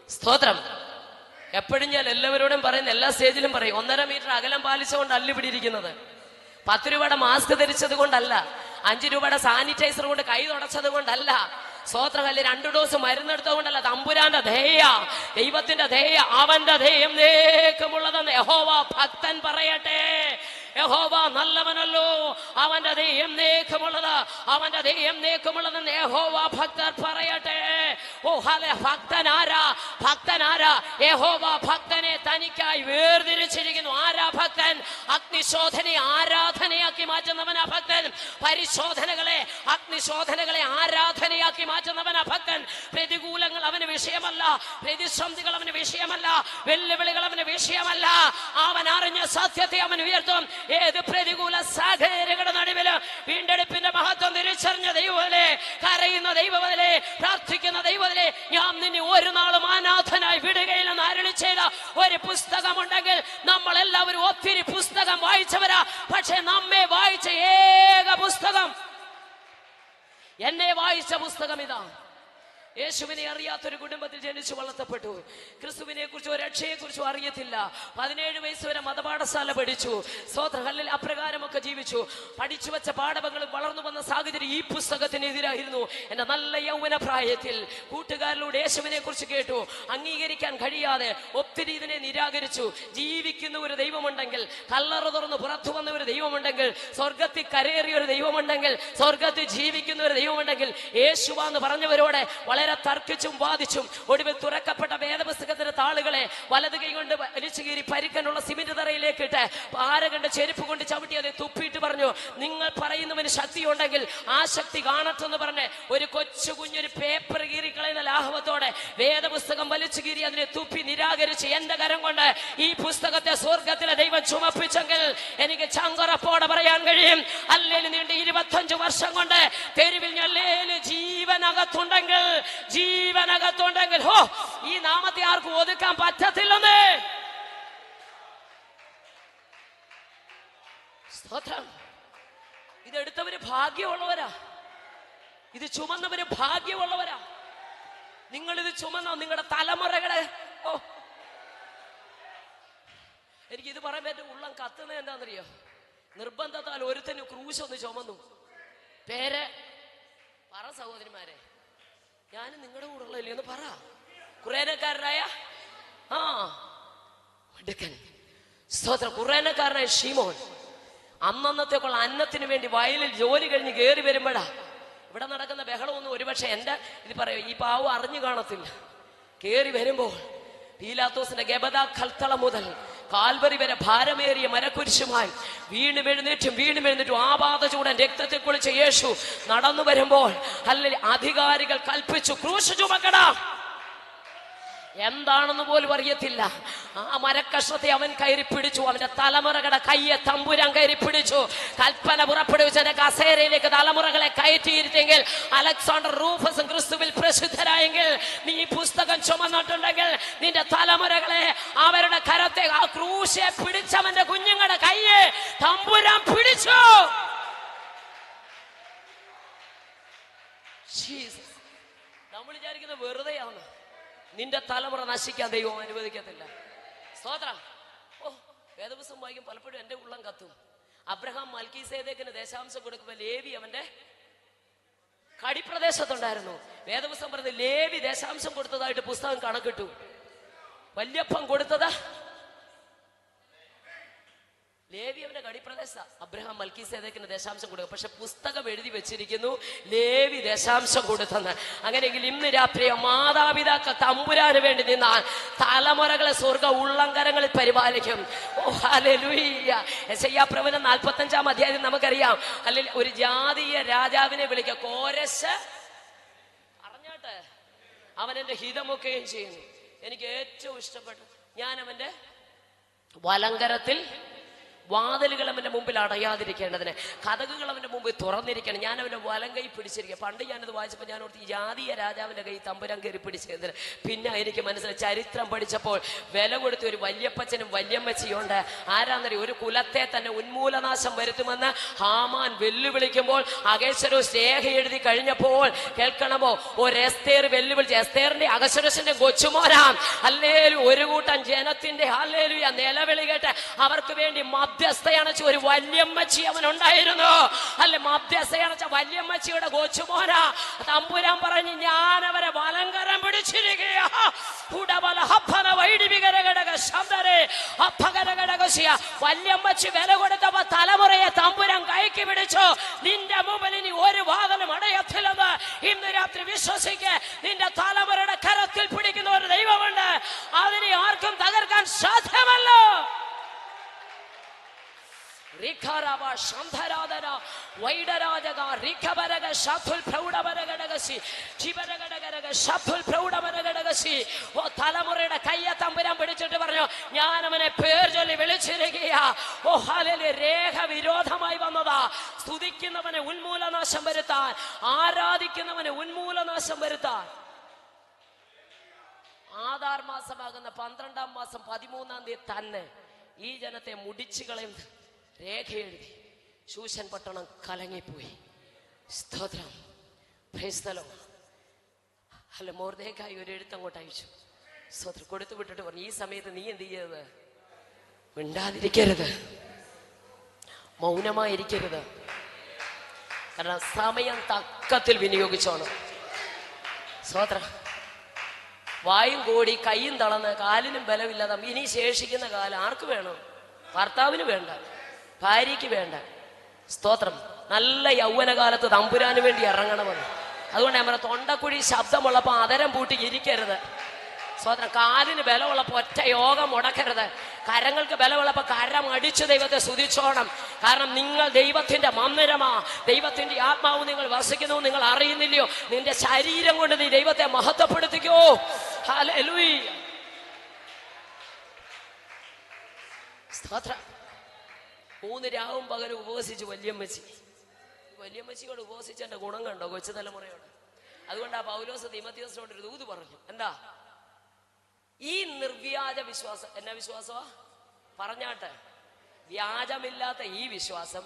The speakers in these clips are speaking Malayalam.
സ്തോത്രം. എപ്പോഴും ഞാൻ എല്ലാവരോടും പറയുന്ന, എല്ലാ സ്റ്റേജിലും പറയും, 1.5 മീറ്റർ അകലം പാലിച്ചുകൊണ്ട് അല്ല ഇവിടെ ഇരിക്കുന്നത്. 10 രൂപയുടെ മാസ്ക് ധരിച്ചത് കൊണ്ടല്ല, 5 രൂപയുടെ സാനിറ്റൈസർ കൊണ്ട് കൈ തുടച്ചത് കൊണ്ടല്ല, സ്തോത്രമല്ല 2 ഡോസ് മരുന്നെടുത്തത് കൊണ്ടല്ല. തമ്പുരാന്റെ ധേയ, ദൈവത്തിന്റെ ധേയ, അവന്റെ ധേയം നേക്കുമുള്ളതെന്ന് യഹോവ ഭക്തൻ പറയട്ടെ. യഹോവ നല്ലവനല്ലോ, അവന്റെ ധേയം നേക്കുമുള്ളത്, അവന്റെ ധേയം നേക്കുമുള്ളതെന്ന് യഹോവ ഭക്തർ പറയട്ടെ. ഓ ഹല്ലേലൂയ. ഭക്തനാരാ? ഭക്തനാരാ? യഹോവ ഭക്തനെ തനിക്കായി വേർതിരിച്ചിരിക്കുന്നു. ആരാ ഭക്തൻ? അഗ്നിശോധനയെ ആരാധനയാക്കി മാറ്റുന്നവനാ ഭക്തൻ. പരിശോധനകളെ, അഗ്നിശോധനകളെ ആരാധനയാക്കി മാറ്റുന്നവനാ ഭക്തൻ. പ്രതികൂലങ്ങൾ അവന് വിഷയമല്ല, പ്രതിസന്ധികൾ അവന് വിഷയമല്ല, വെല്ലുവിളികൾ അവന് വിഷയമല്ല. അവൻ അറിഞ്ഞ സത്യത്തെ അവൻ ഉയർത്തും. ഏത് പ്രതികൂല സാഹചര്യങ്ങളുടെ നടുവില് വീണ്ടെടുപ്പിന്റെ മഹത്വം തിരിച്ചറിഞ്ഞ ദൈവമല്ലേ, കരയുന്ന ദൈവമല്ലേ, പ്രാർത്ഥിക്കുന്ന ദൈവമല്ലേ, ഞാൻ നിന്നെ ഒരു നാളും അനാഥനായി വിടുകയില്ലെന്ന് അരുളി ചെയ്ത ഒരു പുസ്തകമുണ്ടെങ്കിൽ, നമ്മൾ എല്ലാവരും ഒത്തിരി പുസ്തകം വായിച്ചവരാ. പക്ഷെ നമ്മെ വായിച്ച ഏക പുസ്തകം, എന്നെ വായിച്ച പുസ്തകം ഇതാ. യേശുവിനെ അറിയാത്തൊരു കുടുംബത്തിൽ ജനിച്ചു വളർത്തപ്പെട്ടു. ക്രിസ്തുവിനെ കുറിച്ചോ രക്ഷയെ കുറിച്ചോ അറിയത്തില്ല. 17 വയസ്സ് വരെ മതപാഠശാല പഠിച്ചു. സ്വതഹല്ലിൽ അപ്രകാരമൊക്കെ ജീവിച്ചു. പഠിച്ചു വെച്ച പാഠങ്ങളും വളർന്നു വന്ന സാഹചര്യം ഈ പുസ്തകത്തിനെതിരായിരുന്നു. എന്റെ നല്ല യൗവന പ്രായത്തിൽ കൂട്ടുകാരിലൂടെ യേശുവിനെ കുറിച്ച് കേട്ടു. അംഗീകരിക്കാൻ കഴിയാതെ ഒത്തിരി ഇതിനെ നിരാകരിച്ചു. ജീവിക്കുന്ന ഒരു ദൈവമുണ്ടെങ്കിൽ, കല്ലറ തുറന്ന് പുറത്തു വന്ന ഒരു ദൈവമുണ്ടെങ്കിൽ, സ്വർഗത്തിൽ കരയേറിയ ഒരു ദൈവമുണ്ടെങ്കിൽ, സ്വർഗത്തിൽ ജീവിക്കുന്ന ഒരു ദൈവമുണ്ടെങ്കിൽ, യേശുവാന്ന് പറഞ്ഞവരോടെ വളരെ തർക്കിച്ചും വാദിച്ചും ഒടുവിൽ തുറക്കപ്പെട്ട വേദപുസ്തകത്തിന്റെ താളുകളെ വലത് കൈ കൊണ്ട് വലിച്ചു കീറി പരിക്കനുള്ള സിമന്റ് തറയിലേക്ക് ഇട്ട് പാരകണ്ട് ചെരുപ്പ് കൊണ്ട് ചവിട്ടി അത് തുപ്പിയിട്ട് പറഞ്ഞു, നിങ്ങൾ പറയുന്നവന് ശക്തി ഉണ്ടെങ്കിൽ ആ ശക്തി കാണട്ടെന്ന് പറഞ്ഞ് ഒരു കൊച്ചു കുഞ്ഞൊരു പേപ്പർ കീറിക്കളയുന്ന ലാഘവത്തോടെ വേദപുസ്തകം വലിച്ചു കീറി അതിനെ തുപ്പി നിരാകരിച്ച് എന്റെ കരം കൊണ്ട് ഈ പുസ്തകത്തെ സ്വർഗത്തിലെ ദൈവം ചുമപ്പിച്ചെങ്കിൽ എനിക്ക് ചങ്കുറപ്പോടെ പറയാൻ കഴിയും, അല്ലേലും നീണ്ട 25 വർഷം കൊണ്ട് തെരുവിൽ ഞല്ലേല് ജീവനകത്തുണ്ടെങ്കിൽ, ജീവനകത്തുണ്ടെങ്കിൽ ഹോ, ഈ നാമത്തെ ആർക്കും ഒതുക്കാൻ പറ്റത്തില്ലെന്നേ. സ്തോത്രം. ഇതെടുത്തവര് ഭാഗ്യമുള്ളവരാ, ഇത് ചുമന്നവര് ഭാഗ്യമുള്ളവരാ. നിങ്ങളിത് ചുമന്നോ? നിങ്ങളുടെ തലമുറകളെ. ഓ, എനിക്കിത് പറയുമ്പോ എന്റെ ഉള്ളം കത്തുന്നത് എന്താണെന്നറിയോ? നിർബന്ധത്താൽ ഒരുത്തന് ക്രൂശ് ഒന്ന് ചുമന്നു. പേര് പറ സഹോദരിമാരെ, ഞാനും നിങ്ങളുടെ കൂടെ ഉള്ളല്ലേ എന്ന് പറ. കുറേനക്കാരനായ സ്തോത്രം, കുറേനക്കാരനായ ശീമോൻ അന്നത്തേക്കുള്ള അന്നത്തിന് വേണ്ടി വയലിൽ ജോലി കഴിഞ്ഞ് കയറി വരുമ്പോഴാ ഇവിടെ നടക്കുന്ന ബഹളമൊന്നും ഒരുപക്ഷെ എന്റെ ഇത് പറയും ഈ പാവം അറിഞ്ഞു കാണത്തില്ല. കയറി വരുമ്പോൾ പീലാത്തോസിന്റെ ഗബദ കൽത്തള മുതൽ കാൽവരി വരെ ഭാരമേറിയ മരക്കുരിശുമായി വീണ്ടും എഴുന്നേറ്റും ആപാത ചൂടൻ രക്തത്തിൽ കുളിച്ച യേശു നടന്നു വരുമ്പോൾ അല്ലെങ്കിൽ അധികാരികൾ കൽപ്പിച്ചു, ക്രൂശ് ചുമക്കടാ. എന്താണെന്ന് പോലും അറിയത്തില്ല. ആ മരക്കഷ്ണത്തെ അവൻ കയറി പിടിച്ചു. അവന്റെ തലമുറകളുടെ കയ്യെ തമ്പുരാൻ കയറി പിടിച്ചു. കൽപ്പന പുറപ്പെടുവിച്ച കസേരയിലേക്ക് തലമുറകളെ കയറ്റിയിരുത്തെങ്കിൽ, അലക്സാണ്ടർ റൂഫസും ക്രിസ്തുവിൽ പ്രസിദ്ധരായെങ്കിൽ, നീ ഈ പുസ്തകം ചുമന്നിട്ടുണ്ടെങ്കിൽ നിന്റെ തലമുറകളെ അവരുടെ കരത്തെ ആ ക്രൂശെ പിടിച്ചവന്റെ കുഞ്ഞുങ്ങളുടെ കയ്യെ തമ്പുരാൻ പിടിച്ചു. നമ്മൾ വിചാരിക്കുന്നത് വെറുതെയാണ്. നിന്റെ തലമുറ നശിക്കാൻ ദൈവം അനുവദിക്കത്തില്ല. സ്തോത്രം. ഓ, വേദപുസ്തകം വായിക്കും പലപ്പോഴും എന്റെ ഉള്ളം കത്തും. അബ്രഹാം മൽക്കീസേദെക്കിന് ദശാംശം കൊടുക്കുമ്പോൾ ലേവി അവന്റെ കടിപ്രദേശത്തുണ്ടായിരുന്നു. വേദപുസ്തകം പറഞ്ഞത് ലേവി ദശാംശം കൊടുത്തതായിട്ട് പുസ്തകം കണക്കിട്ടു. വല്യപ്പം കൊടുത്തത് ലേവി അവന്റെ കടിപ്രദേശ. അബ്രഹാം മൽക്കീസേദെക്കിന് ദശാംശം കൊടുക്കുക. പക്ഷെ പുസ്തകം എഴുതി വെച്ചിരിക്കുന്നു ലേവി ദശാംശം കൊടുത്തെന്ന്. അങ്ങനെയെങ്കിൽ ഇന്ന് രാത്രി മാതാപിതാക്കൾ തമ്പുരാന് വേണ്ടി നിന്നാൽ തലമുറകളെ സ്വർഗ ഉള്ളങ്കരങ്ങളിൽ പരിപാലിക്കും. ഓ ഹല്ലേലൂയ. യെശയ്യാ പ്രവചനം 45-ാം അധ്യായം നമുക്കറിയാം. അല്ലെങ്കിൽ ഒരു ജാതീയ രാജാവിനെ വിളിക്കുക, കോരശ് അറിഞ്ഞാട്ടെ, അവൻ എന്റെ ഹിതമൊക്കെയും ചെയ്യുന്നു. എനിക്ക് ഏറ്റവും ഇഷ്ടപ്പെട്ടു, ഞാൻ അവന്റെ വലങ്കരത്തിൽ വാതിലുകൾ അവന്റെ മുമ്പിൽ അടയാതിരിക്കേണ്ടതിന്, കതകുകൾ അവന്റെ മുമ്പിൽ തുറന്നിരിക്കണം. ഞാൻ അവന്റെ വലം കൈ പിടിച്ചിരിക്കുക. പണ്ട് ഞാനത് വായിച്ചപ്പോൾ ഞാൻ ഓർത്ത് ജാതീയ രാജാവിന്റെ കൈ തമ്പുരാൻ കയറി പിടിച്ചതിന്. പിന്നെ എനിക്ക് മനസ്സിലായി, ചരിത്രം പഠിച്ചപ്പോൾ വില കൊടുത്ത ഒരു വല്യപ്പച്ചനും വല്യമ്മച്ചിയുണ്ട്. ആരാന്നറിയ, ഒരു കുലത്തെ തന്നെ ഉന്മൂലനാശം വരുത്തുമെന്ന് ഹാമാൻ വെല്ലുവിളിക്കുമ്പോൾ അഹശ്വേരോശ് രേഖ എഴുതി കഴിഞ്ഞപ്പോൾ കേൾക്കണമോ, ഒരു എസ്തേർ വെല്ലുവിളിച്ച്, എസ്തേറിന്റെ അഹശ്വേരോശിന്റെ കൊച്ചുമോനാം ഹല്ലേലൂയ ഒരു കൂട്ടം ജനത്തിന്റെ ഹല്ലേലൂയ നിലവിളി കേട്ട് അവർക്ക് വേണ്ടി മധ്യസ്ഥയണച്ച ഒരു വല്യമ്മച്ചി അവനുണ്ടായിരുന്നു. അല്ലെ, മധ്യസ്ഥയണച്ച വല്യമ്മച്ചിയുടെ കൊച്ചുമോന തമ്പുരാൻ പറഞ്ഞു, ഞാൻ അവരെ വലങ്കരം പിടിച്ചിരിക്കുക. വല്യമ്മച്ചി വില കൊടുത്തപ്പോ തലമുറയെ തമ്പുരാൻ കൈക്ക് പിടിച്ചു. നിന്റെ മുമ്പിൽ ഇനി ഒരു വാതിലും അടയത്തില്ലെന്ന് ഇന്ന് രാത്രി വിശ്വസിക്ക്. നിന്റെ തലമുറയുടെ കരത്തിൽ പിടിക്കുന്ന ഒരു ദൈവമുണ്ട്. അതിനെ ആർക്കും തകർക്കാൻ സാധ്യമല്ലോ. തലമുറയുടെ കയ്യെ തമ്പുരാൻ പിടിച്ചിട്ട് പറഞ്ഞു, ഞാൻ അവനെ പേർ ചൊല്ലി വിളിച്ചിരിക്കുക. ഓ ഹല്ലേലൂയ, രേഖ വിരോധമായി വന്നതാ. സ്തുതിക്കുന്നവനെ ഉന്മൂലനാശം വരുത്താൻ, ആരാധിക്കുന്നവനെ ഉന്മൂലനാശം വരുത്താൻ. ആധാർ മാസമാകുന്ന 12-ാം മാസം 13-ാം തീയതി തന്നെ ഈ ജനത്തെ മുടിച്ചു കളയും രേഖ എഴുതി. ശൂശൻ പട്ടണം കലങ്ങിപ്പോയി. സ്തോത്രം, പ്രൈസ് ദി ലോർഡ്. അല്ല, മൊർദെഖായി ഒരു എഴുത്തങ്ങോട്ട് അയച്ചു. സ്തോത്രം കൊടുത്തു വിട്ടിട്ട് പറഞ്ഞു, ഈ സമയത്ത് നീ എന്ത് ചെയ്യരുത്, മിണ്ടാതിരിക്കരുത്, മൗനമായിരിക്കരുത്. കാരണം സമയം തക്കത്തിൽ വിനിയോഗിച്ചോണം. സ്തോത്രം. വായും കോടി കൈയും തളർന്ന് കാലിനും ബലമില്ലാതെ ഇനി ശേഷിക്കുന്ന കാലം ആർക്ക് വേണം? ഭർത്താവിന് വേണ്ട, ഭാര്യയ്ക്ക് വേണ്ട. സ്തോത്രം. നല്ല യൗവനകാലത്ത് തമ്പുരാന് വേണ്ടി ഇറങ്ങണമെന്ന്. അതുകൊണ്ട് നമ്മുടെ തൊണ്ടക്കുഴി ശബ്ദമുള്ളപ്പോൾ അതരം പൂട്ടി ഇരിക്കരുത്. സ്തോത്രം. കാലിന് ബലമുള്ളപ്പോൾ ഒറ്റ യോഗം മുടക്കരുത്. കരങ്ങൾക്ക് ബലമുള്ളപ്പോൾ കരം അടിച്ചു ദൈവത്തെ സ്തുതിച്ചോണം. കാരണം നിങ്ങൾ ദൈവത്തിന്റെ മന്ദിരമാ. ദൈവത്തിന്റെ ആത്മാവ് നിങ്ങൾ വസിക്കുന്നു, നിങ്ങൾ അറിയുന്നില്ലയോ? നിന്റെ ശരീരം കൊണ്ട് നീ ദൈവത്തെ മഹത്വപ്പെടുത്തിക്കോ. ഹല്ലേലൂയ. സ്തോത്രം. 3 രാവും പകലും ഉപവസിച്ചു വല്യമ്മച്ചിയോട് ഉപവസിച്ചതിന്റെ ഗുണം കണ്ടോ കൊച്ചു തലമുറയോട്? അതുകൊണ്ട് ആ പൗലോസ് തീമോഥെയോസിനോട് ഒരു ദൂത് പറഞ്ഞു. എന്താ? ഈ നിർവ്യാജ വിശ്വാസം. എന്നാ വിശ്വാസമാ? പറഞ്ഞാട്ടെ. വ്യാജമില്ലാത്ത ഈ വിശ്വാസം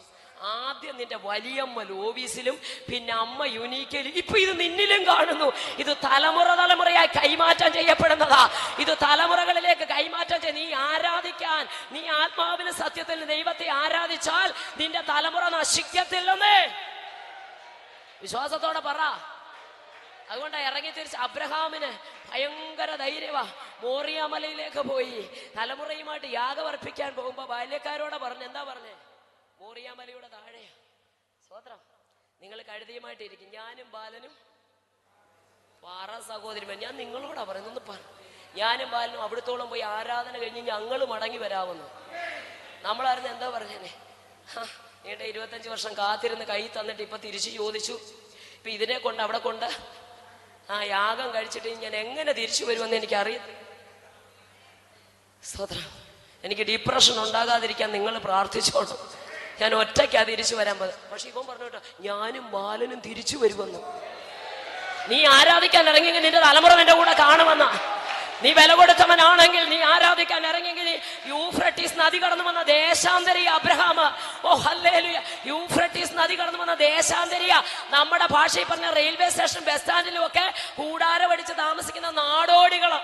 ആദ്യം നിന്റെ വലിയമ്മ ലോവീസിലും പിന്നെ അമ്മ യുനീക്കയിലും, ഇപ്പൊ ഇത് നിന്നിലും കാണുന്നു. ഇത് തലമുറയായി കൈമാറ്റം ചെയ്യപ്പെടുന്നതാ. ഇത് തലമുറകളിലേക്ക് കൈമാറ്റം ചെയ്ത് നീ ആരാധിക്കാൻ, നീ ആത്മാവിന് സത്യത്തിൽ ദൈവത്തെ ആരാധിച്ചാൽ നിന്റെ തലമുറ നശിക്കത്തില്ലെന്നേ. വിശ്വാസത്തോടെ പറ. അതുകൊണ്ട് ഇറങ്ങി തിരിച്ച് അബ്രഹാമിന് ഭയങ്കര ധൈര്യവാ. മോറിയ മലയിലേക്ക് പോയി തലമുറയുമായിട്ട് യാഗമർപ്പിക്കാൻ പോകുമ്പോ ബാല്യക്കാരോടെ പറഞ്ഞു. എന്താ പറഞ്ഞേ? മോറിയ മലയുടെ താഴെയാ. സ്വത്രം. നിങ്ങൾ കഴുതിയുമായിട്ട് ഇരിക്കും, ഞാനും ബാലനും പാറ സഹോദരിമാർ. ഞാൻ നിങ്ങളോടാ പറയുന്നൊന്ന് പറ. ഞാനും ബാലനും അവിടത്തോളം പോയി ആരാധന കഴിഞ്ഞ് ഞങ്ങൾ മടങ്ങി വരാമെന്ന്. നമ്മളായിരുന്നു എന്താ പറഞ്ഞേ? നീണ്ട 25 വർഷം കാത്തിരുന്ന് കൈ തന്നിട്ട് ഇപ്പൊ തിരിച്ചു ചോദിച്ചു. ഇപ്പൊ ഇതിനെ കൊണ്ട് അവിടെ കൊണ്ട് യാഗം കഴിച്ചിട്ട് ഞാൻ എങ്ങനെ തിരിച്ചു വരുമെന്ന് എനിക്കറിയാം. സ്തോത്രം. എനിക്ക് ഡിപ്രഷൻ ഉണ്ടാകാതിരിക്കാൻ നിങ്ങൾ പ്രാർത്ഥിച്ചോളൂ. ഞാൻ ഒറ്റയ്ക്കാ തിരിച്ചു വരാൻ പോകും. പക്ഷെ ഇവൻ പറഞ്ഞു കേട്ടോ, ഞാനും ബാലനും തിരിച്ചു വരുമെന്ന്. നീ ആരാധിക്കാൻ ഇറങ്ങിയെങ്കിൽ നിന്റെ തലമുറ നിന്റെ കൂടെ കാണുമെന്ന. നീ വില കൊടുത്തവനാണെങ്കിൽ, നീ ആരാധിക്കാൻ ഇറങ്ങിയെങ്കിൽ യൂഫ്രട്ടീസ് നദി കടന്നു വന്ന ദേശാന്തരിയ അബ്രഹാം. ഓ ഹല്ലേലൂയ. യൂഫ്രട്ടീസ് നദി കടന്നു വന്ന ദേശാന്തരിയ. നമ്മുടെ ഭാഷയിൽ പറഞ്ഞ റെയിൽവേ സ്റ്റേഷൻ, ബസ് സ്റ്റാൻഡിലും ഒക്കെ കൂടാരം അടിച്ച് താമസിക്കുന്ന നാടോടികള്.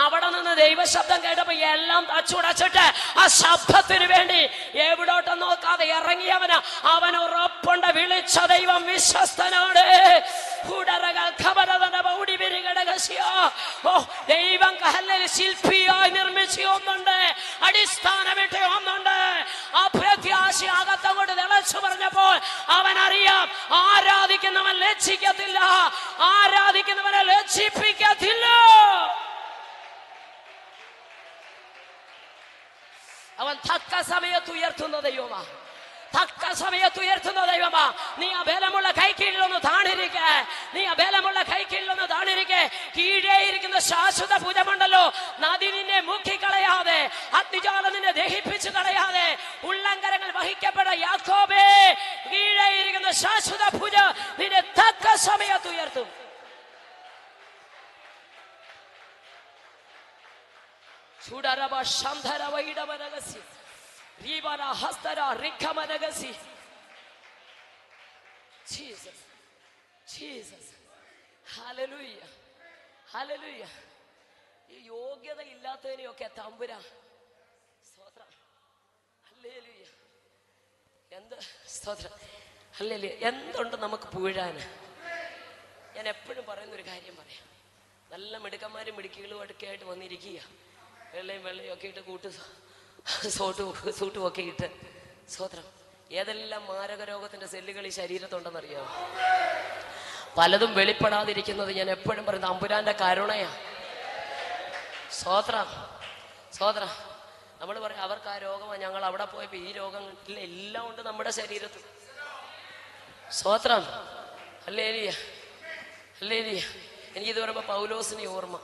അവിടെ നിന്ന് ദൈവശബ്ദം കേട്ടപ്പോ എല്ലാം തച്ചുടച്ചിട്ട് ആ ശബ്ദത്തിന് വേണ്ടി എവിടോട്ടും നോക്കാതെ ഇറങ്ങിയവന് അവൻ ഉറപ്പുണ്ട്, വിളിച്ച ദൈവം വിശ്വസ്തനാണ്. ദൈവം ശില്പിയായി നിർമ്മിച്ച ഒന്നുണ്ട്, അടിസ്ഥാനമിട്ട് ഒന്നുണ്ട്. ആ പ്രത്യാശ അകത്തങ്ങോട്ട് തിളച്ചു പറഞ്ഞപ്പോൾ അവൻ അറിയാം, ആരാധിക്കുന്നവൻ ലജ്ജിക്കത്തില്ല, ആരാധിക്കുന്നവനെ ലജ്ജിപ്പിക്കത്തില്ല. അവൻ തക്ക സമയത്ത് ഉയർത്തുന്ന ദൈവമാ. തക്ക സമയത്ത് ഉയർത്തുന്ന ദൈവമാ. നീ ആ ബലമുള്ള കൈ കീഴിലൊന്ന് താണിരിക്കെ, നീ ആ ബലമുള്ള കൈ കീഴിലൊന്ന് താണിരിക്കെ. കീഴേ ഇരിക്കുന്ന ശാശ്വത ഭുജമുണ്ടല്ലോ, നദി നിന്നെ മുക്കിക്കളയാതെ, അഗ്നിജ്വാല നിന്നെ ദഹിപ്പിച്ചു കളയാതെ, ഉള്ളങ്കരങ്ങൾ വഹിക്കപ്പെട്ട യാക്കോബേ, കീഴേ ഇരിക്കുന്ന ശാശ്വത ഭുജ നിന്നെ തക്ക സമയത്ത് ഉയർത്തും. ചൂടരവ ശംധരവ ഇടവനഗസി റീവന ഹസ്തര റിഖമനഗസി. Jesus, Jesus, hallelujah, hallelujah. ഈ യോഗ്യത ഇല്ലാത്തതിനെയൊക്കെ തമ്പുരാൻ സ്തോത്രം, ഹല്ലേലൂയ. എന്ത് സ്തോത്രം, ഹല്ലേലൂയ. എന്തുണ്ട് നമുക്ക് പൂഴാൻ? ഞാൻ എപ്പോഴും പറയുന്നൊരു കാര്യം പറയാം. നല്ല മിടുക്കന്മാരും മിടുക്കികളും ഒക്കെ ആയിട്ട് വന്നിരിക്കുക, വെള്ളയും ഒക്കെ ഇട്ട് സൂട്ടും ഒക്കെ ഇട്ട് സ്തോത്രം. ഏതെല്ലാം മാരക രോഗത്തിന്റെ സെല്ലുകൾ ഈ ശരീരത്തുണ്ടെന്നറിയാമോ? പലതും വെളിപ്പെടാതിരിക്കുന്നത് ഞാൻ എപ്പോഴും പറയുന്നത് അമ്പുരാന്റെ കരുണയാ. സ്തോത്രം, സ്തോത്രം. നമ്മൾ പറയും അവർക്ക് ആ രോഗമാണ്, ഞങ്ങൾ അവിടെ പോയപ്പോ ഈ രോഗങ്ങൾ എല്ലാം ഉണ്ട് നമ്മുടെ ശരീരത്തിൽ. സ്തോത്രം, ഹല്ലേലൂയ, ഹല്ലേലൂയ. എനിക്കിത് പറയുമ്പോ പൗലോസിനെ ഓർമ്മ.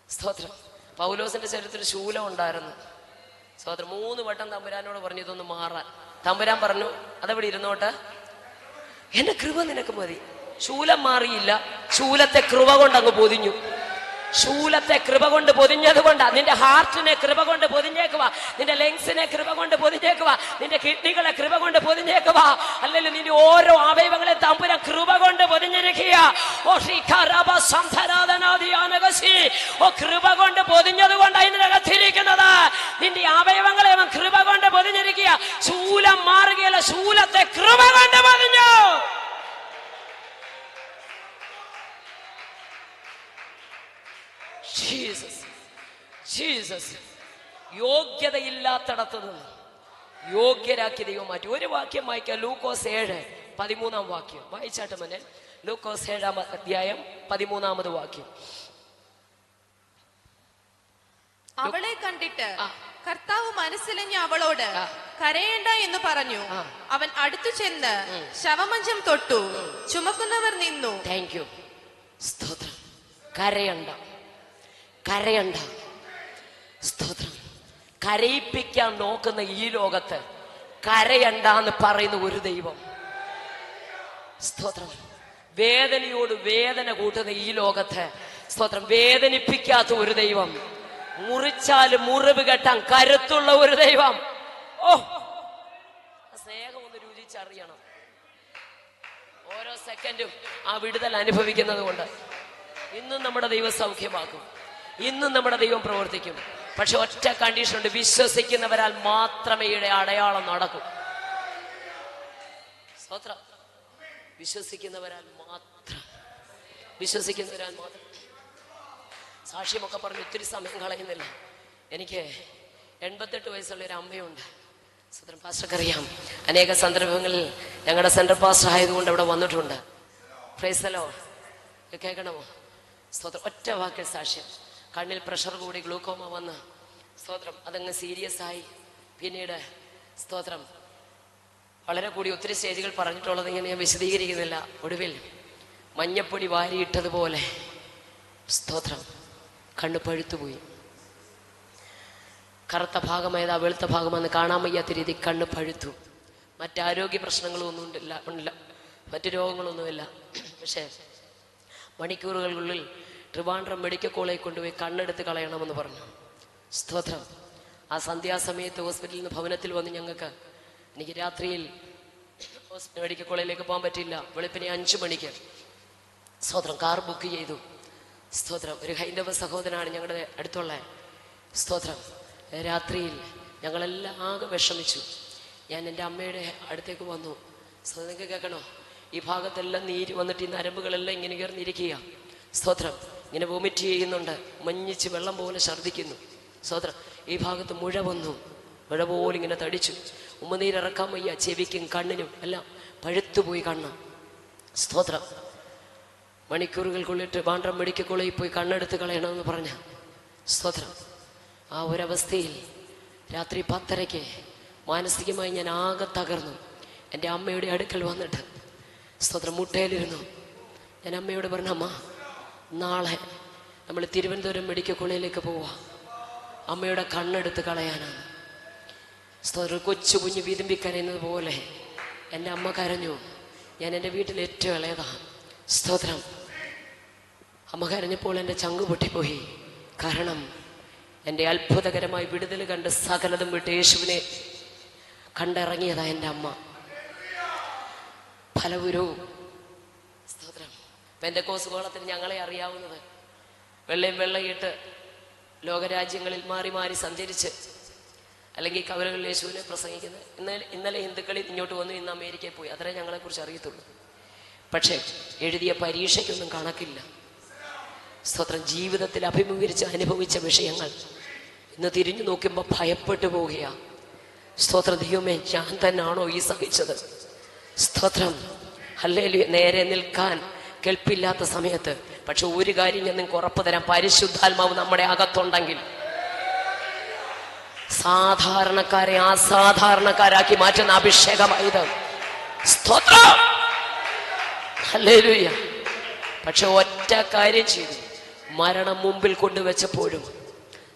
സ്തോത്രം. പൗലോസിന്റെ ശരീരത്തിൽ ശൂലം ഉണ്ടായിരുന്നു. സ്തോത്രം. 3 വട്ടം തമ്പുരാനോട് പറഞ്ഞു ഇതൊന്ന് മാറാൻ. തമ്പുരാൻ പറഞ്ഞു അതവിടെ ഇരുന്നോട്ടെ, എന്റെ കൃപ നിനക്ക് മതി. ശൂലം മാറിയില്ല, ശൂലത്തെ കൃപ കൊണ്ട് അങ്ങ് പൊതിഞ്ഞു. ശൂലത്തെ കൃപ കൊണ്ട് പൊതിഞ്ഞത് കൊണ്ടാ. നിന്റെ ഹാർട്ടിനെ കൃപ കൊണ്ട് പൊതിഞ്ഞേക്കുവാ, നിന്റെ ലെങ്സിനെ കൃപ കൊണ്ട് പൊതിഞ്ഞേക്കുവാ, നിന്റെ കിഡ്നികളെ കൃപ കൊണ്ട് പൊതിഞ്ഞേക്കുവാ. അല്ലെങ്കിൽ നിന്റെ ഓരോ അവയവങ്ങളെ തമ്പുരാൻ കൃപ കൊണ്ട് പൊതിഞ്ഞിരിക്കുക. ഓ കൃപ കൊണ്ട് പൊതിഞ്ഞത് കൊണ്ട് അതിനകത്തിരിക്കുന്നത്. നിന്റെ അവയവങ്ങളെ അവൻ കൃപ കൊണ്ട് പൊതിഞ്ഞിരിക്കുക. ശൂലം മാറുകയല്ല, ശൂലത്തെ കൃപ കൊണ്ട് പൊതിഞ്ഞു. Jesus, Jesus. യോഗ്യതയില്ലാത്തടത്ത് നിന്ന് യോഗ്യരാക്കി ദൈവം മാറ്റി. ഒരു വാക്യം വായിക്കാം, ലൂക്കോസ് 7:13 വാക്യം വായിച്ചാട്ട് മനെ. ലൂക്കോസ് 7 അധ്യായം 13 വാക്യം. അവളെ കണ്ടിട്ട് കർത്താവ് മനസ്സിലഞ്ഞ അവളോട് കരയേണ്ട എന്ന് പറഞ്ഞു. അവൻ അടുത്തു ചെന്ന് ശവമഞ്ചം തൊട്ടു, ചുമക്കുന്നവർ നിന്നു. താങ്ക് യു, സ്തോത്രം. കരയണ്ട, കരയണ്ട. സ്തോത്രം. കരയിപ്പിക്കാൻ നോക്കുന്ന ഈ ലോകത്ത് കരയണ്ട എന്ന് പറയുന്ന ഒരു ദൈവം. സ്തോത്രം. വേദനയോട് വേദന കൂട്ടുന്ന ഈ ലോകത്ത് സ്തോത്രം വേദനിപ്പിക്കാത്ത ഒരു ദൈവം, മുറിച്ചാലും മുറിവ് കെട്ടാൻ കരുത്തുള്ള ഒരു ദൈവം. ഓ, സ്നേഹം ഒന്ന് രുചിച്ചറിയണം. ഓരോ സെക്കൻഡും ആ വിടുതൽ അനുഭവിക്കുന്നത് കൊണ്ട് ഇന്നും നമ്മുടെ ദൈവം സൗഖ്യമാക്കും, ഇന്നും നമ്മുടെ ദൈവം പ്രവർത്തിക്കും. പക്ഷെ ഒറ്റ കണ്ടീഷൻ ഉണ്ട്, വിശ്വസിക്കുന്നവരാൽ മാത്രമേ ഇവിടെ അടയാളം നടക്കൂ. സ്തോത്രം. വിശ്വസിക്കുന്നവരാൽ മാത്രം, വിശ്വസിക്കുന്നവരാൽ മാത്രം. സാക്ഷ്യമൊക്കെ പറഞ്ഞ് ഒത്തിരി സമയം കളയുന്നില്ല. എനിക്ക് 88 വയസ്സുള്ള ഒരു അമ്മയുണ്ട്. സ്തോത്രം. പാസ്റ്റർക്കറിയാം, അനേക സന്ദർഭങ്ങളിൽ ഞങ്ങളുടെ സെൻട്രൽ പാസ്റ്റർ ആയതുകൊണ്ട് അവിടെ വന്നിട്ടുണ്ട്. Praise the lord. കേൾക്കണമോ? സ്തോത്രം. ഒറ്റ വാക്കിൽ സാക്ഷ്യം. കണ്ണിൽ പ്രഷർ കൂടി ഗ്ലൂക്കോമ വന്ന് സ്തോത്രം അതങ്ങ് സീരിയസ് ആയി. പിന്നീട് സ്തോത്രം വളരെ കൂടി ഒത്തിരി സ്റ്റേജുകൾ പറഞ്ഞിട്ടുള്ളത് ഇങ്ങനെ ഞാൻ വിശദീകരിക്കുന്നില്ല. ഒടുവിൽ മഞ്ഞപ്പൊടി വാരിയിട്ടതുപോലെ സ്തോത്രം കണ്ണ് പഴുത്തുപോയി. കറുത്ത ഭാഗമായത് ആ വെളുത്ത ഭാഗമെന്ന് കാണാൻ വയ്യാത്ത രീതി കണ്ണ് പഴുത്തു. മറ്റാരോഗ്യ പ്രശ്നങ്ങളൊന്നും ഉണ്ടില്ല, മറ്റു രോഗങ്ങളൊന്നുമില്ല. പക്ഷേ മണിക്കൂറുകൾക്കുള്ളിൽ ട്രിവാൻഡ്രം മെഡിക്കൽ കോളേജിൽ കൊണ്ടുപോയി കണ്ണെടുത്ത് കളയണമെന്ന് പറഞ്ഞു. സ്തോത്രം. ആ സന്ധ്യാസമയത്ത് ഹോസ്പിറ്റലിൽ നിന്ന് ഭവനത്തിൽ വന്ന് എനിക്ക് രാത്രിയിൽ മെഡിക്കൽ കോളേജിലേക്ക് പോകാൻ പറ്റില്ല. വെളുപ്പിനെ 5 മണിക്ക് സ്തോത്രം കാർ ബുക്ക് ചെയ്തു. സ്തോത്രം. ഒരു ഹൈന്ദവ സഹോദരനാണ് ഞങ്ങളുടെ അടുത്തുള്ള. സ്തോത്രം. രാത്രിയിൽ ഞങ്ങളെല്ലാം ആകെ വിഷമിച്ചു. ഞാൻ എൻ്റെ അമ്മയുടെ അടുത്തേക്ക് വന്നു. നിങ്ങൾക്ക് കേൾക്കണോ? ഈ ഭാഗത്തെല്ലാം നീര് വന്നിട്ട് ഈ നരമ്പുകളെല്ലാം ഇങ്ങനെ ഉയർന്നിരിക്കുക. സ്തോത്രം. ഇങ്ങനെ വൊമിറ്റ് ചെയ്യുന്നുണ്ട്, മഞ്ഞിച്ച് വെള്ളം പോലെ ഛർദ്ദിക്കുന്നു. സ്തോത്രം. ഈ ഭാഗത്ത് മുഴ വന്നു, മുഴ പോലെ ഇങ്ങനെ തടിച്ചു. ഉമ്മനീരിറക്കാൻ വയ്യ, ചെവിക്കും കണ്ണിനും എല്ലാം പഴുത്തുപോയി കണ്ണ്. സ്തോത്രം. മണിക്കൂറുകൾക്കുള്ളിട്ട് ട്രിവാൻഡ്രം മെഡിക്കൽ കോളേജിൽ പോയി കണ്ണെടുത്ത് കളയണമെന്ന് പറഞ്ഞ സ്തോത്രം. ആ ഒരവസ്ഥയിൽ രാത്രി 10:30 മാനസികമായി ഞാൻ ആകെ തകർന്നു. എൻ്റെ അമ്മയുടെ അടുക്കൽ വന്നിട്ട് സ്തോത്രം മുട്ടയിലിരുന്നു. ഞാൻ അമ്മയോട് പറഞ്ഞു, അമ്മ നാളെ നമ്മൾ തിരുവനന്തപുരം മെഡിക്കൽ കോളേജിലേക്ക് പോവാ, അമ്മയുടെ കണ്ണെടുത്ത് കളയാനാണ്. സ്തോത്രം കൊച്ചു കുഞ്ഞ് വിതുമ്പിക്കരയുന്നത് പോലെ എൻ്റെ അമ്മ കരഞ്ഞു. ഞാൻ എൻ്റെ വീട്ടിൽ ഏറ്റവും ഇളയതാണ്. സ്തോത്രം. അമ്മ കരഞ്ഞപ്പോൾ എൻ്റെ ചങ്ക് പൊട്ടിപ്പോയി. കാരണം എൻ്റെ അത്ഭുതകരമായി വിടുതൽ കണ്ട് സകലതും വിട്ട് യേശുവിനെ കണ്ടിറങ്ങിയതാ എൻ്റെ അമ്മ. ഫലപുരവും സ്തോത്രം. പെന്തക്കോസ്ത് കോളത്തിന് ഞങ്ങളെ അറിയാവുന്നത് വെള്ളയും വെള്ളയിട്ട് ലോകരാജ്യങ്ങളിൽ മാറി മാറി സഞ്ചരിച്ച് അല്ലെങ്കിൽ കവലകളിൽ യേശുവിനെ പ്രസംഗിക്കുന്നത്. ഇന്നലെ ഹിന്ദുക്കളിൽ ഇങ്ങോട്ട് വന്നു, ഇന്ന് അമേരിക്കയിൽ പോയി. അത്രേ ഞങ്ങളെക്കുറിച്ച് അറിയത്തുള്ളൂ. പക്ഷേ എഴുതിയ പരീക്ഷയ്ക്കൊന്നും കണക്കില്ല. സ്തോത്രം. ജീവിതത്തിൽ അഭിമുഖീകരിച്ച് അനുഭവിച്ച വിഷയങ്ങൾ ഇന്ന് തിരിഞ്ഞു നോക്കുമ്പോൾ ഭയപ്പെട്ടു പോവുകയാണ്. സ്തോത്രം. ദൈവമേ, ഞാൻ തന്നെയാണോ ഈ സഹിച്ചത്? സ്തോത്രം. ഹല്ലേലൂയ. നേരെ നിൽക്കാൻ കെൽപ്പില്ലാത്ത സമയത്ത്. പക്ഷെ ഒരു കാര്യം ഞാൻ നിങ്ങൾക്ക് ഉറപ്പ് തരാം, പരിശുദ്ധാത്മാവ് നമ്മുടെ അകത്തുണ്ടെങ്കിൽ സാധാരണക്കാരെ അസാധാരണക്കാരാക്കി മാറ്റുന്ന അഭിഷേകമായത്. സ്തോത്രം. ഹല്ലേലൂയ. പക്ഷെ ഒറ്റ കാര്യം ചെയ്തു, മരണം മുമ്പിൽ കൊണ്ടുവച്ചപ്പോഴും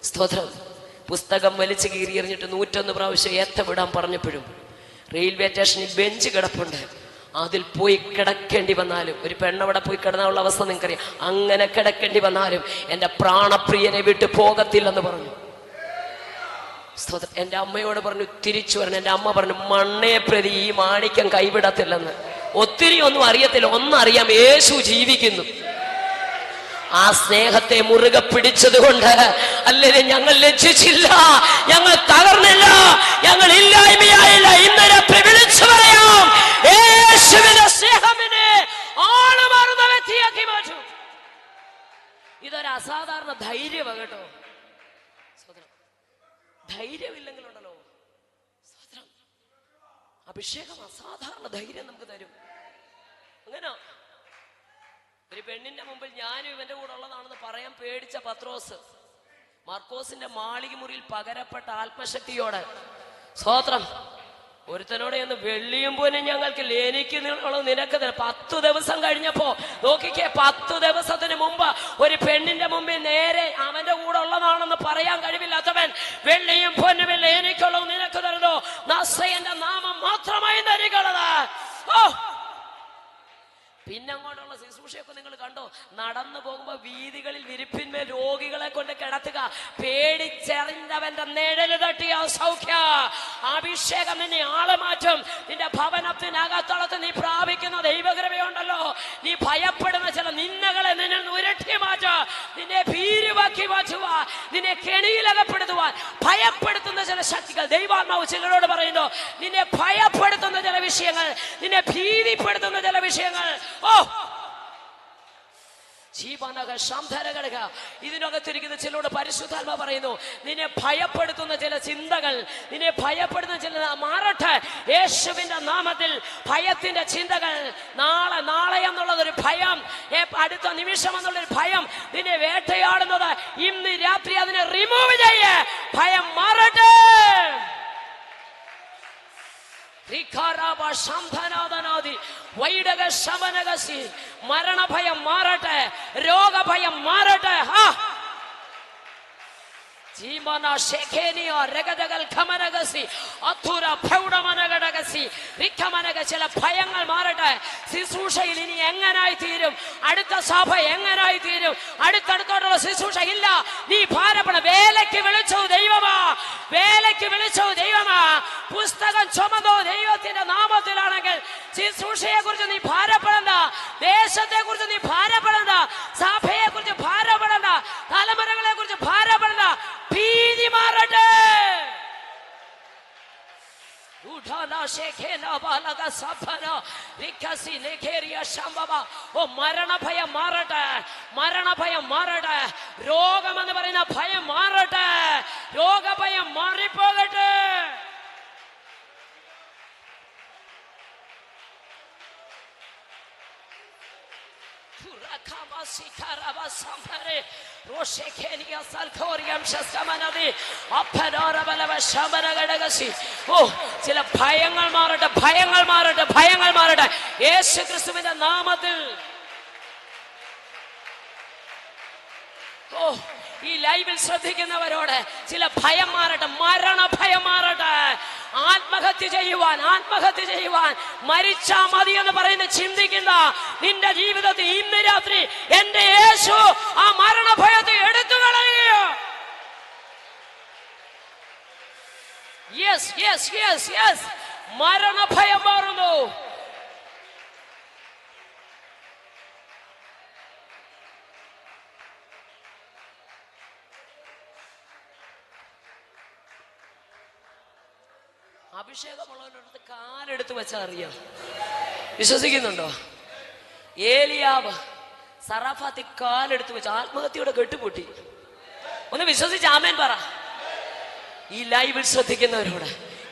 സ്തോത്രം, പുസ്തകം വലിച്ചു കീറി എറിഞ്ഞിട്ട് 101 പ്രാവശ്യം ഏത്തവിടാൻ പറഞ്ഞപ്പോഴും റെയിൽവേ സ്റ്റേഷനിൽ ബെഞ്ച് കിടപ്പുണ്ട്, അതിൽ പോയി കിടക്കേണ്ടി വന്നാലും, ഒരു പെണ്ണവിടെ പോയി കിടന്നുള്ള അവസ്ഥ നിങ്ങൾക്കറിയാം, അങ്ങനെ കിടക്കേണ്ടി വന്നാലും എൻ്റെ പ്രാണപ്രിയനെ വിട്ട് പോകത്തില്ലെന്ന് പറഞ്ഞു. സ്തോത്രം. എൻ്റെ അമ്മയോട് പറഞ്ഞു തിരിച്ചു വരണം. എൻ്റെ അമ്മ പറഞ്ഞു, മണ്ണേ പ്രതി ഈ മാണിക്യം കൈവിടത്തില്ലെന്ന്. ഒത്തിരി ഒന്നും അറിയത്തില്ല, ഒന്നറിയാം, യേശു ജീവിക്കുന്നു. ആ സ്നേഹത്തെ മുറുകെ പിടിച്ചത് കൊണ്ട് അല്ലെങ്കിൽ ഞങ്ങൾ ലജ്ജിച്ചില്ല, ഞങ്ങൾ തകർന്നില്ല, ഞങ്ങൾ ഇല്ലായ്മയായില്ല. ഇന്നലെ വിളിച്ചു പറയാം, യേശുവിന്റെ സ്നേഹമിനെ ആളുമാറുന്ന വ്യക്തിയാക്കി മാറ്റും. ഇതൊരു അസാധാരണ ധൈര്യമാണ് കേട്ടോ. ധൈര്യമില്ലെങ്കിലുണ്ടല്ലോ സ്തോത്രം, അഭിഷേകം അസാധാരണ ധൈര്യം നമുക്ക് തരും. അങ്ങനെ ഒരു പെണ്ണിന്റെ മുമ്പിൽ ഞാനും ഇവന്റെ കൂടെ ഉള്ളതാണെന്ന് പറയാൻ പേടിച്ച പത്രോസ് മാർക്കോസിന്റെ മാളിക മുറിയിൽ പകരപ്പെട്ട ആത്മശക്തിയോടെ സ്തോത്രം ഒരുത്തനോടെ ഒന്ന് വെള്ളിയും പോലും ഞങ്ങൾക്ക് എനിക്ക് നിനക്ക് 10 ദിവസം കഴിഞ്ഞപ്പോ നോക്കിക്കേ, 10 ദിവസത്തിന് മുമ്പ് ഒരു പെണ്ണിന്റെ മുമ്പിൽ നേരെ അവന്റെ കൂടെ ഉള്ളതാണെന്ന് പറയാൻ കഴിവില്ലാത്തവൻ വെള്ളിയും പൊന്നുമില്ല എനിക്കുള്ളത് നിനക്ക് തരുന്നോ, നസറയന്റെ നാമം മാത്രമായി തരികളത്. ഓ, പിന്നങ്ങോട്ടുള്ള ശുശ്രൂഷയൊക്കെ നിങ്ങൾ കണ്ടോ? നടന്നു പോകുമ്പോ വീതികളിൽ വിരിപ്പിന്മേൽ രോഗികളെ കൊണ്ട് കിടത്തുക, പേടിച്ചെറിഞ്ഞവന്റെ നിഴല് തട്ടിയ സൗഖ്യ. അഭിഷേകം നിന്നെ ആളെ മാറ്റും. നിന്റെ ഭവനത്തിനകത്തോളത്ത് നീ പ്രാപിക്കുന്ന ദൈവകൃപയുണ്ടല്ലോ, നീ ഭയപ്പെടുന്ന ചില നിന്ദകളെ നിന്നെ ഉരട്ടി മാറ്റുക, നിന്നെ ഭീരുവാക്കി മാറ്റുക, നിന്നെ കെണിയിലകപ്പെടുത്തുവാൻ ഭയപ്പെടുത്തുന്ന ചില ശക്തികൾ ദൈവാത്മാവ് ചിലരോട് പറയുന്നു. നിന്നെ ഭയപ്പെടുത്തുന്ന ചില വിഷയങ്ങൾ, നിന്നെ ഭീതിപ്പെടുത്തുന്ന ചില വിഷയങ്ങൾ, ഓ ഇതിനകത്തിരിക്കുന്ന ചിലരോട് പരിശുദ്ധാത്മാ പറയുന്നു, നിന്നെ ഭയപ്പെടുത്തുന്ന ചില ചിന്തകൾ, നിന്നെ ഭയപ്പെടുത്തുന്ന ചില മാറട്ടെ യേശുവിന്റെ നാമത്തിൽ. ഭയത്തിന്റെ ചിന്തകൾ, നാളെ എന്നുള്ളതൊരു ഭയം, അടുത്ത നിമിഷം എന്നുള്ളൊരു ഭയം നിന്നെ വേട്ടയാടുന്നത് ഇന്ന് രാത്രി അതിനെ റിമൂവ് ചെയ്യേ. ഭയം മാറട്ടെ. മരണഭയം മാറട്ടെ, രോഗഭയം മാറട്ടെ. ചില ഭയങ്ങൾ മാറട്ടെ. ശുശ്രൂഷയിൽ ഇനി എങ്ങനായി തീരും, അടുത്ത സഭ എങ്ങനായി തീരും, അടുത്തടുത്തോട്ടുള്ള ശുശ്രൂഷ ഇല്ല. നീ ഭാരപ്പെടണം. വേലയ്ക്ക് വിളിച്ചോ ദൈവമാ, വേലയ്ക്ക് വിളിച്ചോ ദൈവമാ. പുസ്തകം ചുമന്നോ ദൈവത്തിന്റെ നാമത്തിലാണെങ്കിൽ ശുശ്രൂഷയെ കുറിച്ച് നീ ഭാരപ്പെടണ്ട, ദേശത്തെ കുറിച്ച് നീ ഭാരപ്പെടണ്ട, സഭയെ കുറിച്ച് ഭാരപ്പെടണ്ട, തലമുറകളെ കുറിച്ച് ഭാരപ്പെടണ്ട. ഭീതി മാറട്ടെ. മരണഭയം മാറട്ടെ, മരണഭയം മാറട്ടെ. രോഗമെന്ന് പറയുന്ന ഭയം മാറട്ടെ, രോഗഭയം മാറിപ്പോകട്ടെ. ചില ഭയങ്ങൾ മാറട്ടെ, ഭയങ്ങൾ മാറട്ടെ, ഭയങ്ങൾ മാറട്ടെ യേശു ക്രിസ്തുവിന്റെ നാമത്തിൽ. ഈ ലൈവിൽ ശ്രദ്ധിക്കുന്നവരോട് ചില ഭയം മാറട്ടെ, മരണ ഭയം മാറട്ടെ. ആത്മഹത്യ ചെയ്യുവാൻ മരിച്ചാ മതി എന്ന് പറയുന്ന ചിന്തിക്കുന്ന നിന്റെ ജീവിതത്തിൽ ഇന്ന് രാത്രി എന്റെ യേശു ആ മരണഭയത്തെ എടുത്തു കളയുക. യെസ് യെസ് യെസ് യെസ്, മരണഭയം മാറുന്നു. അഭിഷേകമുള്ളവരുടെ കാലെടുത്ത് വെച്ചാൽ അറിയാം. വിശ്വസിക്കുന്നുണ്ടോ? ഏലിയാവ് സറാഫാത്തി കാലെടുത്ത് വെച്ച് ആത്മഹത്യയോടെ കെട്ടുപൊട്ടി. ഒന്ന് വിശ്വസിച്ച് ആമേൻ പറ. ഈ ലൈവിൽ ശ്രദ്ധിക്കുന്നവരോട്,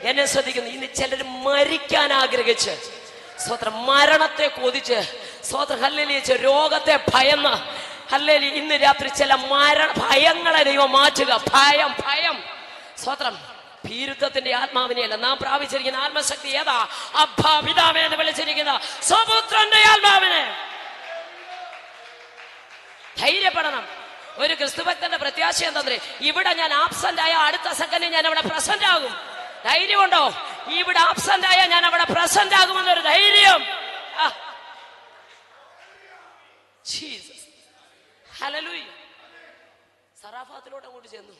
എന്നെ ശ്രദ്ധിക്കുന്നു, ഇന്ന് ചിലർ മരിക്കാൻ ആഗ്രഹിച്ച് സ്വത്രം മരണത്തെ കൊതിച്ച് സ്വത്രം ഹല്ലേലൂയ രോഗത്തെ ഭയന്ന് ഹല്ലേലൂയ ഇന്ന് രാത്രി ചില ഭയങ്ങളെ ദൈവം മാറ്റുക. ഭയം സ്വത്രം ഭീരുത്വത്തിന്റെ ആത്മാവിനെയല്ല നാം പ്രാപിച്ചിരിക്കുന്ന ആത്മശക്തി ഏതാ? അബ്ബാ പിതാവേ എന്ന് വിളിച്ചിരിക്കുന്ന സ്വപുത്രന്റെ ആത്മാവിനെ. ധൈര്യപ്പെടണം. ഒരു ക്രിസ്തുഭക്തന്റെ പ്രത്യാശ എന്താ? ഇവിടെ ഞാൻ ആബ്സെന്റ് ആയ അടുത്ത സെക്കൻഡ് ഞാൻ അവിടെ പ്രസന്റ് ആകും. ധൈര്യമുണ്ടോ? ഇവിടെ ആബ്സെന്റ് ആയ ഞാൻ അവിടെ പ്രസന്റ് ആകുമെന്നൊരു ധൈര്യം. ഹല്ലേലൂയ. സറാഫാത്തിലോട്ട് അങ്ങോട്ട് ചെന്നു.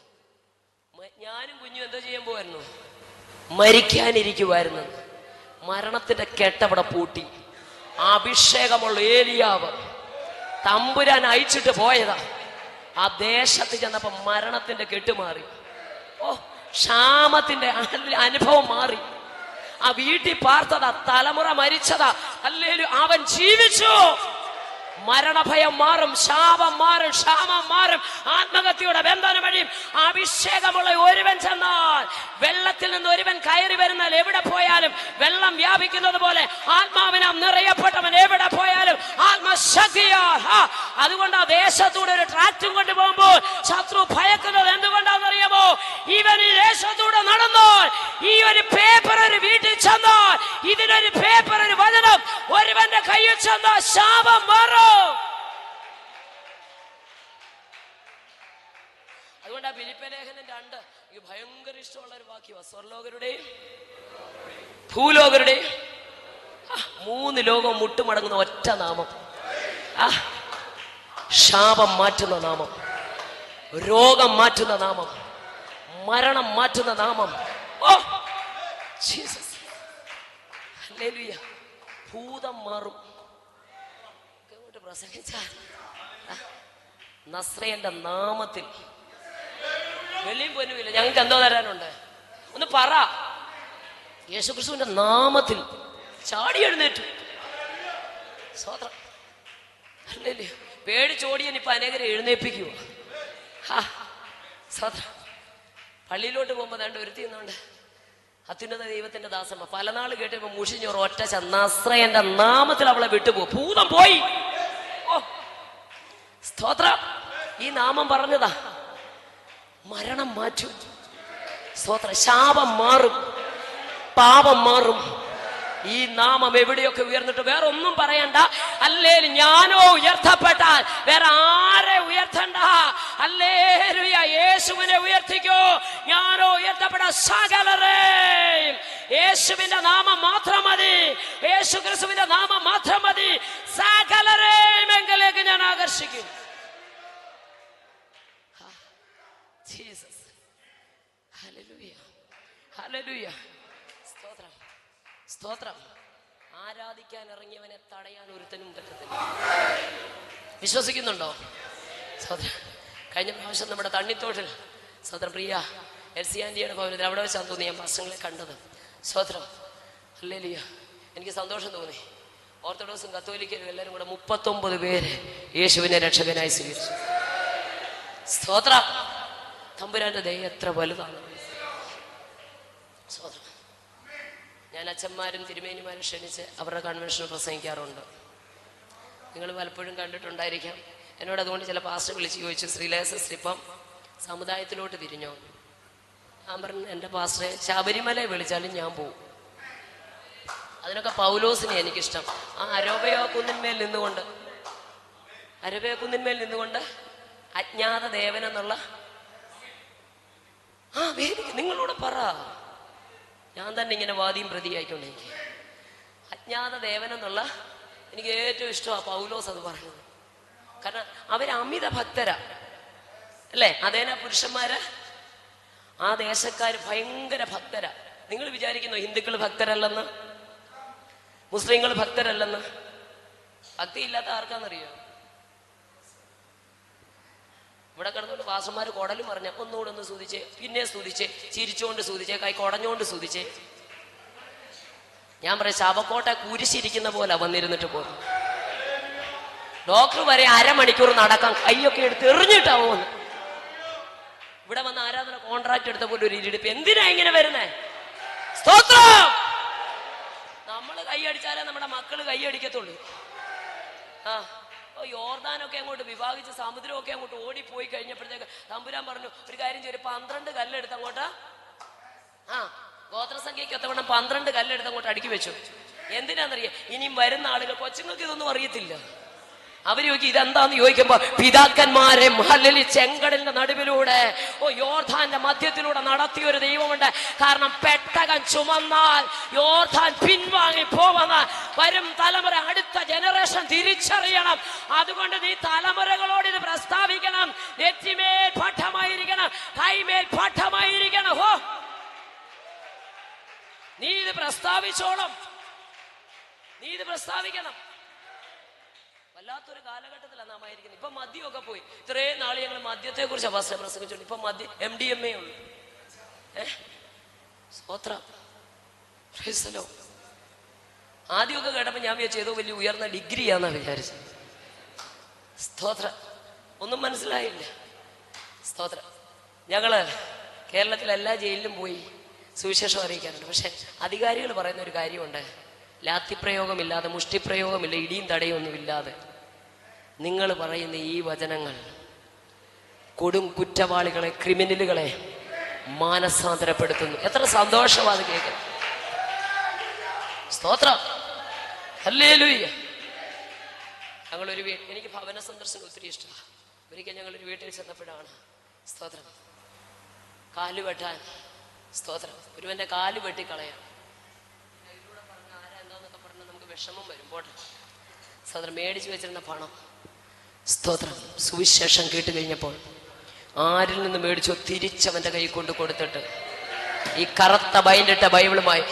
ഞാനും കുഞ്ഞും എന്തോ ചെയ്യാൻ പോവായിരുന്നു? മരിക്കാനിരിക്കുമായിരുന്നു. മരണത്തിന്റെ കെട്ടവിടെ പൂട്ടി. അഭിഷേകമുള്ള ഏലിയാവ് തമ്പുരാൻ അയച്ചിട്ട് പോയതാ. ആ ദേശത്ത് ചെന്നപ്പോ മരണത്തിന്റെ കെട്ടുമാറി. ക്ഷാമത്തിന്റെ അനുഭവം മാറി. ആ വീട്ടിൽ പാർത്തതാ, തലമുറ മരിച്ചതാ. അല്ലേലും അവൻ ജീവിച്ചു. മരണഭയം മാറും, ശാപം മാറും, ക്ഷാമം മാറും, ആത്മഹത്യയുടെ ബന്ധനം വഴിയും. അഭിഷേകമുള്ള ഒരുവൻ ചെന്നാൽ, വെള്ളത്തിൽ നിന്ന് ഒരുവൻ കയറി വരുന്നാൽ എവിടെ പോയാലും വെള്ളം വ്യാപിക്കുന്നത് പോലെ ആത്മാവിനാം നിറയപ്പെട്ടവൻ എവിടെ പോയാലും ആത്മശക്തിയാ. അതുകൊണ്ട് ആ ദേശത്തൂടെ ഒരു ട്രാക്റ്റും കൊണ്ടുപോകുമ്പോൾ ശത്രു ഭയക്കുന്നത് എന്തുകൊണ്ടാണെന്നറിയാമോ? ഇവൻ ഈ ദേശത്തൂടെ നടന്നാൽ, ഈ ഒരു പേപ്പർ ഒരു വീട്ടിൽ ചെന്നാൽ, ഇതിനൊരു പേപ്പർ ഒരു വചനം ഒരുവന്റെ കയ്യിൽ ചെന്നാൽ ശാപം മാറും. അതുകൊണ്ട് ആ ഫിലിപ്പിയ ലേഖനം 2 എനിക്ക് ഭയങ്കര ഇഷ്ടമുള്ള ഒരു വാക്യമാണ്. സ്വർലോകരുടെയും ഭൂലോകരുടെയും 3 ലോകം മുട്ടുമടങ്ങുന്ന ഒറ്റ നാമം. ശാപം മാറ്റുന്ന നാമം, രോഗം മാറ്റുന്ന നാമം, മരണം മാറ്റുന്ന നാമം. ജീസസ്. ഹല്ലേലൂയ. ഭൂതം മാറും. പ്രസംഗിച്ചാൽ നസ്രയന്റെ നാമത്തിൽ വെളിയും പൊന്നുമില്ല. ഞങ്ങൾക്ക് എന്തോ തരാനുണ്ട്? ഒന്ന് പറ. യേശുക്രിസ്തുവിന്റെ നാമത്തിൽ ചാടി എഴുന്നേറ്റു. സ്വതന്ത്രം. അല്ലേ? പേടിച്ചോടിയൻ ഇപ്പൊ അനേകരെ എഴുന്നേൽപ്പിക്കുക. സ്വതന്ത്രം. പള്ളിയിലോട്ട് പോകുമ്പോ ദാണ്ട് ഒരുത്തി നിന്നുണ്ട്. അത്യുന്നത ദൈവത്തിന്റെ ദാസമ്മ പല നാൾ കേട്ടപ്പോ മുഷിഞ്ഞോറ് ഒറ്റ നസ്രയന്റെ നാമത്തിൽ അവളെ വിട്ടുപോകും. ഭൂതം പോയി. സ്തോത്രം. ഈ നാമം പറഞ്ഞതാ. മരണം മാറ്റും. സ്തോത്രം. ശാപം മാറും, പാപം മാറും. ഈ നാമം എവിടെയൊക്കെ ഉയർന്നിട്ട് വേറെ ഒന്നും പറയണ്ട. അല്ലേലും ഞാനോ ഉയർത്തപ്പെട്ടാൽ വേറെ ആരെ ഉയർത്തണ്ട. അല്ലേലൂയ. യേശുവിനെ ഉയർത്തിക്കോ. ഞാനോ ഉയർത്തപ്പെട്ട സകലരെയും യേശുവിന്റെ നാമം മാത്രം മതി. യേശു ക്രിസ്തുവിന്റെ നാമം മാത്രം മതി. സകലരെയും എങ്കിലേക്ക് ഞാൻ ആകർഷിക്കും. ജീസസ്. ഹല്ലേലൂയ. ഹല്ലേലൂയ. സ്തോത്രം. സ്തോത്രം. ആരാധിക്കാൻ ഇറങ്ങിയവനെ തടയാൻ ഒരുത്തനും പറ്റത്തില്ല. വിശ്വസിക്കുന്നുണ്ടോ? സ്തോത്രം. കഴിഞ്ഞ പ്രാവശ്യം നമ്മുടെ തണ്ണിത്തോട്ടിൽ സ്തോത്രം പ്രിയ എൽസിയാൻഡിയുടെ ഭവനത്തിൽ അവിടെ വെച്ചാന്ന് തോന്നി ഞാൻ പ്രശ്നങ്ങളെ കണ്ടത്. സ്തോത്രം. ഹല്ലേലൂയ. എനിക്ക് സന്തോഷം തോന്നി. ഓർത്തഡോക്സും കത്തോലിക്കലും എല്ലാവരും കൂടെ 39 പേര് യേശുവിനെ രക്ഷകനായി സ്വീകരിച്ചു. സ്തോത്രം. തമ്പുരാന്റെ ദയ എത്ര വലുതാണ്. സ്തോത്രം. ഞാൻ അച്ഛന്മാരും തിരുമേനിമാരും ക്ഷണിച്ച് അവരുടെ കൺവെൻഷന് പ്രസംഗിക്കാറുണ്ട്. നിങ്ങൾ പലപ്പോഴും കണ്ടിട്ടുണ്ടായിരിക്കാം. എന്നോട് അതുകൊണ്ട് ചില പാസ്റ്റർ വിളിച്ച് ചോദിച്ചു, ശ്രീലേഖ ഇപ്പം സമുദായത്തിലോട്ട് തിരിഞ്ഞോ? ഞാൻ പറഞ്ഞു, എൻ്റെ പാസ്റ്ററെ ശബരിമലയെ വിളിച്ചാലും ഞാൻ പോവും. അതിനൊക്കെ പൗലോസിനെ എനിക്കിഷ്ടം. ആ അരോബയോ കുന്നിന്മേൽ നിന്നുകൊണ്ട് അജ്ഞാത ദേവൻ എന്നുള്ള വേദിക്ക് നിങ്ങളോട് പറ. ഞാൻ തന്നെ ഇങ്ങനെ വാദിയും പ്രതിയായിക്കൊണ്ടെനിക്ക് അജ്ഞാത ദേവൻ എന്നുള്ള എനിക്ക് ഏറ്റവും ഇഷ്ടമാണ് പൗലോസ് അത് പറയുന്നത്. കാരണം അവരമിത ഭക്തരാ അല്ലേ? അതേനാ പുരുഷന്മാര് ആ ദേശക്കാര് ഭയങ്കര ഭക്തരാ. നിങ്ങൾ വിചാരിക്കുന്നു ഹിന്ദുക്കൾ ഭക്തരല്ലെന്ന്, മുസ്ലിങ്ങൾ ഭക്തരല്ലെന്ന്? ഭക്തിയില്ലാത്ത ആർക്കാന്നറിയോ? ഇവിടെ കിടന്നുകൊണ്ട് വാസന്മാർ കുടലും പറഞ്ഞ ഒന്നുകൂടെ ഒന്ന് സ്തുതിച്ചേ, പിന്നെ സ്തുതിച്ചേ, ചിരിച്ചുകൊണ്ട് സ്തുതിച്ചേ, കൈ കുടഞ്ഞുകൊണ്ട് സ്തുതിച്ചേ. ഞാൻ പറയാം, ശവക്കോട്ടെ കുരിശിരിക്കുന്ന പോലെ വന്നിരുന്നിട്ട് പോകും. ഡോക്ടർ വരെ അരമണിക്കൂർ നടക്കാം, കൈയൊക്കെ എടുത്ത് എറിഞ്ഞിട്ടാവുമെന്ന്. ഇവിടെ വന്ന് ആരാധന കോൺട്രാക്ട് എടുത്ത പോലെ ഒരു ഇരിടിപ്പ്. എന്തിനാ ഇങ്ങനെ വരുന്നേ? സ്തോത്രം. നമ്മള് കൈയടിച്ചാലേ നമ്മുടെ മക്കള് കൈയടിക്കത്തുള്ളൂ. യോർദാനൊക്കെ അങ്ങോട്ട് വിഭാഗിച്ച് സമുദ്രമൊക്കെ അങ്ങോട്ട് ഓടിപ്പോയി കഴിഞ്ഞപ്പോഴത്തേക്ക് തമ്പുരാൻ പറഞ്ഞു, ഒരു കാര്യം ചെയ്യും, 12 കല്ലെടുത്ത് അങ്ങോട്ട് ഗോത്രസംഖ്യയ്ക്ക് ഒത്തവണ്ണം 12 കല്ലെടുത്ത് അങ്ങോട്ട് അടുക്കി വെച്ചു. എന്തിനാണെന്നറിയാം? ഇനിയും വരുന്ന ആളുകൾ, കൊച്ചുങ്ങൾക്ക് ഇതൊന്നും അറിയത്തില്ല. അവര് ചോദിക്കും ഇതെന്താന്ന് ചോദിക്കുമ്പോ, പിതാക്കന്മാരെ മഹലിൽ ചെങ്കടലിന്റെ നടുവിലൂടെ യോർദാന്റെ മധ്യത്തിലൂടെ നടത്തിയ ഒരു ദൈവമുണ്ട്. കാരണം പെട്ടകം ചുമന്നാൽ യോർദാൻ പിൻവാങ്ങി പോവെന്ന് വരും തലമുറ, അടുത്ത ജനറേഷൻ തിരിച്ചറിയണം. അതുകൊണ്ട് നീ തലമുറകളോട് ഇത് പ്രസ്താവിക്കണം. നെറ്റിമേൽ പാഠമായിരിക്കണം, കൈമേൽ പാഠമായിരിക്കണം. നീ ഇത് പ്രസ്താവിച്ചോളം, നീ ഇത് പ്രസ്താവിക്കണം. വല്ലാത്തൊരു കാലഘട്ടത്തിലാണ് നാം ആയിരിക്കുന്നത്. ഇപ്പൊ മദ്യമൊക്കെ പോയി. ഇത്രയും നാളെ ഞങ്ങൾ മദ്യത്തെ കുറിച്ച് അവസ്ഥ പ്രസംഗിച്ചോണ്ട് ഇപ്പൊ മദ്യം MDMA ഉള്ളു. സ്തോത്രം. ആദ്യമൊക്കെ കേട്ടപ്പോ ഞാൻ വിചാരിച്ചു ഏതോ വലിയ ഉയർന്ന ഡിഗ്രിയാന്നാ വിചാരിച്ചത്. സ്തോത്രം. ഒന്നും മനസ്സിലായില്ല. സ്തോത്രം. ഞങ്ങള് കേരളത്തിലെ എല്ലാ ജയിലിലും പോയി സുവിശേഷം അറിയിക്കാറുണ്ട്. പക്ഷെ അധികാരികൾ പറയുന്ന ഒരു കാര്യമുണ്ട്, ലാത്തിപ്രയോഗമില്ലാതെ, മുഷ്ടിപ്രയോഗമില്ല, ഇടിയും തടയും ഒന്നുമില്ലാതെ നിങ്ങൾ പറയുന്ന ഈ വചനങ്ങൾ കൊടും കുറ്റവാളികളെ, ക്രിമിനലുകളെ മാനസാന്തരപ്പെടുത്തുന്നു. എത്ര സന്തോഷമാണ് കേൾക്കുന്നത്. സ്തോത്രം. ഹല്ലേലൂയ. ഞങ്ങളൊരു എനിക്ക് ഭവന സന്ദർശനം ഒത്തിരി ഇഷ്ടമാണ്. ഒരിക്കൽ ഞങ്ങളൊരു വീട്ടിൽ ചെന്നപ്പോഴാണ്, സ്തോത്രം, കാല് വെട്ടാൻ, സ്തോത്രം, ഒരുവന്റെ കാല് വെട്ടിക്കളയാം. ഇതിലൂടെ പറഞ്ഞ ആരാ എന്താന്നൊക്കെ പറഞ്ഞ് നമുക്ക് വിഷമം വരും. പോട്ടെ. സ്തോത്രം. മേടിച്ചു വെച്ചിരുന്ന പണം, സ്തോത്രം, സുവിശേഷം കേട്ട് കഴിഞ്ഞപ്പോൾ ആരിൽ നിന്ന് മേടിച്ചോ തിരിച്ചവന്റെ കൈ കൊണ്ട് കൊടുത്തിട്ട് ഈ കറുത്ത ബൈൻഡിട്ട ബൈബിളുമായി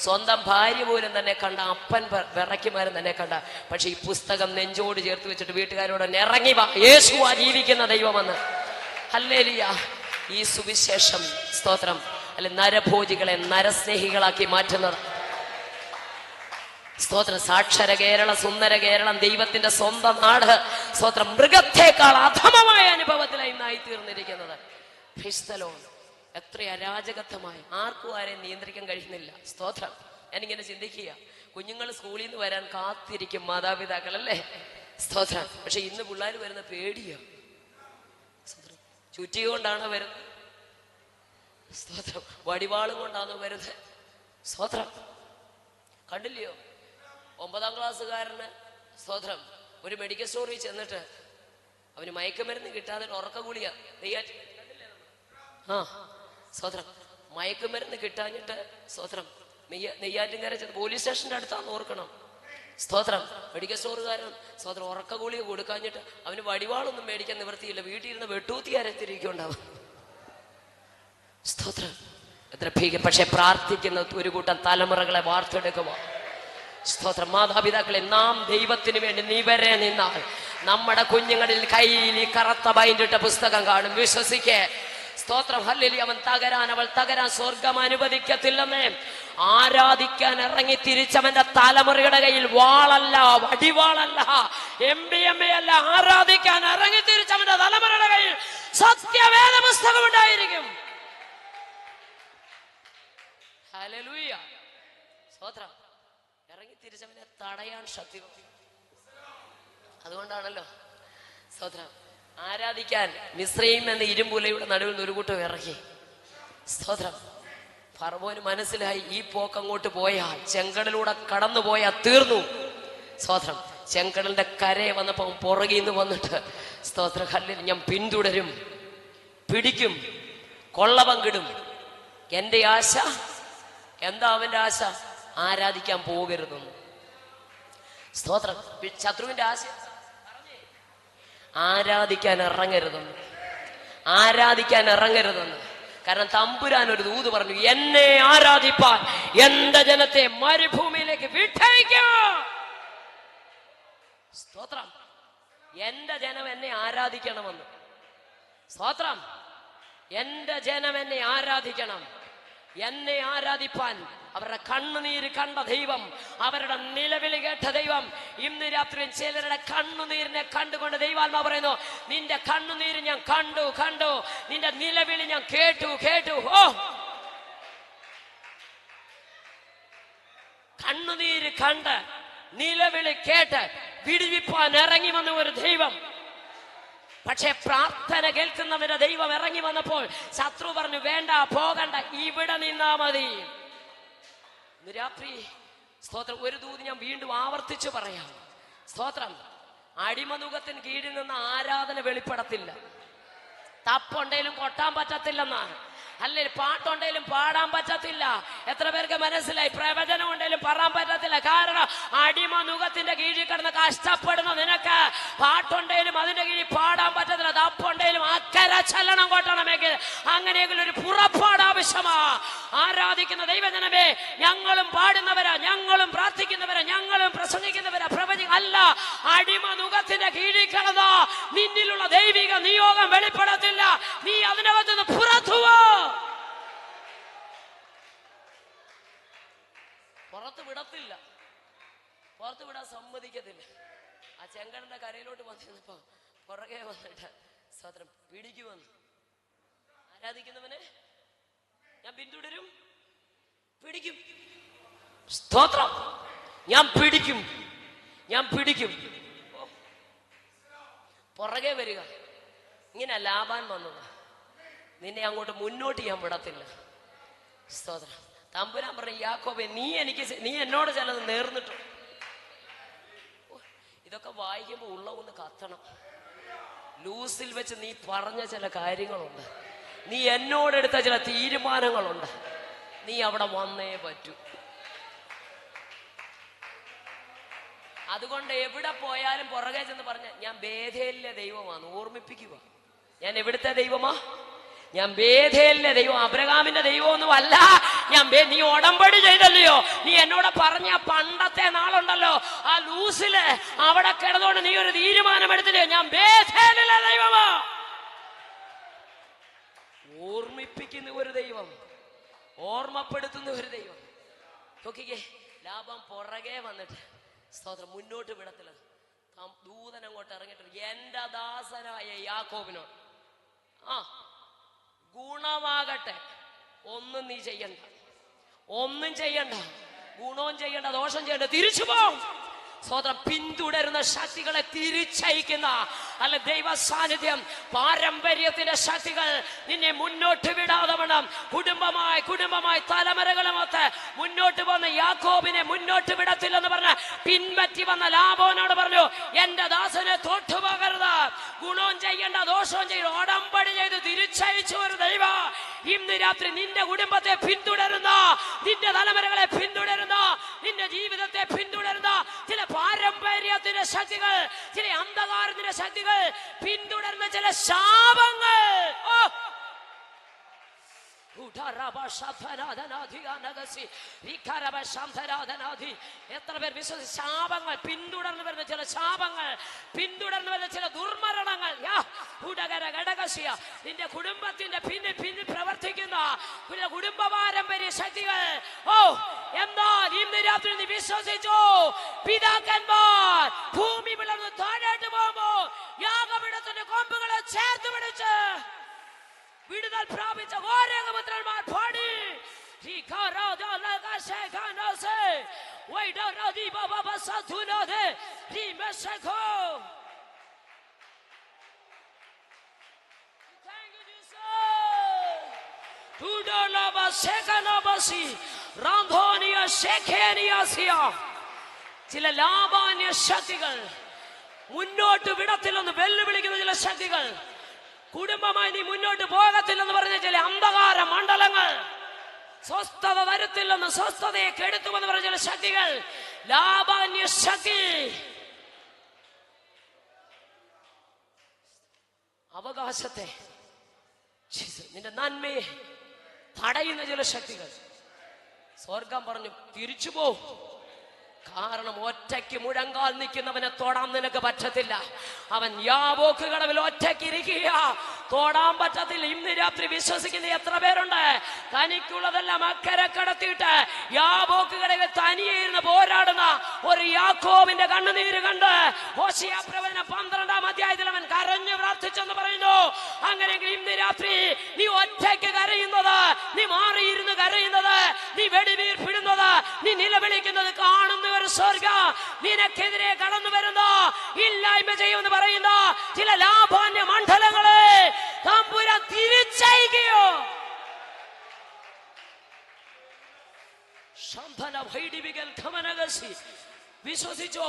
സ്വന്തം ഭാര്യ പോലും തന്നെ കണ്ട, അപ്പൻ വിറയ്ക്കുമാരും തന്നെ കണ്ട, പക്ഷെ ഈ പുസ്തകം നെഞ്ചോട് ചേർത്ത് വെച്ചിട്ട് വീട്ടുകാരോട് ഇറങ്ങി വാ, യേശുവാ ജീവിക്കുന്ന ദൈവമെന്ന്. ഹല്ലേലൂയ. ഈ സുവിശേഷം, സ്തോത്രം, അല്ലെ നരഭോജികളെ നരസ്നേഹികളാക്കി മാറ്റുന്നത്. സ്തോത്രം. സാക്ഷര കേരളം, സുന്ദര കേരളം, ദൈവത്തിന്റെ സ്വന്തം നാട്, സ്തോത്രം, മൃഗത്തെക്കാൾ അധമമായ അനുഭവത്തിലായി ഇന്നായി തീർന്നിരിക്കുന്നത്. എത്ര അരാജകത്വമായി, ആർക്കും ആരെയും നിയന്ത്രിക്കാൻ കഴിയുന്നില്ല. സ്തോത്രം. ഞാനിങ്ങനെ ചിന്തിക്കുക, കുഞ്ഞുങ്ങൾ സ്കൂളിൽ നിന്ന് വരാൻ കാത്തിരിക്കും മാതാപിതാക്കൾ, അല്ലേ? സ്തോത്രം. പക്ഷെ ഇന്ന് പിള്ളേർ വരുന്ന പേടിയോ? ചുറ്റി കൊണ്ടാണ് വരുന്നത്. സ്തോത്രം. വടിവാളും കൊണ്ടാണ് വരുന്നത്. സ്തോത്രം. കണ്ടില്ലയോ 9ാം ക്ലാസ്സുകാരന്, സ്തോത്രം, ഒരു മെഡിക്കൽ സ്റ്റോറിൽ ചെന്നിട്ട് അവന് മയക്കുമരുന്ന് കിട്ടാതെ ഉറക്ക ഗുളിക സ്തോത്രം, മയക്കുമരുന്ന് കിട്ടാഞ്ഞിട്ട്, സ്തോത്രം, നെയ്യാറ്റിൻകര ചെന്ന് പോലീസ് സ്റ്റേഷന്റെ അടുത്താന്ന് ഓർക്കണം. സ്തോത്രം. മെഡിക്കൽ സ്റ്റോറുകാരൻ, സ്തോത്രം, ഉറക്ക ഗുളിക കൊടുക്കാഞ്ഞിട്ട് അവന് വടിവാളൊന്നും മേടിക്കാൻ നിവൃത്തിയില്ല. വീട്ടിൽ ഇരുന്ന് വെട്ടൂത്തിയാരത്തിരിക്കുണ്ടാവും. സ്തോത്രം. എത്ര ഭീകരം. പക്ഷെ പ്രാർത്ഥിക്കുന്ന ഒരു കൂട്ടം തലമുറകളെ വാർത്തെടുക്കുക. സ്തോത്രം. മാതാപിതാക്കളെ, നാം ദൈവത്തിന് വേണ്ടി നിവരെ നിന്നാൽ നമ്മുടെ കുഞ്ഞുങ്ങളിൽ കയ്യിൽ ഈ കറുത്ത ബൈൻഡിട്ട പുസ്തകം കാണും. വിശ്വസിക്കേ. സ്തോത്രം. ഹല്ലേലൂയ. അവൻ തകരാൻ, അവൾ തകരാൻ സ്വർഗം അനുവദിക്കത്തില്ലെന്നേ. ആരാധിക്കാൻ ഇറങ്ങി തിരിച്ചവന്റെ തലമുറയുടെ കയ്യിൽ വാളല്ല, വടിവാളല്ല, MDMA അല്ല. ആരാധിക്കാൻ ഇറങ്ങി തിരിച്ചവന്റെ തലമുറയുടെ കയ്യിൽ സത്യവേദ പുസ്തകം ഉണ്ടായിരിക്കും. ഹല്ലേലൂയ. സ്തോത്രം. ഇറങ്ങി തിരിച്ചവനെ തടയാൻ ശക്തി. അതുകൊണ്ടാണല്ലോ സ്തോത്രം ആരാധിക്കാൻ മിസ്രയീം എന്ന ഇരുമ്പുലയുടെ നടുവിൽ നിന്ന് ഒരു കൂട്ടം ഇറങ്ങി. സ്തോത്രം. ഫറവോന് മനസ്സിലായി ഈ പോക്ക് അങ്ങോട്ട് പോയാൽ, ചെങ്കടലിലൂടെ കടന്നു പോയാൽ തീർന്നു. സ്തോത്രം. ചെങ്കടലിന്റെ കരയെ വന്നപ്പോ പുറകിൽ നിന്ന് വന്നിട്ട് സ്തോത്ര ഹല്ലേലൂയ ഞാൻ പിന്തുടരും, പിടിക്കും, കൊള്ള പങ്കിടും. എന്റെ ആശ എന്താ? അവന്റെ ആശ ആരാധിക്കാൻ പോകരുതെന്ന്. സ്തോത്രം. ശത്രുവിന്റെ ആശ ആരാധിക്കാൻ ഇറങ്ങരുതെന്ന്, ആരാധിക്കാൻ ഇറങ്ങരുതെന്ന്. കാരണം തമ്പുരാൻ ഒരു ദൂത് പറഞ്ഞു, എന്നെ ആരാധിപ്പാൻ എന്റെ ജനത്തെ മരുഭൂമിയിലേക്ക് വിട്ടയക്കൂ. സ്തോത്രം. എന്റെ ജനം എന്നെ ആരാധിക്കണമെന്ന്. സ്തോത്രം. എന്റെ ജനം എന്നെ ആരാധിക്കണം. എന്നെ ആരാധിപ്പാൻ അവരുടെ കണ്ണുനീര് കണ്ട ദൈവം, അവരുടെ നിലവിളി കേട്ട ദൈവം, ഇന്ന് രാത്രി ചിലരുടെ കണ്ണുനീരിനെ കണ്ടുകൊണ്ട് ദൈവാത്മാ പറയുന്നു, നിന്റെ കണ്ണുനീര് ഞാൻ കണ്ടു, നിന്റെ നിലവിളി ഞാൻ കേട്ടു. ഓ, കണ്ണുനീര് കണ്ട് നിലവിളി കേട്ട് വിടുവിപ്പാൻ ഇറങ്ങി വന്ന ഒരു ദൈവം. പക്ഷെ പ്രാർത്ഥന കേൾക്കുന്നവരുടെ ദൈവം ഇറങ്ങി വന്നപ്പോൾ ശത്രു പറഞ്ഞു, വേണ്ട, പോകണ്ട, ഇവിടെ നിന്നാ മതി. രാത്രി സ്തോത്രം ഒരു ദൂത് ഞാൻ വീണ്ടും ആവർത്തിച്ചു പറയാം. സ്തോത്രം. അടിമനുഖത്തിന് കീഴിൽ നിന്ന് ആരാധന വെളിപ്പെടത്തില്ല. തപ്പുണ്ടെങ്കിലും കൊട്ടാൻ പറ്റത്തില്ലെന്നാണ്. അല്ലെങ്കിൽ പാട്ടുണ്ടെങ്കിലും പാടാൻ പറ്റത്തില്ല. എത്ര പേർക്ക് മനസ്സിലായി? പ്രവചനം ഉണ്ടെങ്കിലും പറയാൻ പറ്റത്തില്ല. കാരണം അടിമനുഖത്തിന്റെ കീഴിൽ കിടന്ന് കഷ്ടപ്പെടുന്ന നിനക്ക് പാട്ടുണ്ടെങ്കിലും അതിന്റെ കീഴിൽ പാടാൻ പറ്റത്തില്ല. തപ്പുണ്ടെങ്കിലും അക്കര ചലനം കൊട്ടണമെങ്കിൽ അങ്ങനെയെങ്കിലും ഒരു പുറപ്പാട് ആവശ്യമാ. ആരാധിക്കുന്ന ദൈവജനമേ, ഞങ്ങളും പാടുന്നവരാ, ഞങ്ങളും പ്രാർത്ഥിക്കുന്നവരാ, ഞങ്ങളും പ്രസംഗിക്കുന്നവരാ, അല്ല. അടിമനുഖത്തിന്റെ കീഴിൽ കിടന്ന നിന്നിലുള്ള ദൈവിക നിയോഗം വെളിപ്പെടത്തില്ല. നീ അതിനകത്തുനിന്ന് പുറത്തുവോ, പുറത്ത് വിടത്തില്ല, പുറത്ത് വിടാൻ സമ്മതിക്കത്തില്ല. ആ ചെങ്കടന്റെ കരയിലോട്ട് വന്നിരുന്നപ്പോ പുറകെ വന്നിട്ട് സ്തോത്രം പിടിക്കുമെന്ന്. ആരാധിക്കുന്നവനെ ഞാൻ പിന്തുടരും, പിടിക്കും. സ്തോത്രം. ഞാൻ പിടിക്കും. പുറകെ വരിക. ഇങ്ങനെ ലാബാൻ വന്നത്. നിന്നെ അങ്ങോട്ട് മുന്നോട്ട് ഞാൻ വിടത്തില്ല. സ്തോത്രം. തമ്പുരാൻ പറഞ്ഞു, യാക്കോബേ, നീ എന്നോട് ചിലത് നേർന്നിട്ടു. ഇതൊക്കെ വായിക്കുമ്പോൾ ഉള്ള ഒന്ന് കത്തണം. ലൂസിൽ വെച്ച് നീ പറഞ്ഞ ചില കാര്യങ്ങളുണ്ട്, നീ എന്നോടെടുത്ത ചില തീരുമാനങ്ങളുണ്ട്. നീ അവിടെ വന്നേ പറ്റൂ. അതുകൊണ്ട് എവിടെ പോയാലും പുറകെ ചെന്ന് പറഞ്ഞ ഞാൻ ബേഥേലിലെ ദൈവമാണ് ഓർമ്മിപ്പിക്കുക. ഞാൻ എവിടുത്തെ ദൈവമാ? ഞാൻ ബേഥേലിലെ ദൈവം, അബ്രഹാമിന്റെ ദൈവമൊന്നും അല്ല. നീ ഉടമ്പടി ചെയ്തല്ലയോ? നീ എന്നോട് പറഞ്ഞ പണ്ടത്തെ നാളുണ്ടല്ലോ, ആ ലൂസില് അവിടെ കിടന്നുകൊണ്ട് നീ ഒരു തീരുമാനം എടുത്തില്ലയോ? ഞാൻ ബേഥേലിലെ ദൈവമാ. ഓർമ്മിപ്പിക്കുന്ന ഒരു ദൈവം, ഓർമ്മപ്പെടുത്തുന്ന ഒരു ദൈവം. നോക്കിക്കേ, ലാഭം പുറകെ വന്നിട്ട് സ്തോത്രം മുന്നോട്ട് വിടത്തില്ല. ദൂതൻ അങ്ങോട്ട് ഇറങ്ങിയിട്ട് എന്റെ ദാസനായ യാക്കോബിനോട് ഗുണമാകട്ടെ, ഒന്നും നീ ചെയ്യണ്ട, ഒന്നും ചെയ്യണ്ട, ഗുണവും ചെയ്യണ്ട, ദോഷം ചെയ്യണ്ട, തിരിച്ചു പോകും. സ്വതം പിന്തുടരുന്ന ശക്തികളെ തിരിച്ചയക്കുന്ന അല്ല ദൈവ സാന്നിധ്യം, പാരമ്പര്യത്തിന്റെ ശക്തികൾ നിന്നെ മുന്നോട്ട് വിടാതെ വേണം. കുടുംബമായി തലമുറകളുമൊത്ത് മുന്നോട്ട് വന്ന യാക്കോബിനെ മുന്നോട്ട് വിടത്തില്ലെന്ന് പറഞ്ഞ പിൻപറ്റി വന്ന ലാബോനോട് പറഞ്ഞു, എന്റെ ദാസനെ തൊട്ടുപോകരുത്, ഗുണവും ചെയ്യേണ്ട, ദോഷവും ചെയ്യണ്ട, ഉടമ്പടി ചെയ്ത് തിരിച്ചയച്ചു ഒരു ദൈവ. ഇന്ന് രാത്രി നിന്റെ കുടുംബത്തെ പിന്തുടരുന്ന, നിന്റെ തലമുറകളെ പിന്തുടരുന്ന, നിന്റെ ജീവിതത്തെ പിന്തുടരുന്ന ചില പാരമ്പര്യത്തിന്റെ ശക്തികൾ, ചില അന്ധകാരത്തിന്റെ ശക്തികൾ, പിന്തുടരുന്ന ചില ശാപങ്ങൾ, എത്ര പേർ വിശ്വസിച്ച് ശാപങ്ങൾ, പിന്തുടർന്നു വരുന്ന ചില ശാപങ്ങൾ, പിന്തുടർന്നു വരുന്ന ചില ദുർമരണങ്ങൾ, നിന്റെ കുടുംബത്തിന്റെ പിന്നിൽ പ്രവർത്തിക്കുന്ന കുടുംബ പാരമ്പര്യ ശക്തികൾ. എന്നാൽ ഇന്ന് രാത്രി നീ വിശ്വസിച്ചോ, പിതാക്കന്മാർ ഭൂമി പിളർന്ന് താഴോട്ട് പോകുമ്പോ യാഗപീഠത്തിന്റെ കൊമ്പുകളെ ചേർത്ത് പിടിച്ച് വിടുതൽ പ്രാപിച്ച ഓരേകപുത്രന്മാർ പാടി ചില ലാഭാന്യ ശക്തികൾ, മുന്നോട്ട് വിടത്തില്ലെന്ന് വെല്ലുവിളിക്കുന്ന ചില ശക്തികൾ, കുടുംബമായി നീ മുന്നോട്ട് പോകത്തില്ലെന്ന് പറഞ്ഞ ചില അന്ധകാര മണ്ഡലങ്ങൾ, സ്വസ്ഥത വരത്തില്ലെന്ന് സ്വസ്ഥതയെ കെടുത്തുമെന്ന് പറഞ്ഞ ചില ശക്തികൾ, ലാഭാന്യ ശക്തി, അവകാശത്തെ, നിന്റെ നന്മയെ തടയുന്ന ചില ശക്തികൾ. സ്വർഗം പറഞ്ഞു തിരിച്ചു പോ. കാരണം ഒറ്റയ്ക്ക് മുഴങ്കാൽ നിൽക്കുന്നവനെ തൊടാൻ നിനക്ക് പറ്റത്തില്ല. അവൻ യാബോക്ക് കടവിൽ ഒറ്റയ്ക്ക് ഇരിക്കുക, തൊടാൻ പറ്റത്തില്ല. ഇന്ന് രാത്രി വിശ്വസിക്കുന്ന എത്ര പേരുണ്ട്? തനിക്കുള്ളതെല്ലാം അക്കരെ കടത്തിയിട്ട് യാബോക്ക് കടവിൽ തനിയെ ഇരുന്ന് പോരാടുന്ന ഒരു യാക്കോബിന്റെ കണ്ണുനീര് കണ്ട് ഹോശേയ പ്രവചനം 12-ാം അധ്യായത്തിൽ അവൻ കരഞ്ഞു പ്രാർത്ഥിച്ചെന്ന് പറയുന്നു. അങ്ങനെയെങ്കിൽ ഇന്ന് രാത്രി നീ ഒറ്റയ്ക്ക് കരയുന്നത്, നീ മാറിയിരുന്ന് കരയുന്നത്, നീ വെടിവീർപ്പിടുന്നത്, നീ നിലവിളിക്കുന്നത് കാണുന്ന ഒരു സ്വർഗ നിനക്കെതിരെ കടന്നു വരുന്ന, ഇല്ലായ്മ ചെയ്യുമെന്ന് പറയുന്ന ചില ലാഭാന്യ മണ്ഡലങ്ങളെ തമ്പുരാൻ തിരിച്ചയക്കുകയോ. വിശ്വസിച്ചോ?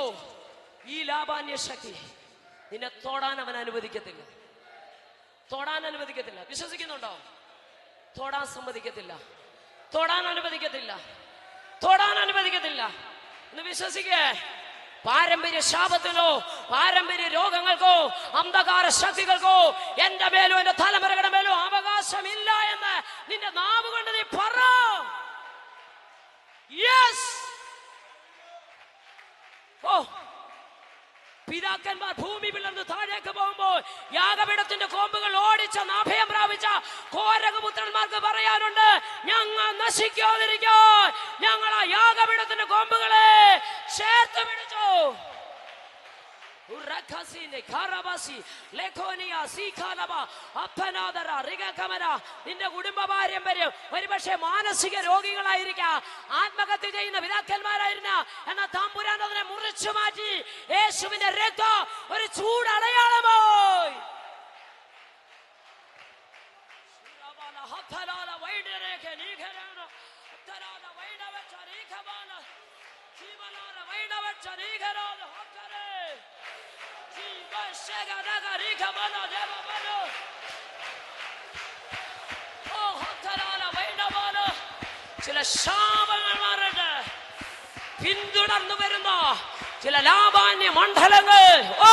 ഈ ലാഭാന്യ ശക്തി നിന്നെ തൊടാൻ അവൻ അനുവദിക്കത്തില്ല. തൊടാൻ അനുവദിക്കത്തില്ല. വിശ്വസിക്കുന്നുണ്ടോ? തൊടാൻ സമ്മതിക്കത്തില്ല. തൊടാൻ അനുവദിക്കത്തില്ല. തൊടാൻ അനുവദിക്കത്തില്ല എന്ന് വിശ്വസിക്കേ. പാരമ്പര്യ ശാപത്തിനോ പാരമ്പര്യ രോഗങ്ങൾക്കോ അന്ധകാര ശക്തികൾക്കോ എന്റെ മേലോ എന്റെ തലമുറകളുടെ മേലോ അവകാശമില്ല എന്ന് നിന്റെ നാവ് കൊണ്ട് നീ പറ. യെസ്. ഓ, പിതാക്കന്മാർ ഭൂമി പിളർന്ന് താഴേക്ക് പോകുമ്പോൾ യാഗപീഠത്തിന്റെ കോമ്പുകൾ ഓടിച്ച അഭയം പ്രാപിച്ച കോരകപുത്രന്മാർക്ക് പറയാനുണ്ട്, ഞങ്ങൾ നശിക്കാതിരിക്കാൻ ഞങ്ങൾ ആ യാഗപീഠത്തിന്റെ കോമ്പുകളെ ചേർത്ത് പിടിച്ചു. നിന്റെ കുടുംബ പാരമ്പര്യം ഒരുപക്ഷെ മാനസിക രോഗികളായിരിക്കാം, ആത്മഹത്യ ചെയ്യുന്ന പിതാക്കന്മാരായിരുന്ന, എന്നാൽ തമ്പുരാൻ അതിനെ മുറിച്ചു മാറ്റി യേശുവിന്റെ രക്തം ഒരു ചൂടടയാളമായി. ചില ശാപങ്ങൾ മാറട്ടെ. പിന്തുടർന്നു വരുന്ന ചില ലാഭാന്യ മണ്ഡലങ്ങൾ. ഓ,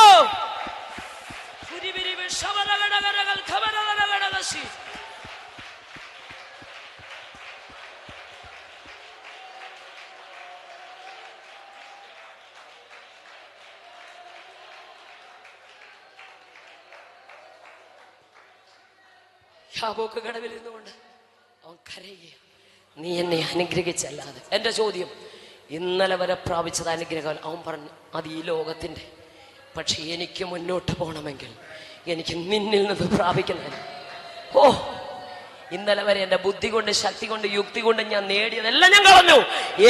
യാബോക്ക് കടവിൽ ഇരുന്നുകൊണ്ട് അവൻ കരയുക, നീ എന്നെ അനുഗ്രഹിച്ചല്ലാതെ. എന്റെ ചോദ്യം, ഇന്നലെ വരെ പ്രാപിച്ചത് അനുഗ്രഹം. അവൻ പറഞ്ഞു അത് ഈ ലോകത്തിന്റെ, പക്ഷെ എനിക്ക് മുന്നോട്ട് പോകണമെങ്കിൽ എനിക്ക് നിന്നിൽ നിന്ന് പ്രാപിക്കണം. ഓ, ഇന്നലെ വരെ എന്റെ ബുദ്ധി കൊണ്ട് ശക്തി കൊണ്ട് യുക്തി കൊണ്ട് ഞാൻ നേടിയതെല്ലാം ഞാൻ കളഞ്ഞു.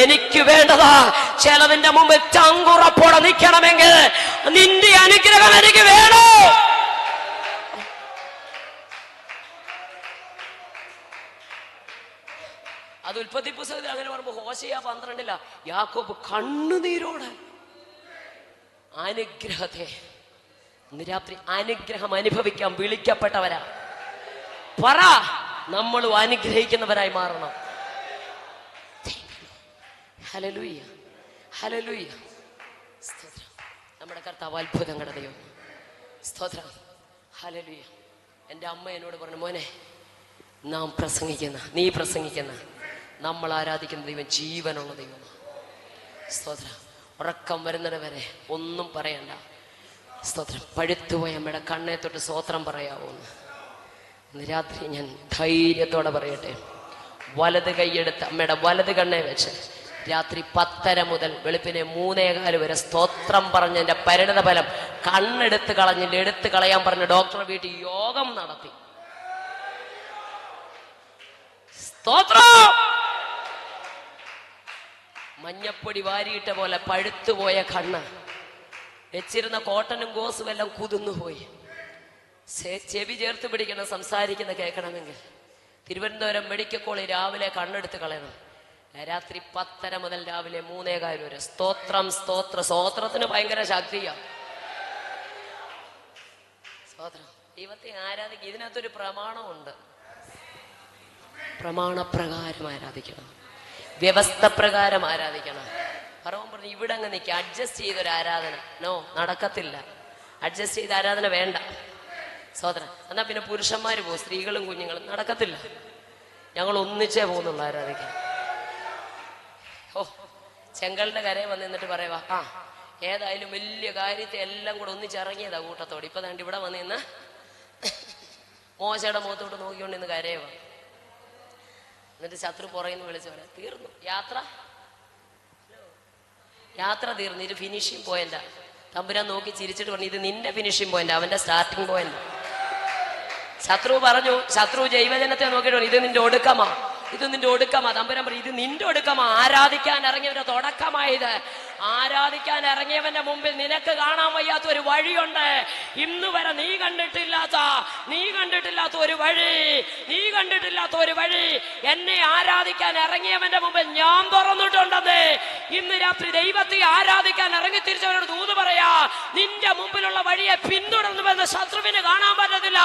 എനിക്ക് വേണ്ടതാ ചിലതിന്റെ മുമ്പ് ചങ്കുറപ്പോടെ നിൽക്കണമെങ്കിൽ നിന്റെ അനുഗ്രഹം എനിക്ക് വേണോ. അത് ഉൽപ്പത്തി പുസ്തകത്തിൽ അങ്ങനെ പറയുമ്പോ ഹോശേയ 12 യാക്കോബ് കണ്ണുനീരോടെ അനുഗ്രഹത്തെ, ഇന്ന് രാത്രി അനുഗ്രഹം അനുഭവിക്കാൻ വിളിക്കപ്പെട്ടവരാ. പറ, നമ്മളും അനുഗ്രഹിക്കുന്നവരായി മാറണം. Hallelujah, hallelujah. സ്തോത്രം. നമ്മുടെ കർത്താവ് അത്ഭുതങ്ങളുടെ ദൈവം. സ്തോത്രം. ഹല്ലേലൂയ. എൻ്റെ അമ്മ എന്നോട് പറഞ്ഞു, മോനെ, നാം പ്രസംഗിക്കുന്ന, നീ പ്രസംഗിക്കുന്ന, നമ്മൾ ആരാധിക്കുന്ന ദൈവം ജീവനുള്ള ദൈവമാണ്. സ്തോത്രം. ഉറക്കം വരുന്നത് വരെ ഒന്നും പറയണ്ട. സ്തോത്രം. പഴുത്തുപോയ അമ്മയുടെ കണ്ണെ തൊട്ട് സ്തോത്രം പറയാവോ എന്ന് ഇന്ന് രാത്രി ഞാൻ ധൈര്യത്തോടെ പറയട്ടെ. വലത് കൈയെടുത്ത് അമ്മയുടെ വലത് കണ്ണെ വെച്ച് രാത്രി 10:30 മുതൽ വെളുപ്പിനെ 3:15 വരെ സ്തോത്രം പറഞ്ഞതിന്റെ പരിണത ഫലം കണ്ണെടുത്ത് കളഞ്ഞില്ല, എടുത്ത് കളയാൻ പറഞ്ഞ ഡോക്ടറെ വീട്ടിൽ യോഗം നടത്തി. സ്തോത്രം. മഞ്ഞപ്പൊടി വാരിയിട്ട പോലെ പഴുത്തുപോയ കണ്ണ്, വെച്ചിരുന്ന കോട്ടനും ഗോസും എല്ലാം കുതിർന്നുപോയി. ചെവി ചേർത്ത് പിടിക്കണം സംസാരിക്കുന്ന കേൾക്കണമെങ്കിൽ. തിരുവനന്തപുരം മെഡിക്കൽ കോളേജ് രാവിലെ കണ്ണെടുത്ത് കളയണം. രാത്രി 10:30 മുതൽ രാവിലെ 3:15 വരെ. സ്തോത്രം, സ്തോത്രത്തിന് ഭയങ്കര ശക്തിയാണ്. സ്തോത്രം. ദൈവത്തെ ആരാധിക്കുക. ഇതിനകത്തൊരു പ്രമാണമുണ്ട്. പ്രമാണപ്രകാരം ആരാധിക്കണം, വ്യവസ്ഥ പ്രകാരം ആരാധിക്കണം. പറവൻ പറഞ്ഞു ഇവിടെ അങ്ങ് നിൽക്കുക. അഡ്ജസ്റ്റ് ചെയ്തൊരു ആരാധന നോ, നടക്കത്തില്ല. അഡ്ജസ്റ്റ് ചെയ്ത ആരാധന വേണ്ട. സഹോദരൻ, എന്നാ പിന്നെ പുരുഷന്മാര് പോകും, സ്ത്രീകളും കുഞ്ഞുങ്ങളും. നടക്കത്തില്ല. ഞങ്ങൾ ഒന്നിച്ചേ പോകുന്നുള്ളൂ ആരാധിക്കാൻ. ഓ, ചെങ്കലിന്റെ കരയെ വന്ന് നിന്നിട്ട് പറയുവാ, ആ ഏതായാലും വലിയ കാര്യത്തെ എല്ലാം കൂടെ ഒന്നിച്ചിറങ്ങിയതാ കൂട്ടത്തോടെ. ഇപ്പൊ താണ്ട് ഇവിടെ വന്ന് നിന്ന് മോശയുടെ മുഖത്തോട്ട് നോക്കിക്കൊണ്ട് ഇന്ന് കരയുവാ. എന്നിട്ട് ശത്രു പുറയുന്നു വിളിച്ചു പറയാം, തീർന്നു യാത്ര തീർന്നു, ഇത് ഫിനിഷിംഗ് പോയിന്റാ. തമ്പുരാൻ നോക്കി ചിരിച്ചിട്ട് പറഞ്ഞു, ഇത് നിന്റെ ഫിനിഷിംഗ് പോയിന്റ്, അവന്റെ സ്റ്റാർട്ടിംഗ് പോയിന്റ്. ശത്രു പറഞ്ഞു, ശത്രു ജൈവജനത്തെ നോക്കിയിട്ട് പറഞ്ഞു, ഇത് നിന്റെ ഒടുക്കമാ, ഇത് നിന്റെ ഒടുക്കമാ. തമ്പുരാൻ പറഞ്ഞു, ഇത് നിന്റെ ഒടുക്കമാ. ആരാധിക്കാൻ ഇറങ്ങിയവന്റെ തുടക്കമായത്. ആരാധിക്കാൻ ഇറങ്ങിയവന്റെ മുമ്പിൽ നിനക്ക് കാണാൻ വയ്യാത്ത ഒരു വഴിയുണ്ട്. ഇന്ന് വരെ നീ കണ്ടിട്ടില്ലാത്ത ഒരു വഴി, നീ കണ്ടിട്ടില്ലാത്ത ഒരു വഴി എന്നെ ആരാധിക്കാൻ ഇറങ്ങിയവന്റെ മുമ്പിൽ ഞാൻ തുറന്നിട്ടുണ്ടെന്ന്. ഇന്ന് രാത്രി ദൈവത്തെ ആരാധിക്കാൻ ഇറങ്ങി തിരിച്ചവരോട് ദൂത് പറയാ, നിന്റെ മുമ്പിലുള്ള വഴിയെ പിന്തുടർന്നു വന്ന ശത്രുവിന് കാണാൻ പറ്റത്തില്ല.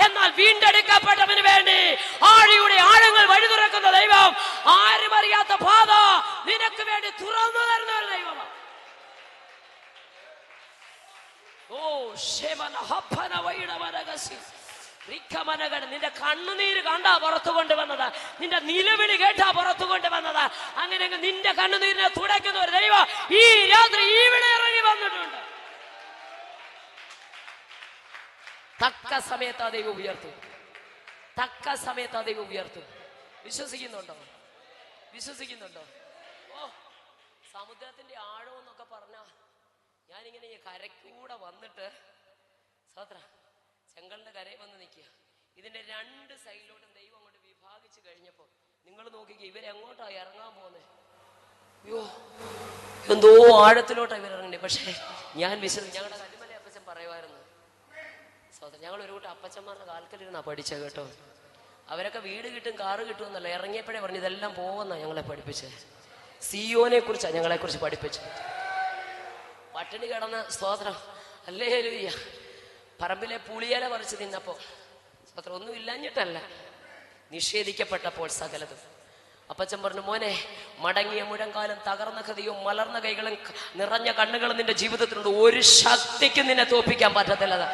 എന്നാൽ വീണ്ടെടുക്കപ്പെട്ടവന് വേണ്ടി ആഴിയുടെ ആഴങ്ങൾ വഴി തുറക്കുന്ന ദൈവം, ആരും അറിയാത്ത പാത നിനക്ക് വേണ്ടി തുറന്നു തരുന്ന ഒരു ദൈവമാണ്. ഓ നിന്റെ കണ്ണുനീര് കണ്ടാ പുറത്തു കൊണ്ടുവന്നതാ, നിന്റെ നിലവിളി കേട്ടാ പുറത്തു കൊണ്ടുവന്നതാ. അങ്ങനെ നിന്റെ കണ്ണുനീരിനെ തുടയ്ക്കുന്ന ഒരു ദൈവം ഈ രാത്രി ഇവിടെ ഇറങ്ങി വന്നിട്ടുണ്ട്. തക്ക സമയത്ത് ആ ദൈവം ഉയർത്തും, തക്ക സമയത്ത് ആ ദൈവം ഉയർത്തും. വിശ്വസിക്കുന്നുണ്ടോ? ഓ, സമുദ്രത്തിന്റെ ആഴം എന്നൊക്കെ പറഞ്ഞ ഞാനിങ്ങനെ ഈ കരയ്ക്കൂടെ വന്നിട്ട് സഹോദര ചെങ്കലിന്റെ കരയിൽ വന്ന് നിൽക്കുക. ഇതിന്റെ രണ്ട് സൈഡിലോട്ടും ദൈവം അങ്ങോട്ട് വിഭാഗിച്ചു കഴിഞ്ഞപ്പോ നിങ്ങൾ നോക്കിക്കുക, ഇവരെങ്ങോട്ടാ ഇറങ്ങാൻ പോകുന്നത്? അയ്യോ, എന്തോ ആഴത്തിലോട്ടാ ഇവരിറങ്ങണ്ടേ. പക്ഷേ ഞാൻ ഞങ്ങളുടെ കല്ലുമല അപ്പച്ചൻ പറയുമായിരുന്നു, സഹോദരൻ, ഞങ്ങൾ ഒരു കൂട്ടം അപ്പച്ചന്മാരുടെ കാൽക്കലിരുന്നാ പഠിച്ചത് കേട്ടോ. അവരൊക്കെ വീട് കിട്ടും കാറ് കിട്ടും എന്നല്ല, ഇറങ്ങിയപ്പോഴേ പറഞ്ഞു ഇതെല്ലാം പോവെന്നാ ഞങ്ങളെ പഠിപ്പിച്ചത്. സിയോനെ കുറിച്ചാ ഞങ്ങളെ കുറിച്ച് പഠിപ്പിച്ചത്. പട്ടിണി കിടന്ന് സ്തോത്രം ഹല്ലേലൂയ പറമ്പിലെ പുളിയില പറിച്ച് തിന്നപ്പോ സ്തോത്രം ഒന്നും ഇല്ലാഞ്ഞിട്ടല്ല, നിഷേധിക്കപ്പെട്ടപ്പോൾ സകലതും. അപ്പച്ചൻ പറഞ്ഞു, മോനെ, മടങ്ങിയ മുഴങ്കാലം, തകർന്ന ഹൃദയവും മലർന്ന കൈകളും നിറഞ്ഞ കണ്ണുകളും നിന്റെ ജീവിതത്തിലുണ്ട്. ഒരു ശക്തിക്കും നിന്നെ തോൽപ്പിക്കാൻ പറ്റത്തില്ലത്.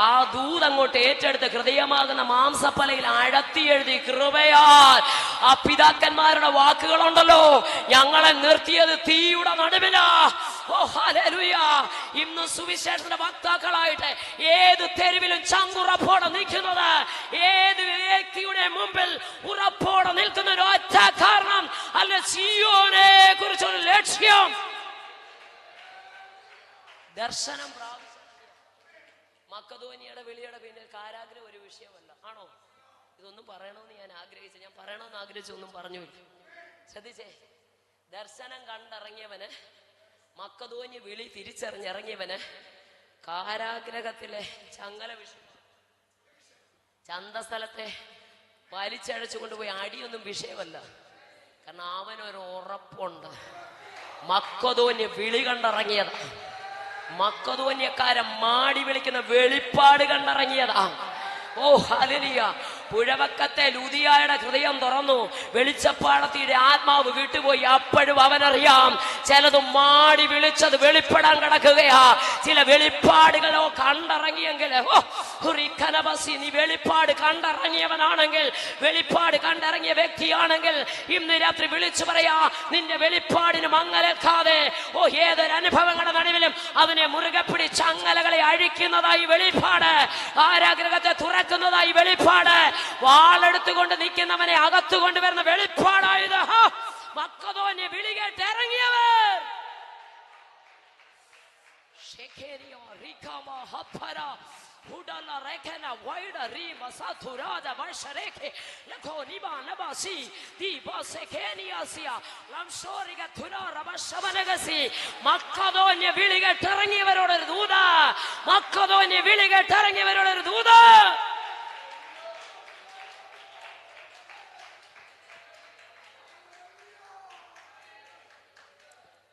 ആ ദൂത് അങ്ങോട്ട് ഏറ്റെടുത്ത് ഹൃദയമാകുന്ന മാംസപ്പലയിൽ അഴത്തി എഴുതി കൃപയാൽ ആ പിതാക്കന്മാരുടെ വാക്കുകളുണ്ടല്ലോ, ഞങ്ങളെ നിർത്തിയത് തീയുടെ നടുവിലാ. ഓ ഹല്ലേലൂയ. ഇന്ന് സുവിശേഷത്തിന്റെ വക്താക്കളായിട്ട് ഏത് തെരുവിലും ചങ്കുറപ്പോടെ നിൽക്കുന്നത്, ഏത് വ്യക്തിയുടെ മുമ്പിൽ ഉറപ്പോടെ നിൽക്കുന്ന ഒരു ഒറ്റ കാരണം അല്ല, സിയോനെ കുറിച്ചൊരു ലക്ഷ്യം. ദർശനം പ്രാപിച്ച മക്കദോനിയുടെ വിളിയുടെ പിന്നിൽ കാരാഗ്രഹം ഒരു വിഷയമല്ല. ആണോ? ഇതൊന്നും പറയണമെന്ന് ഞാൻ ആഗ്രഹിച്ചു, ഞാൻ പറയണമെന്ന് ആഗ്രഹിച്ചൊന്നും പറഞ്ഞില്ല. ശ്രദ്ധിച്ചേ, ദർശനം കണ്ടിറങ്ങിയവന്, മക്കദോന്യ വിളി തിരിച്ചറിഞ്ഞിറങ്ങിയവന് കാരാഗ്രഹത്തിലെ ചങ്ങല വിഷയം, ചന്തസ്ഥലത്തെ വലിച്ചഴച്ചു കൊണ്ടുപോയി അടിയൊന്നും വിഷയമല്ല. കാരണം അവനൊരു ഉറപ്പുണ്ട്. മക്കദോന്യ വിളി കണ്ടിറങ്ങിയതാ, മക്കദോന്യക്കാരൻ മാടി വിളിക്കുന്ന വെളിപ്പാട് കണ്ടിറങ്ങിയതാ. ഓ ഹല്ലേലൂയ. പുഴവക്കത്തെ ലൂദിയായുടെ ഹൃദയം തുറന്നു, വെളിച്ചപ്പാടത്തിയുടെ ആത്മാവ് വിട്ടുപോയി. അപ്പോഴും അവനറിയാം ചിലത് മാടി വിളിച്ചത് വെളിപ്പെടാൻ കിടക്കുകയാ. ചില വെളിപ്പാടുകളോ കണ്ടിറങ്ങിയെങ്കിൽ, നീ വെളിപ്പാട് കണ്ടിറങ്ങിയവനാണെങ്കിൽ, വെളിപ്പാട് കണ്ടിറങ്ങിയ വ്യക്തിയാണെങ്കിൽ ഇന്ന് രാത്രി വിളിച്ചു പറയാ, നിന്റെ വെളിപ്പാടിന് മങ്ങലേൽക്കാതെ ഏതൊരു അനുഭവങ്ങളുടെ നടുവിലും അതിനെ മുറുകെ പിടിച്ച് ചങ്ങലകളെ അഴിക്കുന്നതായി വെളിപ്പാട്, കാരാഗ്രഹത്തെ തുറക്കുന്നതായി വെളിപ്പാട്, വാളെടുത്തുകൊണ്ട് നിൽക്കുന്നവനെ അകത്തുകൊണ്ട് വരുന്ന വെളിപ്പാടായത്. മക്കദോന്യ വിളി കേട്ട് ഇറങ്ങിയവർ മക്കദോന്യ വിളി കേട്ടിറങ്ങിയവരോടൊരു ദൂത, മക്കദോന്യ വിളി കേട്ടിറങ്ങിയവരോടൊരു ദൂത.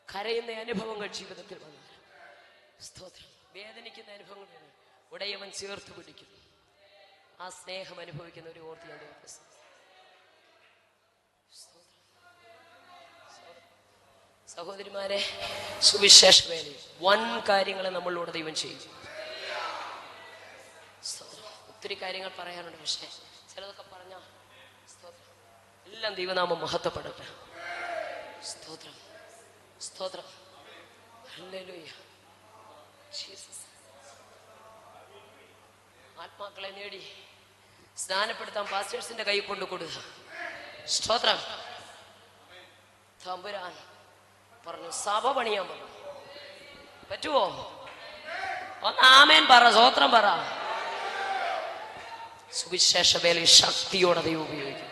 കരയുന്ന അനുഭവങ്ങൾ ജീവിതത്തിൽ വന്നു. സ്തോത്രം. വേദനിക്കുന്ന അനുഭവങ്ങൾ വന്നു. ഉടയവൻ ചേർത്ത് പിടിക്കും. ആ സ്നേഹം അനുഭവിക്കുന്ന ഒരു ഓർത്ത് ഞാൻ സഹോദരിമാരെ, സുവിശേഷ വേലയിൽ വൻ കാര്യങ്ങളെ നമ്മളിലൂടെ ദൈവം ചെയ്യും. ഒത്തിരി കാര്യങ്ങൾ പറയാനുണ്ട്, പക്ഷേ ചിലതൊക്കെ പറഞ്ഞ സ്തോത്രം എല്ലാം ദൈവനാമം മഹത്വപ്പെടട്ടെ. സ്തോത്രം, സ്തോത്രം, ഹല്ലേലൂയ, ജീസസ്. ആത്മാക്കളെ നേടി സ്നാനപ്പെടുത്താൻ പാസ്റ്റേഴ്സിന്റെ കൈ കൊണ്ട് കൊടുക്കുക. സ്തോത്രം. തമ്പുരാൻ പറഞ്ഞു സഭ പണിയാൻ പറഞ്ഞു. പറ്റുവോ? ഒന്ന് ആമേൻ പറ, സ്തോത്രം പറ. സുവിശേഷ വേലയിൽ ശക്തിയോടെ ദൈവം ഉപയോഗിക്കും.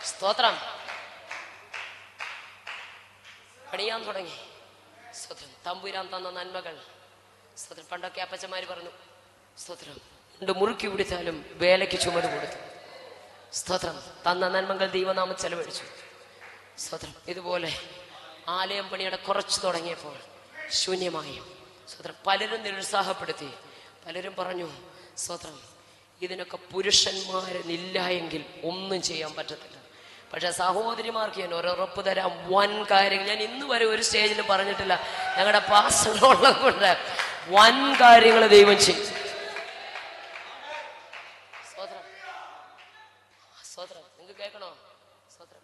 സ്തോത്രം. പണിയാൻ തുടങ്ങി. സ്തോത്രം. തമ്പുരാൻ തന്ന നന്മകൾ. സ്തോത്രം. പണ്ടൊക്കെ അപ്പച്ചമാര് പറഞ്ഞു, സ്തോത്രം, മുറുക്കി പിടിച്ചാലും വേലയ്ക്ക് ചുമട് കൊടുത്തു. സ്തോത്രം. തന്ന നന്മകൾ ദൈവനാമം ചെലവഴിച്ചു. സ്തോത്രം. ഇതുപോലെ ആലയം പണിയുടെ കുറച്ച് തുടങ്ങിയപ്പോൾ ശൂന്യമായി. സ്തോത്രം. പലരും നിരുത്സാഹപ്പെടുത്തി. പലരും പറഞ്ഞു, സ്തോത്രം, ഇതിനൊക്കെ പുരുഷന്മാരില്ല എങ്കിൽ ഒന്നും ചെയ്യാൻ പറ്റത്തില്ല. പക്ഷെ സഹോദരിമാർക്ക് ഞാൻ ഒരുറപ്പ് തരാം, വൻ കാര്യങ്ങൾ. ഞാൻ ഇന്ന് വരെ ഒരു സ്റ്റേജിലും പറഞ്ഞിട്ടില്ല, ഞങ്ങളുടെ പാസ്റ്ററുള്ളത് കൊണ്ട് വൻ കാര്യങ്ങൾ ദൈവം ചെയ്യും. സ്തോത്രം, സ്തോത്രം. നിങ്ങൾക്ക് കേൾക്കണോ? സ്തോത്രം.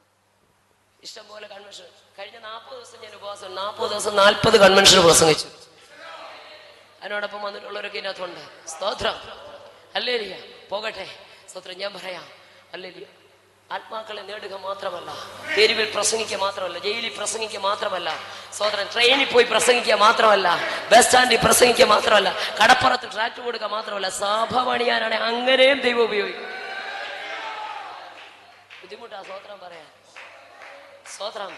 ഇഷ്ടം പോലെ കൺവെൻഷൻ. കഴിഞ്ഞ 40 ദിവസം ഞാൻ ഉപവാസം, 40 ദിവസം 40 കൺവെൻഷൻ പ്രസംഗിച്ചു. അതിനോടൊപ്പം വന്നിട്ടുള്ളവരൊക്കെ ഇതിനകത്തുണ്ട്. സ്തോത്രം. ഹല്ലേലൂയ. പോകട്ടെ. സ്തോത്രം. ഞാൻ പറയാം, ഹല്ലേലൂയ. ആത്മാക്കളെ നേടുക മാത്രമല്ല, തെരുവിൽ പ്രസംഗിക്കുക മാത്രമല്ല, ജയിലിൽ പ്രസംഗിക്കുക മാത്രമല്ല, സ്തോത്രം, ട്രെയിനിൽ പോയി പ്രസംഗിക്കുക മാത്രമല്ല, ബസ് സ്റ്റാൻഡിൽ പ്രസംഗിക്കുക മാത്രമല്ല, കടപ്പുറത്ത് ട്രാക്ട് കൊടുക്കുക മാത്രമല്ല, സഭ പണിയാനാണ് അങ്ങനെയും ദൈവം ഉപയോഗിക്കും. ബുദ്ധിമുട്ടാ സ്തോത്രം പറയാൻ. സ്തോത്രം,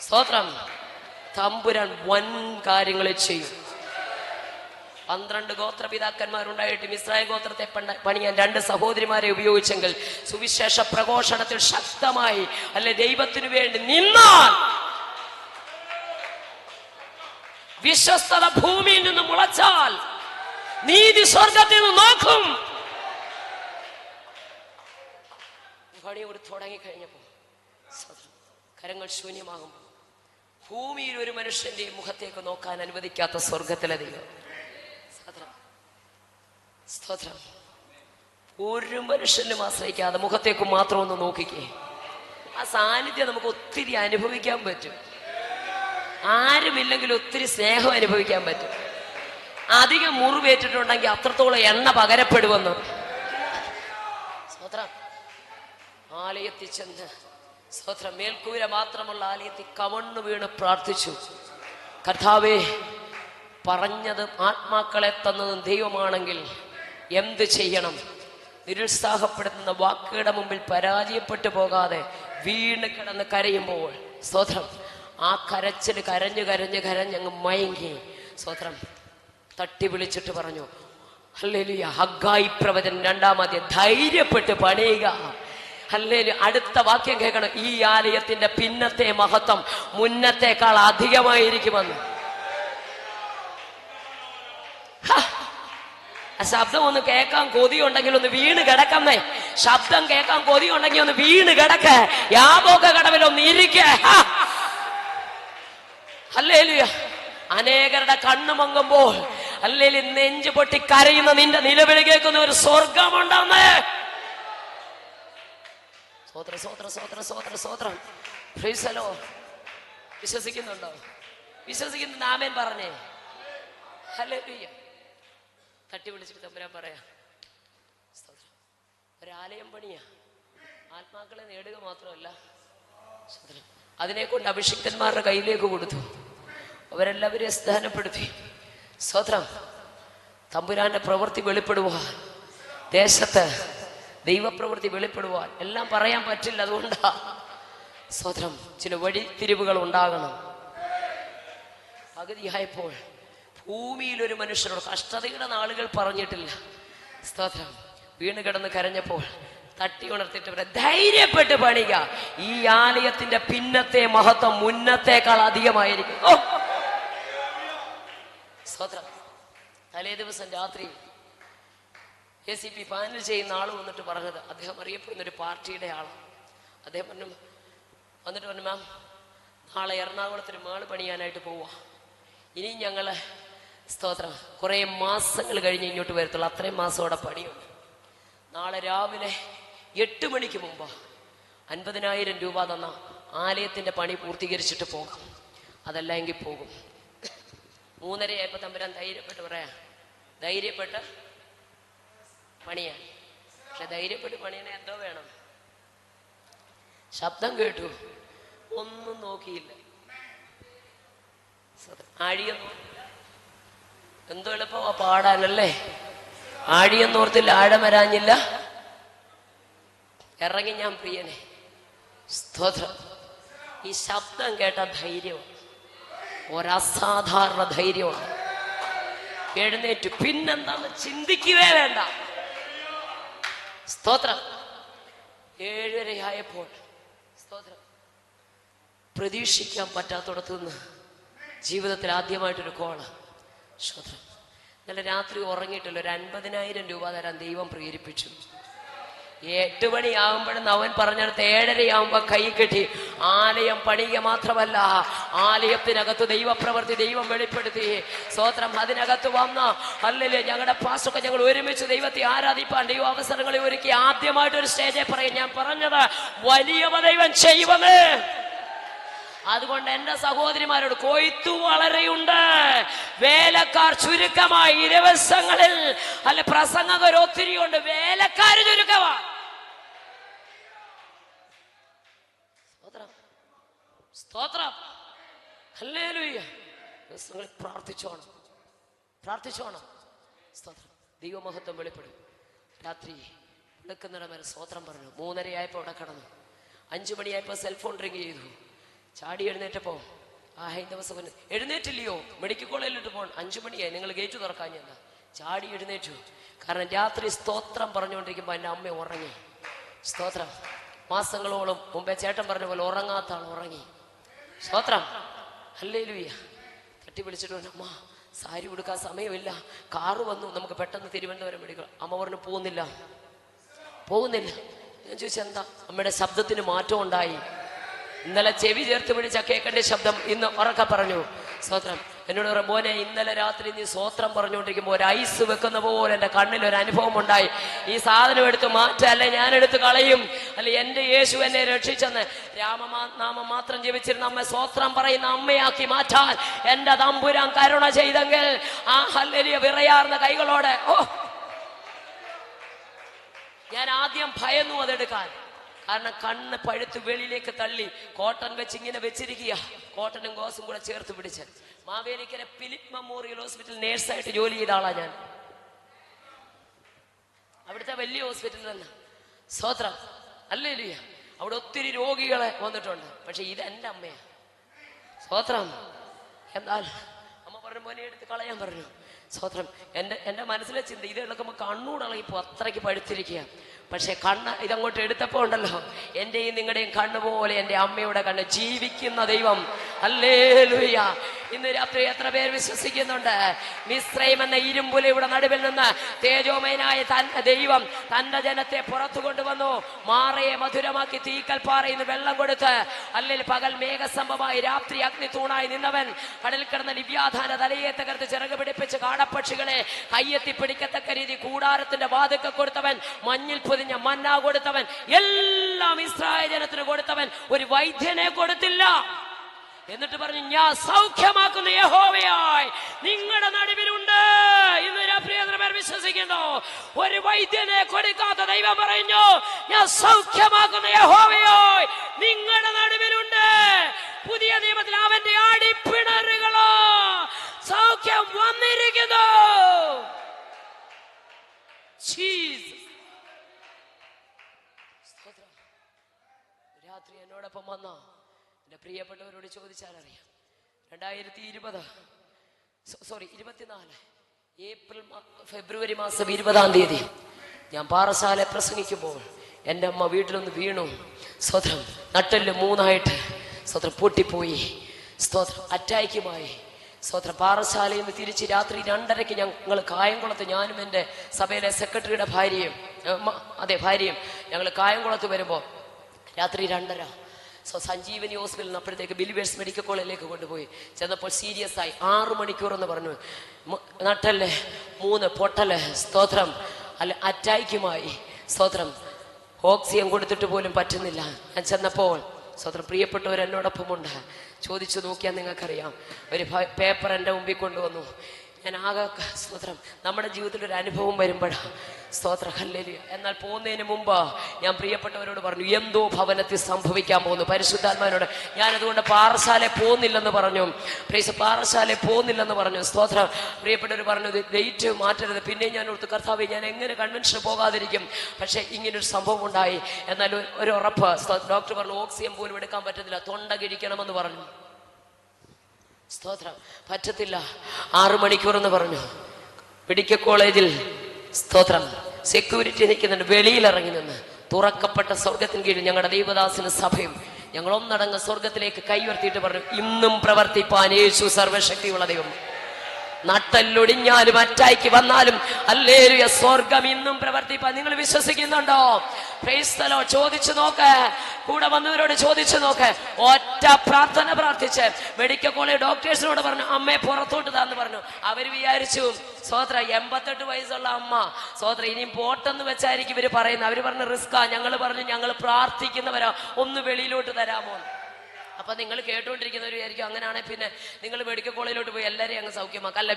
സ്തോത്രം. തമ്പുരാൻ വൻ കാര്യങ്ങളെ ചെയ്യും. 12 ഗോത്രപിതാക്കന്മാരുണ്ടായിട്ടും ഇസ്രായേൽ ഗോത്രത്തെ പണിയാൻ 2 സഹോദരിമാരെ ഉപയോഗിച്ചെങ്കിൽ സുവിശേഷ പ്രഘോഷണത്തിൽ ശക്തമായി അല്ലെ ദൈവത്തിനു വേണ്ടി നിന്നാൽ വിശ്വസ്തത ഭൂമിയിൽ നിന്ന് മുളച്ചാൽ നീതി സ്വർഗത്തിൽ നിന്ന് നോക്കും. പണി ഒരു തുടങ്ങിക്കഴിഞ്ഞപ്പോ കരങ്ങൾ ശൂന്യമാകുമ്പോൾ ഭൂമിയിൽ ഒരു മനുഷ്യന്റെ മുഖത്തേക്ക് നോക്കാൻ അനുവദിക്കാത്ത സ്വർഗത്തിലെ ദൈവം. സ്തോത്രം. ഒരു മനുഷ്യനും ആശ്രയിക്കാതെ മുഖത്തേക്ക് മാത്രം ഒന്ന് നോക്കിക്കേ. ആ സാന്നിധ്യം നമുക്ക് ഒത്തിരി അനുഭവിക്കാൻ പറ്റും. ആരുമില്ലെങ്കിൽ ഒത്തിരി സ്നേഹം അനുഭവിക്കാൻ പറ്റും. അധികം മുറിവേറ്റിട്ടുണ്ടെങ്കിൽ അത്രത്തോളം എണ്ണ പകരപ്പെടുമെന്ന്. സ്തോത്രം. ആലയത്തിൽ ചെന്ന് സ്തോത്രം, മേൽക്കൂര മാത്രമുള്ള ആലയത്തിൽ കമണ്ണു വീണ് പ്രാർത്ഥിച്ചു, കർത്താവേ, പറഞ്ഞത് ആത്മാക്കളെ തന്നതും ദൈവമാണെങ്കിൽ എന്ത് ചെയ്യണം? നിരുത്സാഹപ്പെടുത്തുന്ന വാക്കുകളുടെ മുമ്പിൽ പരാജയപ്പെട്ടു പോകാതെ വീണ് കിടന്ന് കരയുമ്പോൾ സ്തോത്രം, ആ കരച്ചിൽ കരഞ്ഞ് കരഞ്ഞ് കരഞ്ഞങ്ങ് മയങ്ങി സ്തോത്രം തട്ടി വിളിച്ചിട്ട് പറഞ്ഞു, ഹല്ലേലൂയ. ഹഗ്ഗായി പ്രവചനം 2-ാം അധ്യായം, ധൈര്യപ്പെട്ട് പണിയുക. ഹല്ലേലൂയ. അടുത്ത വാക്യം കേൾക്കണം, ഈ ആലയത്തിന്റെ പിന്നത്തെ മഹത്വം മുന്നത്തേക്കാൾ അധികമായിരിക്കുമെന്ന്. ശബ്ദം ഒന്ന് കേൾക്കാൻ കൊതിയുണ്ടെങ്കിൽ ഒന്ന് വീണ് കിടക്കുന്നേ. ശബ്ദം കേൾക്കാൻ കൊതിയുണ്ടെങ്കിൽ ഒന്ന് വീണ് കിടക്ക. യാബോക കടവിൽ ഒന്ന് ഇരിക്കേ. ഹല്ലേലൂയ. അനേകരുടെ കണ്ണു മങ്ങുമ്പോൾ ഹല്ലേലൂയ നെഞ്ചു പൊട്ടി കരയുന്ന നിന്റെ നിലവിളി കേൾക്കുന്ന ഒരു സ്വർഗമുണ്ടെന്നേ. സ്തോത്രം, സ്തോത്രം, സ്തോത്രം, സ്തോത്രം, സ്തോത്രം. Price the Lord. വിശ്വസിക്കുന്നുണ്ടോ? വിശ്വസിക്കുന്ന ആമേൻ പറഞ്ഞേ. ഹല്ലേലൂയ. തട്ടി വിളിച്ചിട്ട് തമ്പുരാൻ പറയാ, ഒരാലയം പണിയാ, ആത്മാക്കളെ നേടുക മാത്രമല്ല, അതിനെക്കൊണ്ട് അഭിഷിക്തന്മാരുടെ കയ്യിലേക്ക് കൊടുത്തു. അവരെല്ലാവരെയും സ്ഥാനപ്പെടുത്തി. സ്തോത്രം. തമ്പുരാന്റെ പ്രവൃത്തി വെളിപ്പെടുവാൻ, ദേശത്ത് ദൈവപ്രവൃത്തി വെളിപ്പെടുവാൻ എല്ലാം പറയാൻ പറ്റില്ല. അതുകൊണ്ടാ സ്തോത്രം, ചില വഴിത്തിരിവുകൾ ഉണ്ടാകണം. പകുതിയായപ്പോൾ ഭൂമിയിൽ ഒരു മനുഷ്യരോട് കഷ്ടതയുടെ നാളുകൾ പറഞ്ഞിട്ടില്ല. സ്തോത്രം. വീണ് കിടന്ന് കരഞ്ഞപ്പോൾ തട്ടി ഉണർത്തിട്ട് ധൈര്യപ്പെട്ട് പണിക. ഈ ആലയത്തിന്റെ പിന്നത്തെ മഹത്വം മുന്നത്തേക്കാൾ അധികമായിരിക്കും. ഓ സ്തോത്രം. തലേ ദിവസം രാത്രി ACP പാനൽ ചെയ്യുന്ന ആള് വന്നിട്ട് പറഞ്ഞത്, അദ്ദേഹം അറിയപ്പെടുന്ന ഒരു പാർട്ടിയുടെ ആളാണ്. അദ്ദേഹം വന്നിട്ട് പറഞ്ഞു, മാം നാളെ എറണാകുളത്തിന് മേള് പണിയാനായിട്ട് പോവാ. ഇനി ഞങ്ങള് സ്തോത്രം കുറെ മാസങ്ങൾ കഴിഞ്ഞ് ഇങ്ങോട്ട് വരത്തുള്ളൂ. അത്രയും മാസം അവിടെ പണിയുണ്ട്. നാളെ രാവിലെ 8 മണിക്ക് മുമ്പ് 50,000 രൂപ തന്ന ആലയത്തിന്റെ പണി പൂർത്തീകരിച്ചിട്ട് പോകാം, അതല്ല എങ്കിൽ പോകും. 3:30 തമ്പുരാൻ ധൈര്യപ്പെട്ട് പറയാ, ധൈര്യപ്പെട്ട് പണിയാൻ. പക്ഷെ ധൈര്യപ്പെട്ട് പണിയണ എന്തോ വേണം. ശബ്ദം കേട്ടു, ഒന്നും നോക്കിയില്ല. ആഴിയൊന്നും എന്തോ എളുപ്പമാ പാടാനല്ലേ. ആഴിയൊന്നും ഓർത്തില്ല, ആഴം വരാഞ്ഞില്ല. ഇറങ്ങി ഞാൻ പ്രിയനെ. സ്തോത്രം. ഈ ശബ്ദം കേട്ട ധൈര്യമാണ്, ഒരസാധാരണ ധൈര്യമാണ്. എഴുന്നേറ്റു. പിന്നെന്താന്ന് ചിന്തിക്കുകയേ വേണ്ട. സ്തോത്രം. 7:30 ആയപ്പോൾ സ്തോത്രം പ്രതീക്ഷിക്കാൻ പറ്റാത്തടത്തു നിന്ന് ജീവിതത്തിൽ ആദ്യമായിട്ടൊരു കോള്. സ്തോത്രം. ഇന്നലെ രാത്രി ഉറങ്ങിയിട്ടില്ല. ഒരു 50,000 രൂപ തരാൻ ദൈവം പ്രേരിപ്പിച്ചു. 8 മണിയാകുമ്പോഴെന്ന് അവൻ പറഞ്ഞെടുത്ത് 7:30 ആകുമ്പോ കൈ കെട്ടി. ആലയം പണിയുക മാത്രമല്ല, ആലയത്തിനകത്ത് ദൈവപ്രവൃത്തി ദൈവം വെളിപ്പെടുത്തി. സ്തോത്രം. അതിനകത്ത് വന്ന അല്ലല്ലേ ഞങ്ങളുടെ പാസ്റ്റൊക്കെ ഞങ്ങൾ ഒരുമിച്ച് ദൈവത്തെ ആരാധിപ്പാൻ ദൈവ അവസരങ്ങളെ ഒരുക്കി. ആദ്യമായിട്ടൊരു സ്റ്റേജിൽ പറയും, ഞാൻ പറഞ്ഞത് വലിയ ദൈവം ചെയ്യുമെന്ന്. അതുകൊണ്ട് എന്റെ സഹോദരിമാരോട്, കൊയ്ത്തു വളരെയുണ്ട്, വേലക്കാർ ചുരുക്കമായി. ഈ ദിവസങ്ങളിൽ അല്ല പ്രസംഗകർ ഒത്തിരി ഉണ്ട്, വേലക്കാർ ചുരുക്കമാണ്. സ്തോത്രം. ഹല്ലേലൂയ. ദിവസങ്ങളിൽ പ്രാർത്ഥിച്ചോണം. സ്തോത്രം. ദൈവമഹത്വം വെളിപ്പെടും. രാത്രി വെളുക്കുന്നിടം വരെ സ്തോത്രം പറഞ്ഞു. 3:30 ആയപ്പോൾ അവിടെ കടന്നു. 5 മണിയായപ്പോൾ സെൽഫോൺ റിങ് ചെയ്തു. ചാടി എഴുന്നേറ്റപ്പോ ആ ഹൈന്ദവ സഭ എഴുന്നേറ്റില്ലയോ, മെഡിക്കൽ കോളേജിലിട്ട് പോകണം. 5 മണിയായി, നിങ്ങൾ ഗേറ്റ് തുറക്കാഞ്ഞല്ല. ചാടി എഴുന്നേറ്റു. കാരണം രാത്രി സ്തോത്രം പറഞ്ഞുകൊണ്ടിരിക്കുമ്പോൾ എൻ്റെ അമ്മ ഉറങ്ങി. സ്തോത്രം. മാസങ്ങളോളം മുമ്പേ ചേട്ടൻ പറഞ്ഞ പോലെ ഉറങ്ങാത്ത ആൾ ഉറങ്ങി. സ്തോത്രം. ഹല്ലേലൂയ. തട്ടി വിളിച്ചിട്ട് പറഞ്ഞു, അമ്മ സാരി കൊടുക്കാൻ സമയമില്ല, കാറ് വന്നു, നമുക്ക് പെട്ടെന്ന് തിരുവനന്തപുരം മെഡിക്കൽ. അമ്മ പറഞ്ഞു പോകുന്നില്ല. ഞാൻ ചോദിച്ചെന്താ? അമ്മയുടെ ശബ്ദത്തിന് മാറ്റം ഉണ്ടായി. ഇന്നലെ ചെവി ചേർത്ത് പിടിച്ച കേൾക്കേണ്ട ശബ്ദം ഇന്ന് ഉറക്കെ പറഞ്ഞു. സ്തോത്രം. എന്നോട് പറയാം, മോനെ ഇന്നലെ രാത്രി നീ സ്തോത്രം പറഞ്ഞുകൊണ്ടിരിക്കുമ്പോൾ ഒരു ഐസ് വെക്കുന്ന പോലെ എൻ്റെ കണ്ണിൽ ഒരു അനുഭവം ഉണ്ടായി. ഈ സാധനം എടുത്ത് മാറ്റ, അല്ലെ ഞാൻ എടുത്ത് കളയും, അല്ലെ എൻ്റെ യേശു എന്നെ രക്ഷിച്ചെന്ന്. നാമം മാത്രം ജീവിച്ചിരുന്ന അമ്മ സ്തോത്രം പറയുന്ന അമ്മയാക്കി മാറ്റാൻ എൻ്റെ തമ്പുരാൻ കരുണ ചെയ്തെങ്കിൽ ആ ഹല്ലേലൂയ വിറയാർന്ന കൈകളോടെ ഞാൻ ആദ്യം ഭയന്നു അതെടുക്കാൻ. കാരണം കണ്ണ് പഴുത്ത് വെളിയിലേക്ക് തള്ളി കോട്ടൺ വെച്ച് ഇങ്ങനെ വെച്ചിരിക്കുക. കോട്ടനും ഗോസും കൂടെ ചേർത്ത് പിടിച്ച് മാവേലിക്കര ഫിലിപ്പ് മെമ്മോറിയൽ ഹോസ്പിറ്റൽ നേഴ്സായിട്ട് ജോലി ചെയ്ത ആളാ ഞാൻ. അവിടുത്തെ വലിയ ഹോസ്പിറ്റൽ തന്നെ. സ്തോത്രം. ഹല്ലേലൂയ. അവിടെ ഒത്തിരി രോഗികളെ വന്നിട്ടുണ്ട്. പക്ഷെ ഇത് എൻ്റെ അമ്മയാ. സ്തോത്രം. എന്നാൽ അമ്മ പറഞ്ഞു, മോനെ എടുത്ത് കളയാൻ പറഞ്ഞു. സ്തോത്രം. എൻ്റെ മനസ്സിലെ ചിന്ത, ഇത് എടുക്കുമ്പോൾ കണ്ണൂടളകിപ്പോ അത്രയ്ക്ക് പഴുത്തിരിക്കുക. പക്ഷെ കണ്ണ് ഇതങ്ങോട്ട് എടുത്തപ്പോ ഉണ്ടല്ലോ, എന്റെയും നിങ്ങളുടെയും കണ്ണ് പോലെ എൻ്റെ അമ്മയുടെ കണ്ണ്. ജീവിക്കുന്ന ദൈവം. ഹല്ലേലൂയ. ഇന്ന് രാത്രി എത്ര പേർ വിശ്വസിക്കുന്നുണ്ട്? മിസ്രൈം എന്ന ഇരുമ്പുലയുടെ നടുവിൽ നിന്ന് തേജോമയനായ ദൈവം തന്റെ ജനത്തെ പുറത്തു കൊണ്ടുവന്നു. മാറയെ മധുരമാക്കി തീക്കൽപ്പാറയിൽ നിന്ന് വെള്ളം കൊടുത്ത്, അല്ലെങ്കിൽ പകൽ മേഘസ്തംഭമായി രാത്രി അഗ്നി തൂണായി നിന്നവൻ, കടൽ കിടന്ന ലിവ്യാധാന തലയെ തകർത്ത് ചിറക് പിടിപ്പിച്ച് കാടപ്പക്ഷികളെ കയ്യെത്തി പിടിക്കത്തക്ക രീതി കൂടാരത്തിന്റെ വാതിൽക്ക് കൊടുത്തവൻ, മഞ്ഞിൽ പൊതിഞ്ഞ മന്ന കൊടുത്തവൻ, എല്ലാം ഇസ്രായേൽ ജനത്തിന് കൊടുത്തവൻ, ഒരു വൈദ്യനെ കൊടുത്തില്ല. എന്നിട്ട് പറഞ്ഞു, ഞാൻ സൗഖ്യമാക്കുന്ന യഹോവയായി നിങ്ങളുടെ നടുവിലുണ്ട്. ഇന്ന് പ്രിയപ്പെട്ടവർ വിശ്വസിക്കുന്നു, ഒരു വൈദ്യനെ കൊടുക്കാത്ത ദൈവം പറഞ്ഞു, ഞാൻ സൗഖ്യമാക്കുന്ന യഹോവയായി നിങ്ങളുടെ നടുവിലുണ്ട്. പുതിയ നിയമത്തിൽ അവന്റെ അടിപ്പിണറുകളോ സൗഖ്യം വന്നിരിക്കുന്നു. രാത്രി എന്നോടൊപ്പം വന്ന എന്റെ പ്രിയപ്പെട്ടവരോട് ചോദിച്ചാൽ അറിയാം. 2024 ഫെബ്രുവരി മാസം 20 ഞാൻ പാറശാല പ്രസംഗിക്കുമ്പോൾ എൻ്റെ അമ്മ വീട്ടിലൊന്ന് വീണു. സ്തോത്രം. നട്ടെല്ല് 3ആയിട്ട് സ്തോത്രം പൊട്ടിപ്പോയി. സ്തോത്രം. അറ്റാക്കുമായി. സ്തോത്രം. പാറശാലയിൽ നിന്ന് തിരിച്ച് രാത്രി 2:30 ഞങ്ങൾ കായംകുളത്ത്, ഞാനും എൻ്റെ സഭയിലെ സെക്രട്ടറിയുടെ ഭാര്യയും ഭാര്യയും ഞങ്ങൾ കായംകുളത്ത് വരുമ്പോൾ രാത്രി 2:30 സഞ്ജീവനി ഹോസ്പിറ്റലിൽ നിന്ന് അപ്പോഴത്തേക്ക് ബിലിവേഴ്സ് മെഡിക്കൽ കോളേജിലേക്ക് കൊണ്ടുപോയി. ചെന്നപ്പോൾ സീരിയസ് ആയി. 6 മണിക്കൂർ എന്ന് പറഞ്ഞു. നട്ടല്ലേ 3 പൊട്ടല്. സ്തോത്രം. അറ്റാക്കുമായി. സ്തോത്രം. ഓക്സിജൻ കൊടുത്തിട്ട് പോലും പറ്റുന്നില്ല. ഞാൻ ചെന്നപ്പോൾ സ്തോത്രം പ്രിയപ്പെട്ടവർ എന്നോടൊപ്പമുണ്ട്. ചോദിച്ചു നോക്കിയാൽ നിങ്ങൾക്കറിയാം. ഒരു പേപ്പർ എൻ്റെ മുമ്പിൽ കൊണ്ടുവന്നു. ഞാൻ ആകെ സ്തോത്രം. നമ്മുടെ ജീവിതത്തിൽ ഒരു അനുഭവം വരുമ്പോഴാണ് സ്തോത്ര ഹല്ലേലൂയ. എന്നാൽ പോകുന്നതിന് മുമ്പ് ഞാൻ പ്രിയപ്പെട്ടവരോട് പറഞ്ഞു, എന്തോ ഭവനത്തിൽ സംഭവിക്കാൻ പോകുന്നു. പരിശുദ്ധാത്മാവിനോട് ഞാനതുകൊണ്ട് പാറശാല പോകുന്നില്ലെന്ന് പറഞ്ഞു. പാറശാല പോകുന്നില്ലെന്ന് പറഞ്ഞു. സ്തോത്രം. പ്രിയപ്പെട്ടവർ പറഞ്ഞു ഡേറ്റ് മാറ്റരുത്. പിന്നെ ഞാൻ ഓർത്തു, കർത്താവേ ഞാൻ എങ്ങനെ കൺവെൻഷൻ പോകാതിരിക്കും? പക്ഷെ ഇങ്ങനൊരു സംഭവം ഉണ്ടായി. എന്നാൽ ഒരു ഉറപ്പ്. ഡോക്ടർ പറഞ്ഞു ഓക്സിജൻ പോലും എടുക്കാൻ പറ്റുന്നില്ല, തൊണ്ട കിഴിക്കണമെന്ന് പറഞ്ഞു. സ്തോത്രം. പറ്റത്തില്ല. 6 മണിക്കൂർ എന്ന് പറഞ്ഞു. മെഡിക്കൽ കോളേജിൽ സ്തോത്രം സെക്യൂരിറ്റി നിൽക്കുന്നുണ്ട്. വെളിയിലിറങ്ങി നിന്ന് തുറക്കപ്പെട്ട സ്വർഗത്തിന് കീഴിൽ ഞങ്ങളുടെ ദൈവദാസനും സഭയും ഞങ്ങൾ ഒന്നടങ്കം സ്വർഗത്തിലേക്ക് കൈവർത്തിയിട്ട് പറഞ്ഞു, ഇന്നും പ്രവർത്തിപ്പാൻ യേശു സർവശക്തിയുള്ള ദൈവം. നട്ടല്ലൊടിഞ്ഞാലും അറ്റാക്ക് വന്നാലും ഹല്ലേലൂയ സ്വർഗം ഇന്നും പ്രവർത്തിപ്പാൻ. നിങ്ങൾ വിശ്വസിക്കുന്നുണ്ടോ? Price the Lord. ചോദിച്ചു നോക്ക്, കൂടെ വന്നവരോട് ചോദിച്ചു നോക്ക്. ഒറ്റ പ്രാർത്ഥന പ്രാർത്ഥിച്ച് മെഡിക്കൽ കോളേജ് ഡോക്ടേഴ്സിനോട് പറഞ്ഞു അമ്മയെ പുറത്തോട്ട് താന്ന് പറഞ്ഞു. അവർ വിചാരിച്ചു സോത്ര 88 വയസ്സുള്ള അമ്മ സോത്ര ഇനിയും പോട്ടെന്ന് വെച്ചായിരിക്കും ഇവര് പറയുന്നത്. അവര് പറഞ്ഞു റിസ്കാ. ഞങ്ങൾ പറഞ്ഞു ഞങ്ങൾ പ്രാർത്ഥിക്കുന്നവരാ, ഒന്ന് വെളിയിലോട്ട് തരാമോ? അപ്പൊ നിങ്ങൾ കേട്ടുകൊണ്ടിരിക്കുന്നവർ വിചാരിക്കും അങ്ങനെയാണെങ്കിൽ പിന്നെ നിങ്ങൾ മെഡിക്കൽ കോളേജിലോട്ട് പോയി എല്ലാവരെയും അങ്ങ് സൗഖ്യമാക്കാം. അല്ല,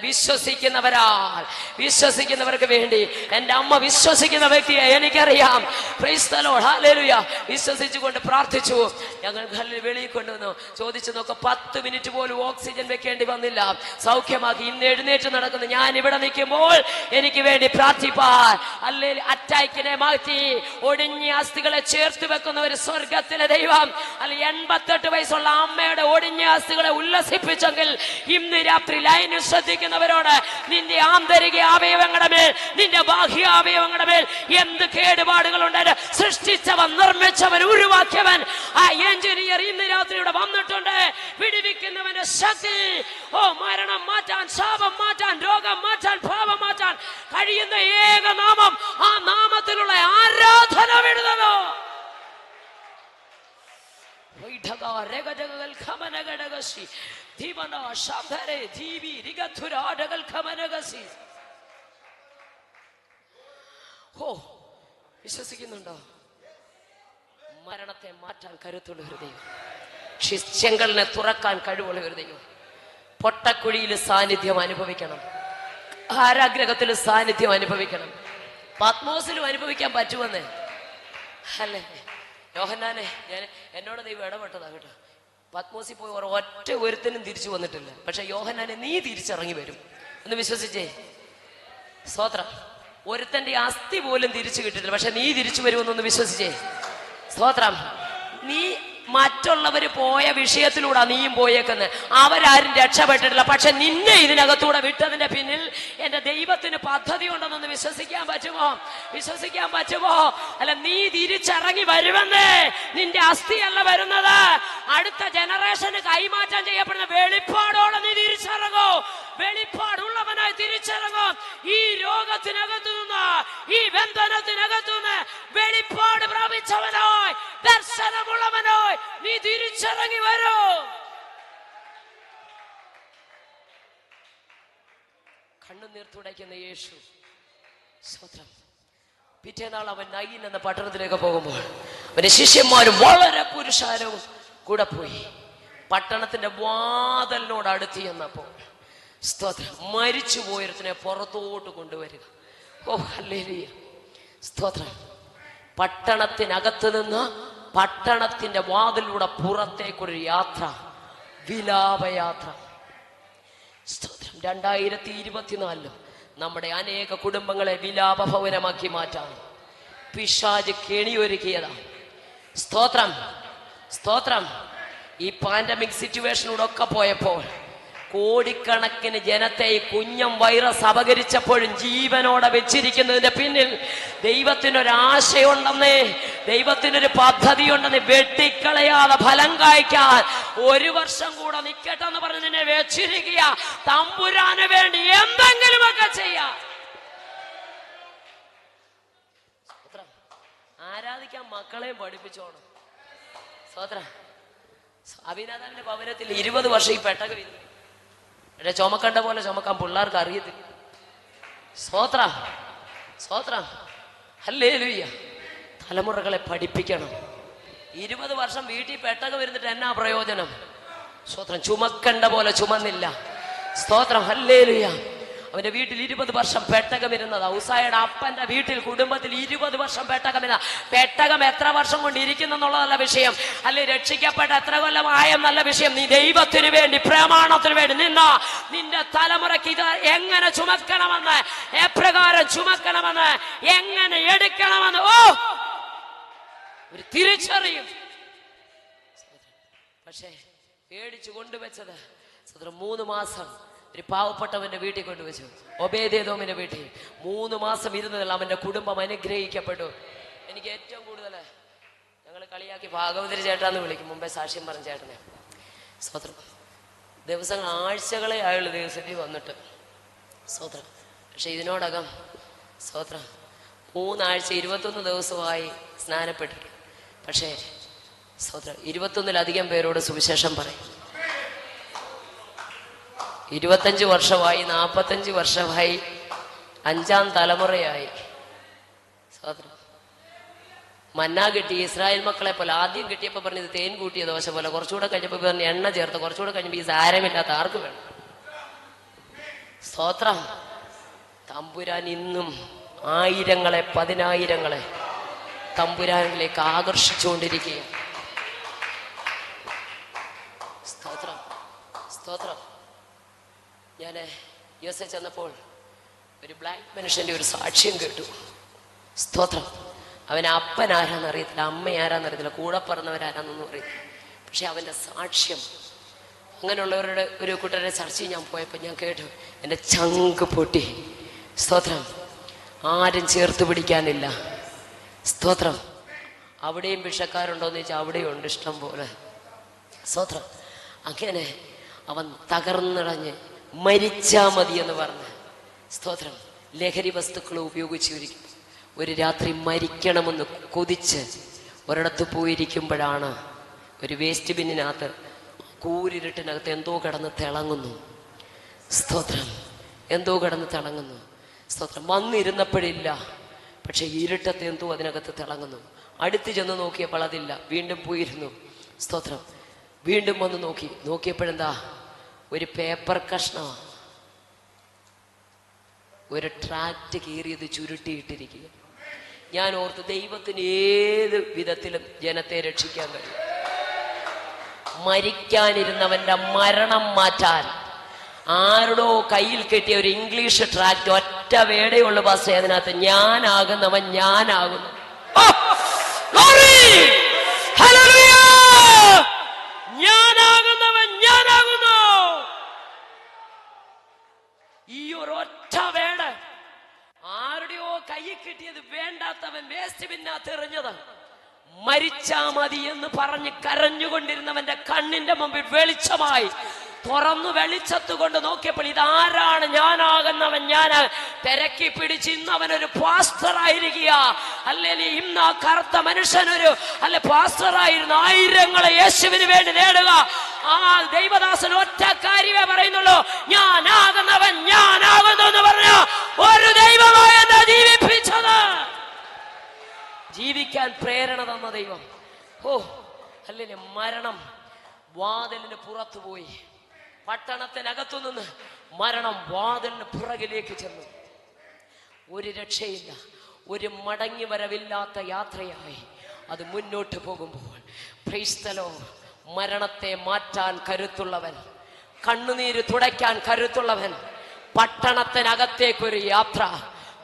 വിശ്വസിക്കുന്നവർക്ക് വേണ്ടി എൻ്റെ അമ്മ വിശ്വസിക്കുന്ന വ്യക്തിയെ എനിക്കറിയാം. Price the Lord. ഹല്ലേലൂയ. വിശ്വസിച്ചുകൊണ്ട് പ്രാർത്ഥിച്ചു. ഞങ്ങൾ വെളിയിൽ കൊണ്ടുവന്നു. ചോദിച്ചു നോക്ക 10 മിനിറ്റ് പോലും ഓക്സിജൻ വെക്കേണ്ടി വന്നില്ല. സൗഖ്യമാക്കി. ഇന്ന് എഴുന്നേറ്റ് നടക്കുന്നു. ഞാൻ ഇവിടെ നിൽക്കുമ്പോൾ എനിക്ക് വേണ്ടി പ്രാർത്ഥിപ്പാൻ അല്ലെങ്കിൽ അറ്റാക്കിനെ മാറ്റി ഒടിഞ്ഞ അസ്ഥികളെ ചേർത്ത് വെക്കുന്ന ഒരു സ്വർഗത്തിലെ ദൈവം. അല്ല 88 വയസ്സുള്ള അമ്മയുടെ ഒടിഞ്ഞ അസ്ഥികളെ ഉല്ലസിപ്പിച്ചെങ്കിൽ ഇന്ന് രാത്രി ലൈനിൽ ശ്രദ്ധിക്കുന്നവരോട് നിന്റെ ആന്തരിക അവയവങ്ങളുടെ മേൽ, നിന്റെ ബാഹ്യ അവയവങ്ങളുടെ മേൽ എന്ത് കേടുപാടുകളുണ്ട് സൃഷ്ടിച്ചവൻ, നിർമ്മിച്ചവൻ, ഉരുവാക്കിയവൻ ആ എഞ്ചിനീയർ ഇന്ന് രാത്രി ഇവിടെ വന്നിട്ടുണ്ട്. വിടുവിക്കുന്നവന്റെ ശക്തി. ഓ, മരണം മാറ്റാൻ, ശാപം മാറ്റാൻ, രോഗം മാറ്റാൻ, പാപം മാറ്റാൻ കഴിയുന്ന ഏക നാമം, ആ നാമത്തിലുള്ള ആരാധന വിടുന്നതോ. വിശ്വസിക്കുന്നുണ്ടോ? മരണത്തെ മാറ്റാൻ കരുത്തുള്ള ഒരു ദൈവം, ചെങ്കലിനെ തുറക്കാൻ കഴിവുള്ള ഒരു ദൈവം. പൊട്ടക്കുഴിയിൽ സാന്നിധ്യം അനുഭവിക്കണം, കാരാഗ്രഹത്തിൽ സാന്നിധ്യം അനുഭവിക്കണം. പത്മോസിലും അനുഭവിക്കാൻ പറ്റുമെന്ന് അല്ലേ? യോഹന്നാനെ എന്നോട് ദൈവം ഇടപെട്ടതാ കേട്ടോ. പത്മോസിൽ പോയി ഒറ്റ ഒരുത്തനും തിരിച്ചു വന്നിട്ടില്ല. പക്ഷെ യോഹന്നാനെ നീ തിരിച്ചിറങ്ങി വരും എന്ന് വിശ്വസിച്ചേ. സ്തോത്രം. ഒരുത്തന്റെ അസ്ഥി പോലും തിരിച്ചു കിട്ടിട്ടില്ല, പക്ഷെ നീ തിരിച്ചു വരുമെന്നൊന്ന് വിശ്വസിച്ചേ. സ്തോത്രം. നീ മറ്റുള്ളവര് പോയ വിഷയത്തിലൂടെ നീയും പോയേക്കുന്നത്. അവരാരും രക്ഷപ്പെട്ടിട്ടില്ല, പക്ഷെ നിന്നെ ഇതിനകത്തൂടെ വിട്ടതിന്റെ പിന്നിൽ എന്റെ ദൈവത്തിന് പദ്ധതി ഉണ്ടെന്നൊന്ന് വിശ്വസിക്കാൻ പറ്റുമോ? വിശ്വസിക്കാൻ പറ്റുമോ? അല്ല, നീ തിരിച്ചിറങ്ങി വരുമെന്നേ. നിന്റെ അസ്ഥിയല്ല വരുന്നത്, അടുത്ത ജനറേഷന് കൈമാറ്റം ചെയ്യപ്പെടുന്ന വെളിപ്പാടോളം നീ തിരിച്ചിറങ്ങോ. വെളിപ്പാടുള്ളവനായി തിരിച്ചിറങ്ങും. ഈ രോഗത്തിനകത്തു നിന്ന്, ഈ ബന്ധനത്തിനകത്തു നിന്ന് വെളിപ്പാട് പ്രാപിച്ചവനായി, ദർശനമുള്ളവനായി നീ തിരിച്ചിറങ്ങി വരൂ. കണ്ണുനീർ തുടയ്ക്കുന്ന യേശു. സ്തോത്രം. പിറ്റേനാൾ അവൻ നയീൻ എന്ന പട്ടണത്തിലേക്ക് പോകുമ്പോൾ അവന്റെ ശിഷ്യന്മാരും വളരെ പുരുഷാരവും കൂടെ പോയി. പട്ടണത്തിന്റെ വാതിലിനോട് അടുത്ത് ചെന്നപ്പോൾ സ്തോത്രം മരിച്ചു പോയതിനെ പുറത്തോട്ട് കൊണ്ടുവരിക. ഓ ഹല്ലേലൂയ. സ്തോത്രം. പട്ടണത്തിനകത്ത് നിന്ന് പട്ടണത്തിന്റെ വാതിലൂടെ പുറത്തേക്കൊരു യാത്ര, വിലാപയാത്ര. സ്തോത്രം. 2024 നമ്മുടെ അനേക കുടുംബങ്ങളെ വിലാപ ഭവനമാക്കി മാറ്റാൻ പിശാച് കെണിയൊരുക്കിയതാണ്. സ്തോത്രം. സ്തോത്രം. ഈ പാൻഡമിക് സിറ്റുവേഷനിലൂടെ ഒക്കെ പോയപ്പോൾ കോടിക്കണക്കിന് ജനത്തെ ഈ കുഞ്ഞം വൈറസ് അപകരിച്ചപ്പോഴും ജീവനോടെ വെച്ചിരിക്കുന്നതിന്റെ പിന്നിൽ ദൈവത്തിനൊരാശയുണ്ടെന്നേ. ദൈവത്തിനൊരു പദ്ധതിയുണ്ടെന്ന് വെട്ടിക്കളയാതെ ഫലം കായ്ക്കാൻ 1 വർഷം കൂടെ നിക്കട്ടെ എന്ന് പറഞ്ഞ് നിന്നെ വെച്ചിരിക്കുക. തമ്പുരാന് വേണ്ടി എന്തെങ്കിലുമൊക്കെ ചെയ്യാം. ആരാധിക്കാൻ മക്കളെയും പഠിപ്പിച്ചോണം. സ്വോത്ര അഭിനാഥാവിന്റെ ഭവനത്തിൽ 20 വർഷം ഈ പെട്ടകം ഇരുന്നു. പക്ഷെ ചുമക്കണ്ട പോലെ ചുമക്കാൻ പിള്ളേർക്ക് അറിയത്തില്ല. സ്വോത്ര സ്വോത്ര ഹല്ലേലൂയ. തലമുറകളെ പഠിപ്പിക്കണം. 20 വർഷം വീട്ടിൽ പെട്ടകം ഇരുന്നിട്ട് എന്നാ പ്രയോജനം? സ്തോത്രം. ചുമക്കണ്ട പോലെ ചുമന്നില്ല. സ്തോത്രം. ഹല്ലേലൂയ. അവന്റെ വീട്ടിൽ 20 വർഷം പെട്ടകം ഇരുന്നത്. ഔസായുടെ അപ്പന്റെ വീട്ടിൽ കുടുംബത്തിൽ 20 വർഷം പെട്ടകം ഇരുന്ന. പെട്ടകം എത്ര വർഷം കൊണ്ട് ഇരിക്കുന്നെന്നുള്ളതല്ല വിഷയം, അല്ലെ രക്ഷിക്കപ്പെട്ട എത്ര കൊല്ലമായെന്നല്ല വിഷയം. നീ ദൈവത്തിന് വേണ്ടി പ്രമാണത്തിന് വേണ്ടി നിന്ന നിന്റെ തലമുറയ്ക്ക് ഇത് എങ്ങനെ ചുമക്കണമെന്ന്, എപ്രകാരം ചുമക്കണമെന്ന്, എങ്ങനെ എടുക്കണമെന്ന് ഒരു തിരിച്ചറിയും. പക്ഷേ പേടിച്ചു കൊണ്ടുവച്ചത് 3 മാസം ഒരു പാവപ്പെട്ടവന്റെ വീട്ടിൽ കൊണ്ടുവച്ചു. ഒബേദേദോമിന്റെ വീട്ടിൽ 3 മാസം ഇരുന്നതല്ല അവന്റെ കുടുംബം അനുഗ്രഹിക്കപ്പെട്ടു. എനിക്ക് ഏറ്റവും കൂടുതൽ ഞങ്ങൾ കളിയാക്കി ഭാഗവതരി ചേട്ടാന്ന് വിളിക്കും, മുമ്പേ സാക്ഷ്യം പറഞ്ഞ ചേട്ടനെ. സ്വത്രം. ദിവസങ്ങൾ ആഴ്ചകളെ ആയുള്ള ദിവസത്തിൽ വന്നിട്ട് സ്വത്രം. പക്ഷെ ഇതിനോടകം സ്വത്രം 3 ആഴ്ച 21 ദിവസമായി സ്നാനപ്പെട്ടിട്ട്. പക്ഷേ സ്വത്രം 21-ലധികം പേരോട് സുവിശേഷം പറയും. 25 വർഷമായി, 45 വർഷമായി, 5-ാം തലമുറയായി. സ്വത്രം. മന്ന കിട്ടി ഇസ്രായേൽ മക്കളെ പോലെ. ആദ്യം കിട്ടിയപ്പോൾ പറഞ്ഞത് തേൻ കൂട്ടിയ ദോശ പോലെ. കുറച്ചുകൂടെ കഴിഞ്ഞപ്പോൾ പറഞ്ഞ് എണ്ണ ചേർത്ത്. കുറച്ചുകൂടെ കഴിഞ്ഞപ്പോൾ ഈ സാരമില്ലാത്ത ആർക്ക് വേണം? സ്തോത്രം. തമ്പുരാൻ ഇന്നും ആയിരങ്ങളെ 10,000-ങ്ങളെ തമ്പുരാനിലേക്ക് ആകർഷിച്ചുകൊണ്ടിരിക്കുക. സ്തോത്രം സ്തോത്രം. ഞാൻ യുഎസ്എ ചെന്നപ്പോൾ ഒരു ബ്ലാക്ക് മനുഷ്യന്റെ ഒരു സാക്ഷ്യം കേട്ടു. സ്തോത്രം. അവൻ അപ്പൻ ആരാന്നറിയത്തില്ല, അമ്മ ആരാന്നറിയത്തില്ല, കൂടെ പറഞ്ഞവരാരാന്നൊന്നും അറിയത്തില്ല. പക്ഷെ അവന്റെ സാക്ഷ്യം, അങ്ങനെയുള്ളവരുടെ ഒരു കൂട്ടരുടെ ചർച്ചയിൽ ഞാൻ പോയപ്പോൾ ഞാൻ കേട്ടു. എൻ്റെ ചങ്ക് പൊട്ടി. സ്തോത്രം. ആരും ചേർത്ത് പിടിക്കാനില്ല. സ്തോത്രം. അവിടെയും ഭിക്ഷക്കാരുണ്ടോയെന്ന് ചോദിച്ചാൽ അവിടെയും ഉണ്ട് ഇഷ്ടം പോലെ. സ്തോത്രം. അങ്ങനെ അവൻ തകർന്നിടഞ്ഞ് മരിച്ചാ മതി എന്ന് പറഞ്ഞ് സ്തോത്രം ലഹരി വസ്തുക്കൾ ഉപയോഗിച്ചിരിക്കും. ഒരു രാത്രി മരിക്കണമെന്ന് കൊതിച്ച് ഒരിടത്ത് പോയിരിക്കുമ്പോഴാണ് ഒരു വേസ്റ്റ് ബിന്നിനകത്ത് കൂരിരുട്ടിനകത്ത് എന്തോ കിടന്ന് തിളങ്ങുന്നു. സ്തോത്രം. എന്തോ കിടന്ന് തിളങ്ങുന്നു. സ്തോത്രം. വന്നിരുന്നപ്പോഴില്ല, പക്ഷെ ഇരുട്ടത്ത് എന്തോ അതിനകത്ത് തിളങ്ങുന്നു. അടുത്ത് ചെന്ന് നോക്കിയപ്പോൾ അതില്ല. വീണ്ടും പോയിരുന്നു. സ്തോത്രം. വീണ്ടും വന്ന് നോക്കിയപ്പോഴെന്താ? ഒരു പേപ്പർ കഷ്ണമാണ്. ഒരു ട്രാക്റ്റ് കീറിയത് ചുരുട്ടിയിട്ടിരിക്കുക. ഞാൻ ഓർത്ത് ദൈവത്തിന് ഏത് വിധത്തിലും ജനത്തെ രക്ഷിക്കാൻ കഴിയും. മരിക്കാനിരുന്നവന്റെ മരണം മാറ്റാൻ ആരുടോ കയ്യിൽ കെട്ടിയ ഒരു ഇംഗ്ലീഷ് ട്രാക്റ്റ് ഒറ്റ വേടേ ഉള്ളു പാസ്റ്റേ. അതിനകത്ത് ഞാനാകുന്നവൻ ഞാനാകുന്നു. ഞാനാകുന്നവൻ ഞാനാകുന്നു. ഈ ഒരൊറ്റ വേട ആരുടെയോ കയ്യിൽ കിട്ടിയത് വേണ്ടാത്തവൻ വേസ്റ്റ് ബിന്നകത്ത് എറിഞ്ഞത്. മരിച്ചാ മതി എന്ന് പറഞ്ഞ് കരഞ്ഞുകൊണ്ടിരുന്നവന്റെ കണ്ണിന്റെ മുമ്പിൽ വെളിച്ചമായി തുറന്നു വെളിച്ചത്ത് കൊണ്ട് നോക്കിയപ്പോൾ ഇതാരാണ്? ഞാനാകുന്നവൻ ഞാനാ. തിരക്കി പിടിച്ച് ഇന്ന് അവനൊരു പാസ്റ്ററായിരിക്കുക. അല്ലെങ്കിൽ ഇന്ന് ആ കറുത്ത മനുഷ്യനൊരു പാസ്റ്ററായിരുന്നു. ആയിരങ്ങളെ യേശുവിന് വേണ്ടി നേടുക. ആ ദൈവദാസൻ ഒറ്റ കാര്യമേ പറയുന്നുള്ളൂ, ഞാനാകുന്നവൻ ഞാനാകുന്നു എന്ന് പറഞ്ഞ ഒരു ദൈവമായ എന്നെ ജീവിപ്പിച്ചത്. ജീവിക്കാൻ പ്രേരണ തന്ന ദൈവം. അല്ലെങ്കിൽ മരണം വാതിലിന് പുറത്തു പോയി. പട്ടണത്തിനകത്തു നിന്ന് മരണം വാതിലിന് പുറകിലേക്ക് ചെന്നു. ഒരു രക്ഷയില്ല. ഒരു മടങ്ങി വരവില്ലാത്ത യാത്രയായി അത് മുന്നോട്ട് പോകുമ്പോൾ പ്രൈസ് ദി ലോർഡ്. മരണത്തെ മാറ്റാൻ കരുത്തുള്ളവൻ, കണ്ണുനീര് തുടയ്ക്കാൻ കരുത്തുള്ളവൻ. പട്ടണത്തിനകത്തേക്കൊരു യാത്ര,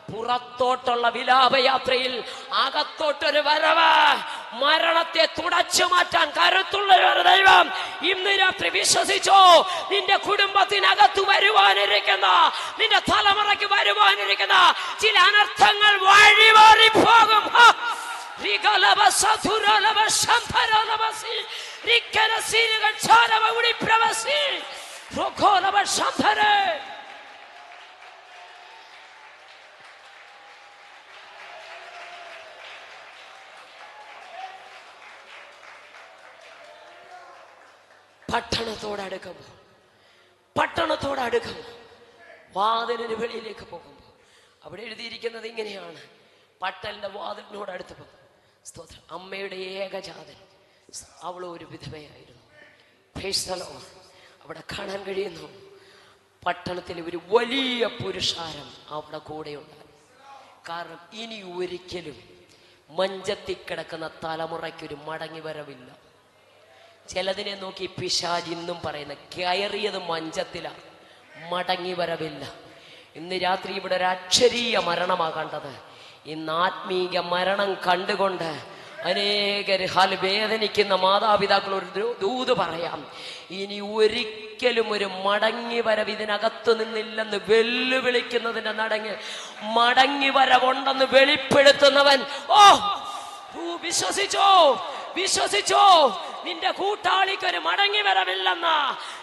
പുറത്തോട്ടുള്ള വിലാപയാത്രയിൽ അകത്തോട്ടൊരു വരവ്. മരണത്തെ തുടച്ചു മാറ്റാൻ കരുത്തുള്ള ഒരു ദൈവം ഇന്ന് രാത്രി വിശ്വസിച്ചോ? നിന്റെ കുടുംബത്തിനകത്ത് വരുവാനിരിക്കുന്ന, നിന്റെ തലമുറയ്ക്ക് വരുവാനിരിക്കുന്ന ചില അനർത്ഥങ്ങൾ വഴിമാറി പോകും. പട്ടണത്തോടടുക്കുമ്പോൾ വാതിലിന് വെളിയിലേക്ക് പോകുമ്പോൾ അവിടെ എഴുതിയിരിക്കുന്നത് ഇങ്ങനെയാണ്: പട്ടലിന്റെ വാതിലിനോട് അടുത്തപ്പോൾ സ്തോത്രം, അമ്മയുടെ ഏകജാതൻ, അവൾ ഒരു വിധവയായിരുന്നു. അവിടെ കാണാൻ കഴിയുന്നു, പട്ടണത്തിലെ ഒരു വലിയ പുരുഷാരം അവിടെ കൂടെ ഉണ്ടായി. കാരണം ഇനി ഒരിക്കലും മഞ്ചത്തിൽ കിടക്കുന്ന തലമുറയ്ക്കൊരു മടങ്ങി വരവില്ല. ചിലതിനെ നോക്കി പിശാച് ഇന്നും പറയുന്ന കയറിയത് മഞ്ചത്തിലാണ്, മടങ്ങി വരവില്ല. ഇന്ന് രാത്രി ഇവിടെ ഒരു അക്ഷരീയ മരണമാണ് കണ്ടത്. ഇന്ന് ആത്മീയ മരണം കണ്ടുകൊണ്ട് അനേകർ വേദനിക്കുന്ന മാതാപിതാക്കൾ ഒരു ദൂത് പറയാം: ഇനി ഒരിക്കലും ഒരു മടങ്ങി വരവ് ഇതിനകത്ത് നിന്നില്ലെന്ന് വെല്ലുവിളിക്കുന്നതിന്റെ നടങ്ങ് മടങ്ങി വരവുണ്ടെന്ന് വെളിപ്പെടുത്തുന്നവൻ. വിശ്വസിച്ചോ, നിന്റെ കൂട്ടാളിക്കൊരു മടങ്ങി വരവില്ലെന്ന,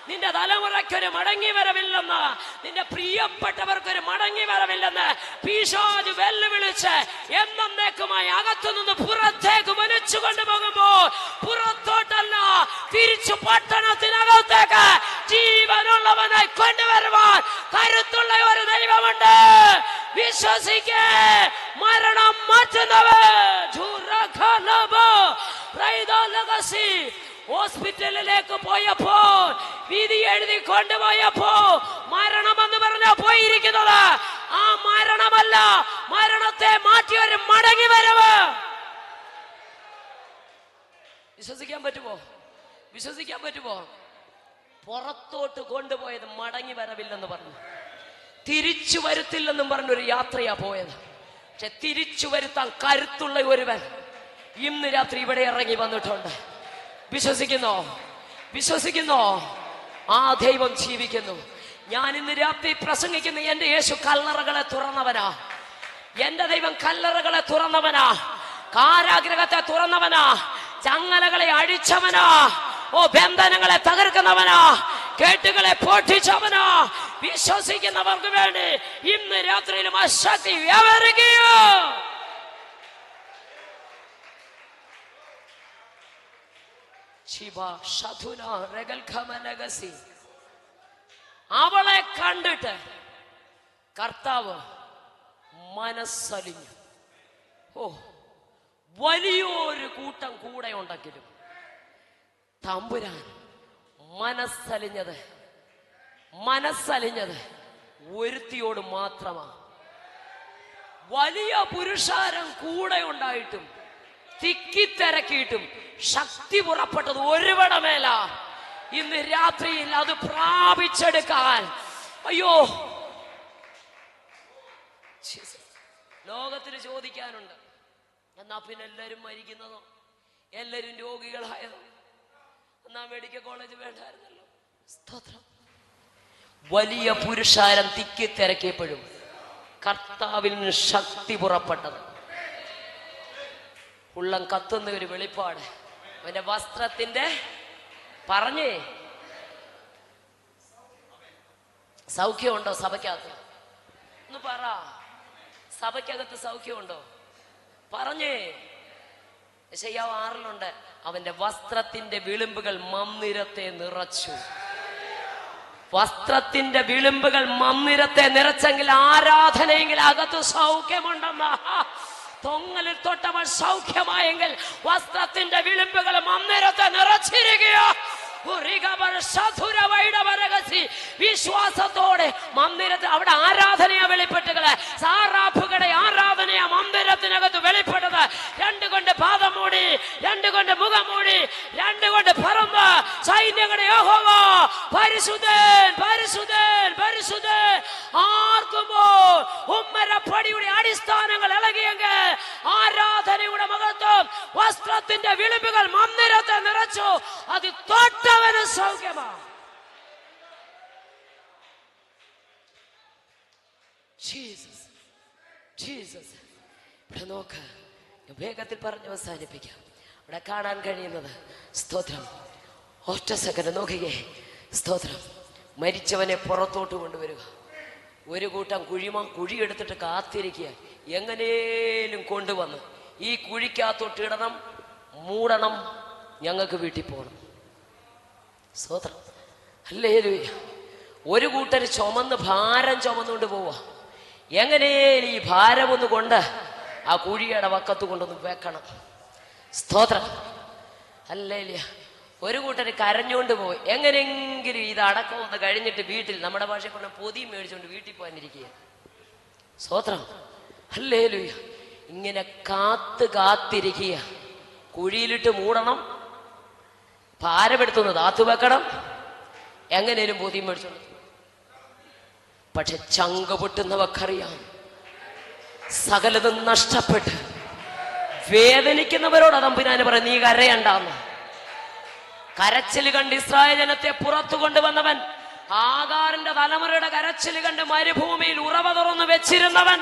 നിന്റെ തലമുറയ്ക്കൊരു മടങ്ങി വരവില്ലെന്ന, നിന്റെ പ്രിയപ്പെട്ടവർക്കൊരു മടങ്ങി വരവില്ലെന്ന് പിശാച് വെല്ലുവിളിച്ച് എന്നേക്കുമായി അകത്തുനിന്ന് പുറത്തേക്ക് വലിച്ചു കൊണ്ടുപോകുമ്പോൾ പുറത്തോട്ടല്ല, തിരിച്ചു പട്ടണത്തിനകത്തേക്ക് ജീവനുള്ളവനെ കൊണ്ടുവരുവാൻ കരുത്തുള്ള ഒരു ദൈവമുണ്ട്. വിശ്വസിക്കേ, മരണം മാറ്റുന്നവൻ. ഹോസ്പിറ്റലിലേക്ക് പോയപ്പോൾ, വിധി എഴുതി കൊണ്ടുപോയപ്പോ മരണമെന്ന് പറഞ്ഞാ പോയിരിക്കുന്നത്. ആ മരണമല്ല, മരണത്തെ മാറ്റി ഒരു മടങ്ങി വരവ്. വിശ്വസിക്കാൻ പറ്റുമോ? പുറത്തോട്ട് കൊണ്ടുപോയത് മടങ്ങി വരവില്ലെന്ന് പറഞ്ഞു, തിരിച്ചു വരുത്തില്ലെന്നും പറഞ്ഞൊരു യാത്രയാ പോയത്. പക്ഷെ തിരിച്ചു വരുത്താൻ കരുത്തുള്ള ഒരുവൻ ഇന്ന് രാത്രി ഇവിടെ ഇറങ്ങി വന്നിട്ടുണ്ട്. വിശ്വസിക്കുന്നോ? ആ ദൈവം ജീവിക്കുന്നു. ഞാൻ ഇന്ന് രാത്രി പ്രസംഗിക്കുന്ന എന്റെ യേശു കല്ലറകളെ തുറന്നവനാ. എന്റെ ദൈവം കല്ലറകളെ തുറന്നവനാ, കാരാഗ്രഹത്തെ തുറന്നവനാ, ചങ്ങലകളെ അഴിച്ചവനാ, ബന്ധനങ്ങളെ തകർക്കുന്നവനാ, കേട്ടുകളെ പൊട്ടിച്ചവനാ. വിശ്വസിക്കുന്നവർക്ക് വേണ്ടി ഇന്ന് രാത്രിയിലും ആ ശക്തി വ്യാപരിക്കുകയോ. അവളെ കണ്ടിട്ട് കർത്താവ് മനസ്സലിഞ്ഞു. വലിയൊരു കൂട്ടം കൂടെ ഉണ്ടെങ്കിലും തമ്പുരാൻ മനസ്സലിഞ്ഞത് ഒരുത്തിയോട് മാത്രമാണ്. വലിയ പുരുഷാരം കൂടെ ഉണ്ടായിട്ടും തിക്കിത്തിരക്കിയിട്ടും ശക്തി പുറപ്പെട്ടത് ഒരുവടെ മേല. ഇന്ന് രാത്രിയിൽ അത് പ്രാപിച്ചെടുക്കാൻ ലോകത്തിന് ചോദിക്കാനുണ്ട്. എന്നാ പിന്നെ എല്ലാരും മരിക്കുന്നതോ, എല്ലാരും രോഗികളായതോ? എന്നാ മെഡിക്കൽ കോളേജ് വേണ്ടായിരുന്നല്ലോ. സ്തോത്രം. വലിയ പുരുഷാരം തിക്കിത്തിരക്കിയപ്പോഴും കർത്താവിൽ നിന്ന് ശക്തി പുറപ്പെട്ടത്. ഉള്ളം കത്തുന്ന ഒരു വെളിപ്പാട്. അവന്റെ വസ്ത്രത്തിന്റെ പറഞ്ഞേ, സൗഖ്യമുണ്ടോ സഭയ്ക്കകത്ത്? ഒന്ന് പറ, സഭയ്ക്കകത്ത് സൗഖ്യമുണ്ടോ? പറഞ്ഞേ. യെശയ്യാവ് 6 അവന്റെ വസ്ത്രത്തിന്റെ വിളിമ്പുകൾ മന്ദിരത്തെ നിറച്ചു. വസ്ത്രത്തിന്റെ വിളിമ്പുകൾ മന്ദിരത്തെ നിറച്ചെങ്കിൽ ആരാധനയെങ്കിൽ അകത്ത് സൗഖ്യമുണ്ടെന്ന. തൊങ്ങലിൽ തൊട്ടവൾ സൗഖ്യമായെങ്കിൽ വസ്ത്രത്തിന്റെ വിളിമ്പുകൾ മന്ദിരത്തെ നിറച്ചിരിക്കുക. വിശ്വാസത്തോടെ മന്ദിരത്തിൽ അവിടെ ആരാധനയാ വെളിപ്പെട്ടുകള്. സാറാഫുകളുടെ ആരാധനയാ മന്ദിരത്തിനകത്ത് വെളിപ്പെട്ടത്. 2 കൊണ്ട് പാദം മൂടി, 2 കൊണ്ട് മുഖം മൂടി, 2 കൊണ്ട് പറന്ന് സൈന്യങ്ങളുടെ യഹോവ പരിശുദ്ധൻ പരിശുദ്ധൻ പരിശുദ്ധൻ. ആർക്കുമ്പോൾ ഉമ്മരപ്പടിയുടെ അടിസ്ഥാനങ്ങൾ ഇളകിയെങ്കിൽ ആരാധനയുടെ മഹത്വം വസ്ത്രത്തിന്റെ വിളിമ്പുകൾ മന്ദിരത്തെ നിറച്ചു. അത് തൊട്ടവന് സൗഖ്യമാണ്. ജീസസ്. ഇവിടെ നോക്ക്, വേഗത്തിൽ പറഞ്ഞ് അവസാനിപ്പിക്കാം. ഇവിടെ കാണാൻ കഴിയുന്നത് സ്തോത്രം, ഒറ്റ സെക്കൻഡ് നോക്കുകയെ, സ്തോത്രം, മരിച്ചവനെ പുറത്തോട്ട് കൊണ്ടുവരിക. ഒരു കൂട്ടം കുഴിയെടുത്തിട്ട് കാത്തിരിക്കുക, എങ്ങനെയും കൊണ്ടുവന്ന് ഈ കുഴിക്കകത്തോട്ട് ഇടണം, മൂടണം, ഞങ്ങൾക്ക് വീട്ടിൽ പോകണം. സ്തോത്രം, ഹല്ലേലൂയ. ഒരു കൂട്ടർ ഭാരം ചുമന്നുകൊണ്ട് പോവാ. എങ്ങനെയും ഈ ഭാരമൊന്ന് കൊണ്ട് ആ കുഴിയുടെ വക്കത്ത് കൊണ്ടൊന്ന് വെക്കണം. സ്തോത്രം, ഹല്ലേലൂയ. ഒരു കൂട്ടർ കരഞ്ഞുകൊണ്ട് പോയി. എങ്ങനെയെങ്കിലും ഇത് അടക്കം ഒന്ന് കഴിഞ്ഞിട്ട് വീട്ടിൽ, നമ്മുടെ ഭാഷയിൽ കൊണ്ട് പൊതി മേടിച്ചുകൊണ്ട് വീട്ടിൽ പോകാനിരിക്കുക. സ്തോത്രം, ഹല്ലേലൂയ. ഇങ്ങനെ കാത്തിരിക്കുക. കുഴിയിലിട്ട് മൂടണം, ഭാരമെടുത്തൊന്ന് താത്തു വെക്കണം, എങ്ങനെയും പൊതി മേടിച്ചോണ്ട്. പക്ഷെ ചങ്ക പൊട്ടുന്നവർക്കറിയാം, സകലതും നഷ്ടപ്പെട്ട് വേദനിക്കുന്നവരോട് തമ്പുരാന് പറയും, നീ കരയണ്ടാന്ന്. കരച്ചിൽ കണ്ട് ഇസ്രായേൽ ജനത്തെ പുറത്തു കൊണ്ടുവന്നവൻ, ആഗാറിന്റെ തലമുറയുടെ കരച്ചിൽ കണ്ട് മരുഭൂമിയിൽ ഉറവ തുറന്നു വെച്ചിരുന്നവൻ,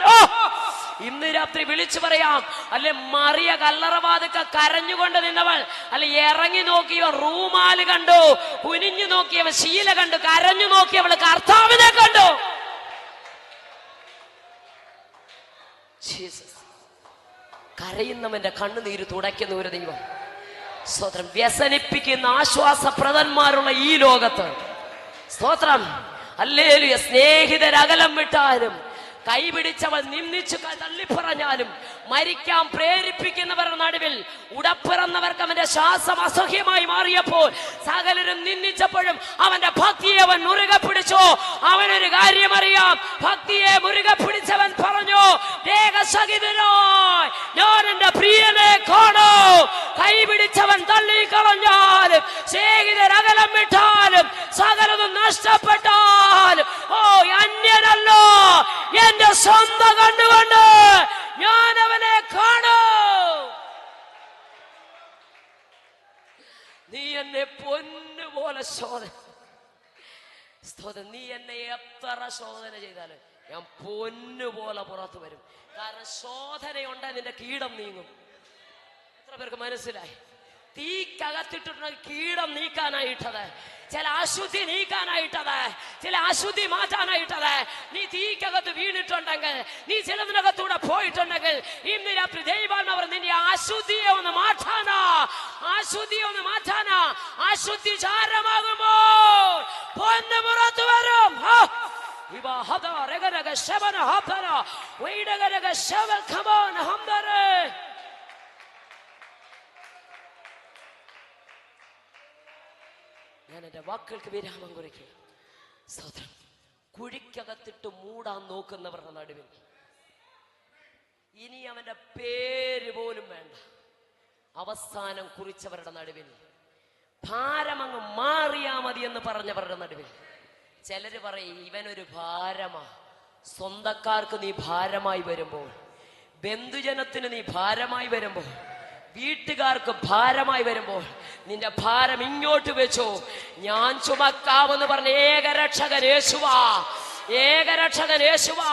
ഇന്ന് രാത്രി വിളിച്ചു പറയാം, അല്ലെ മറിയ കല്ലറവാതുക്ക കരഞ്ഞുകൊണ്ട് നിന്നവൾ, അല്ലെ ഇറങ്ങി നോക്കിയവൻ റൂമാല് കണ്ടു, കുനിഞ്ഞു നോക്കിയവൻ ശീല കണ്ടു, കരഞ്ഞു നോക്കിയവൾ കർത്താവിനെ കണ്ടു. ജീസസ്. കരയുന്നവന്റെ കണ്ണുനീര് തുടയ്ക്കുന്ന ഒരു ദൈവം. സ്തോത്രം. വ്യസനിപ്പിക്കുന്ന ആശ്വാസപ്രദന്മാരുള്ള ഈ ലോകത്ത്, സ്തോത്രം, ഹല്ലേലൂയ, സ്നേഹിതരകലം വിട്ടാലും, കൈപിടിച്ചവൻ നിന്ദിച്ചു തള്ളിപ്പറഞ്ഞാലും, മരിക്കാൻ പ്രേരിപ്പിക്കുന്നവരുടെ നടുവിൽ ഉടപ്പിറന്നവർക്ക് അവന്റെ ശ്വാസം അസഹ്യമായി മാറിയപ്പോൾ, സകലരും നിന്ദിച്ചപ്പോഴും അവന്റെ ഭക്തിയെ അവൻ മുറുകെ പിടിച്ചു. അവനൊരു കാര്യം അറിയാം, ഭക്തിയെ മുറുകെ പിടിച്ചവൻ പറഞ്ഞു, ദേഹസഹിതനായി ഞാൻ എന്റെ പ്രിയനെ കാണൂ. കൈപിടിച്ചവൻ തള്ളിക്കളഞ്ഞാലും, സ്നേഹിതരകലം വിട്ടാലും, സകലതും നഷ്ടപ്പെട്ടാലും, അന്യനല്ലോ, എന്റെ സ്വന്തം കണ്ടുകൊണ്ട് ഞാൻ അവനെ കാണൂ. നീ എന്നെ പൊന്നുപോലെ ശോധന, നീ എന്നെ എത്ര ശോധന ചെയ്താലും ഞാൻ പൊന്നുപോലെ പുറത്തു വരും. കാരണം ശോധനയുണ്ട്, നിന്റെ കീടം നീങ്ങും. എത്ര പേർക്ക് മനസ്സിലായി? തീക്കകത്തിട്ടുള്ള കീടം നീക്കാനായിട്ടത്, ചില അശുദ്ധി നീക്കാനായിട്ടത്, ചില അശുദ്ധി മാറ്റാനായിട്ടത്. നീ തീക്കകത്ത് വീണിട്ടുണ്ടെങ്കിൽ, നീ ചിലതിനകത്തൂടെ പോയിട്ടുണ്ടെങ്കിൽ, ഇന്ന് രാത്രി ദൈവാത്മാവ് നിന്റെ അശുദ്ധിയെ ഒന്ന് മാറ്റാനാ, അശുദ്ധി ചാരമാകുമ്പോ പൊന്ന് പുറത്തു വരും. ഞാൻ എന്റെ വാക്കുകൾക്ക് വിരാമം കുറിക്കുക. സ്തോത്രം. കുഴിക്കകത്തിട്ട് മൂടാൻ നോക്കുന്നവരുടെ നടുവിൽ ഇനി അവന്റെ പേര് പോലും വേണ്ട, അവസാനം കുറിച്ചവരുടെ നടുവിൽ, ഭാരമങ്ങ് മാറിയാ മതി എന്ന് പറഞ്ഞവരുടെ നടുവിൽ, ചിലര് പറയും ഇവനൊരു ഭാരമാ. സ്വന്തക്കാർക്ക് നീ ഭാരമായി വരുമ്പോൾ, ബന്ധുജനത്തിന് നീ ഭാരമായി വരുമ്പോൾ, വീട്ടുകാർക്ക് ഭാരമായി വരുമ്പോൾ, നിന്റെ ഭാരം ഇങ്ങോട്ട് വെച്ചോ, ഞാൻ ചുമക്കാമെന്ന് പറഞ്ഞ ഏകരക്ഷകൻ യേശുവാ, ഏകരക്ഷകൻ യേശുവാ.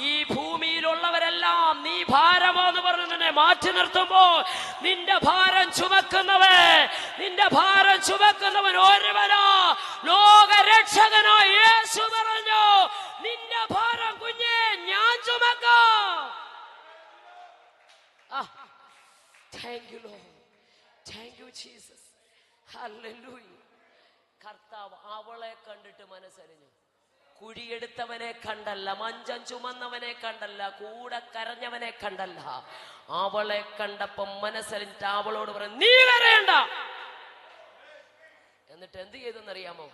ഈ ഭൂമിയിലുള്ളവരെല്ലാം നീ ഭാരമോ എന്ന് പറഞ്ഞ് നിന്നെ മാറ്റി നിർത്തുമ്പോൾ, നിന്റെ ഭാരം ചുമക്കുന്നവൻ ഒരുവനാ, ലോകരക്ഷകനോ യേശു പറഞ്ഞു, നിന്റെ ഭാരം കുഞ്ഞേ ഞാൻ ചുമക്കാം. Thank you, Lord. Thank you, Jesus. Hallelujah. കർത്താവ് അവളെ കണ്ടിട്ട് മനസ്സറിഞ്ഞു. കുഴിയെടുത്തവനെ കണ്ടല്ല, മഞ്ചം ചുമന്നവനെ കണ്ടല്ല, കൂടെ കരഞ്ഞവനെ കണ്ടല്ല, അവളെ കണ്ടപ്പം മനസ്സറിഞ്ഞിട്ട് അവളോട് പറഞ്ഞു, നീ കരയണ്ട. എന്നിട്ട് എന്ത് ചെയ്തെന്നറിയാമോ?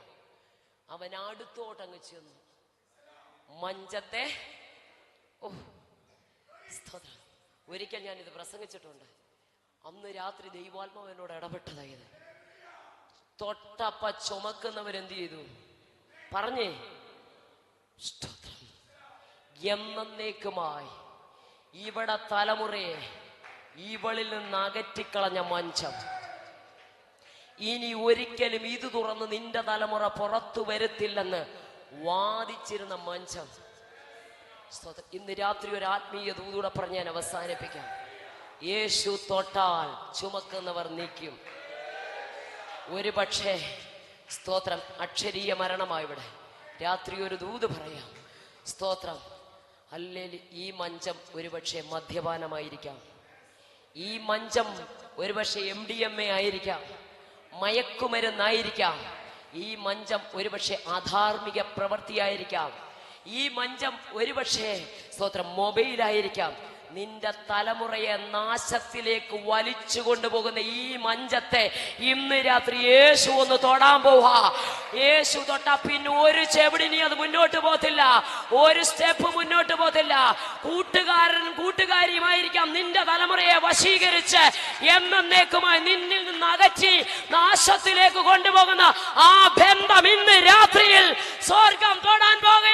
അവൻ അടുത്തോട്ടങ്ങ് ചെന്നു മഞ്ചത്തെ. സ്തോത്രം. ഒരിക്കൽ ഞാൻ ഇത് പ്രസംഗിച്ചിട്ടുണ്ട്. അന്ന് രാത്രി ദൈവാത്മാവ് എന്നോട് ഇടപെട്ടതായത്, തൊട്ടപ്പ ചുമക്കുന്നവരെന്ത് ചെയ്തു പറഞ്ഞേ, എന്നേക്കുമായി ഇവിടെ തലമുറയെ ഇവളിൽ നിന്ന് അകറ്റിക്കളഞ്ഞ മഞ്ചം ഇനി ഒരിക്കലും ഇത് തുറന്ന് നിന്റെ തലമുറ പുറത്തു വരുത്തില്ലെന്ന് വാദിച്ചിരുന്ന മഞ്ചം. ഇന്ന് രാത്രി ഒരു ആത്മീയ ദൂതൂടെ പറഞ്ഞ് ഞാൻ അവസാനിപ്പിക്കാം. യേശു തൊട്ടാൽ ചുമക്കുന്നവർ നീക്കും. ഒരു പക്ഷേ സ്തോത്രം അക്ഷരീയ മരണമായി ഇവിടെ രാത്രി ഒരു ദൂത് പറയാം. സ്തോത്രം. അല്ലെങ്കിൽ ഈ മഞ്ചം ഒരുപക്ഷെ മദ്യപാനമായിരിക്കാം, ഈ മഞ്ചം ഒരുപക്ഷെ MDMA ആയിരിക്കാം, മയക്കുമരുന്നായിരിക്കാം, ഈ മഞ്ചം ഒരുപക്ഷെ അധാർമിക പ്രവൃത്തിയായിരിക്കാം, ഈ മഞ്ചം ഒരുപക്ഷെ സ്തോത്രം മൊബൈലായിരിക്കാം. നിന്റെ തലമുറയെ നാശത്തിലേക്ക് വലിച്ചു കൊണ്ടുപോകുന്ന ഈ മഞ്ചത്തെ ഇന്ന് രാത്രി യേശു ഒന്ന് തൊടാൻ പോവാ. യേശു തൊട്ടാ പിന്നെ ഒരു ചെവിടിനി അത് മുന്നോട്ട് പോകത്തില്ല, ഒരു സ്റ്റെപ്പ് മുന്നോട്ട് പോകത്തില്ല. കൂട്ടുകാരനും കൂട്ടുകാരിയുമായിരിക്കാം നിന്റെ തലമുറയെ വശീകരിച്ച് എന്നേക്കുമായി നിന്നിൽ നിന്ന് അകറ്റി നാശത്തിലേക്ക് കൊണ്ടുപോകുന്ന ആ ബന്ധം ഇന്ന് രാത്രിയിൽ സ്വർഗം തൊടാൻ പോകുക.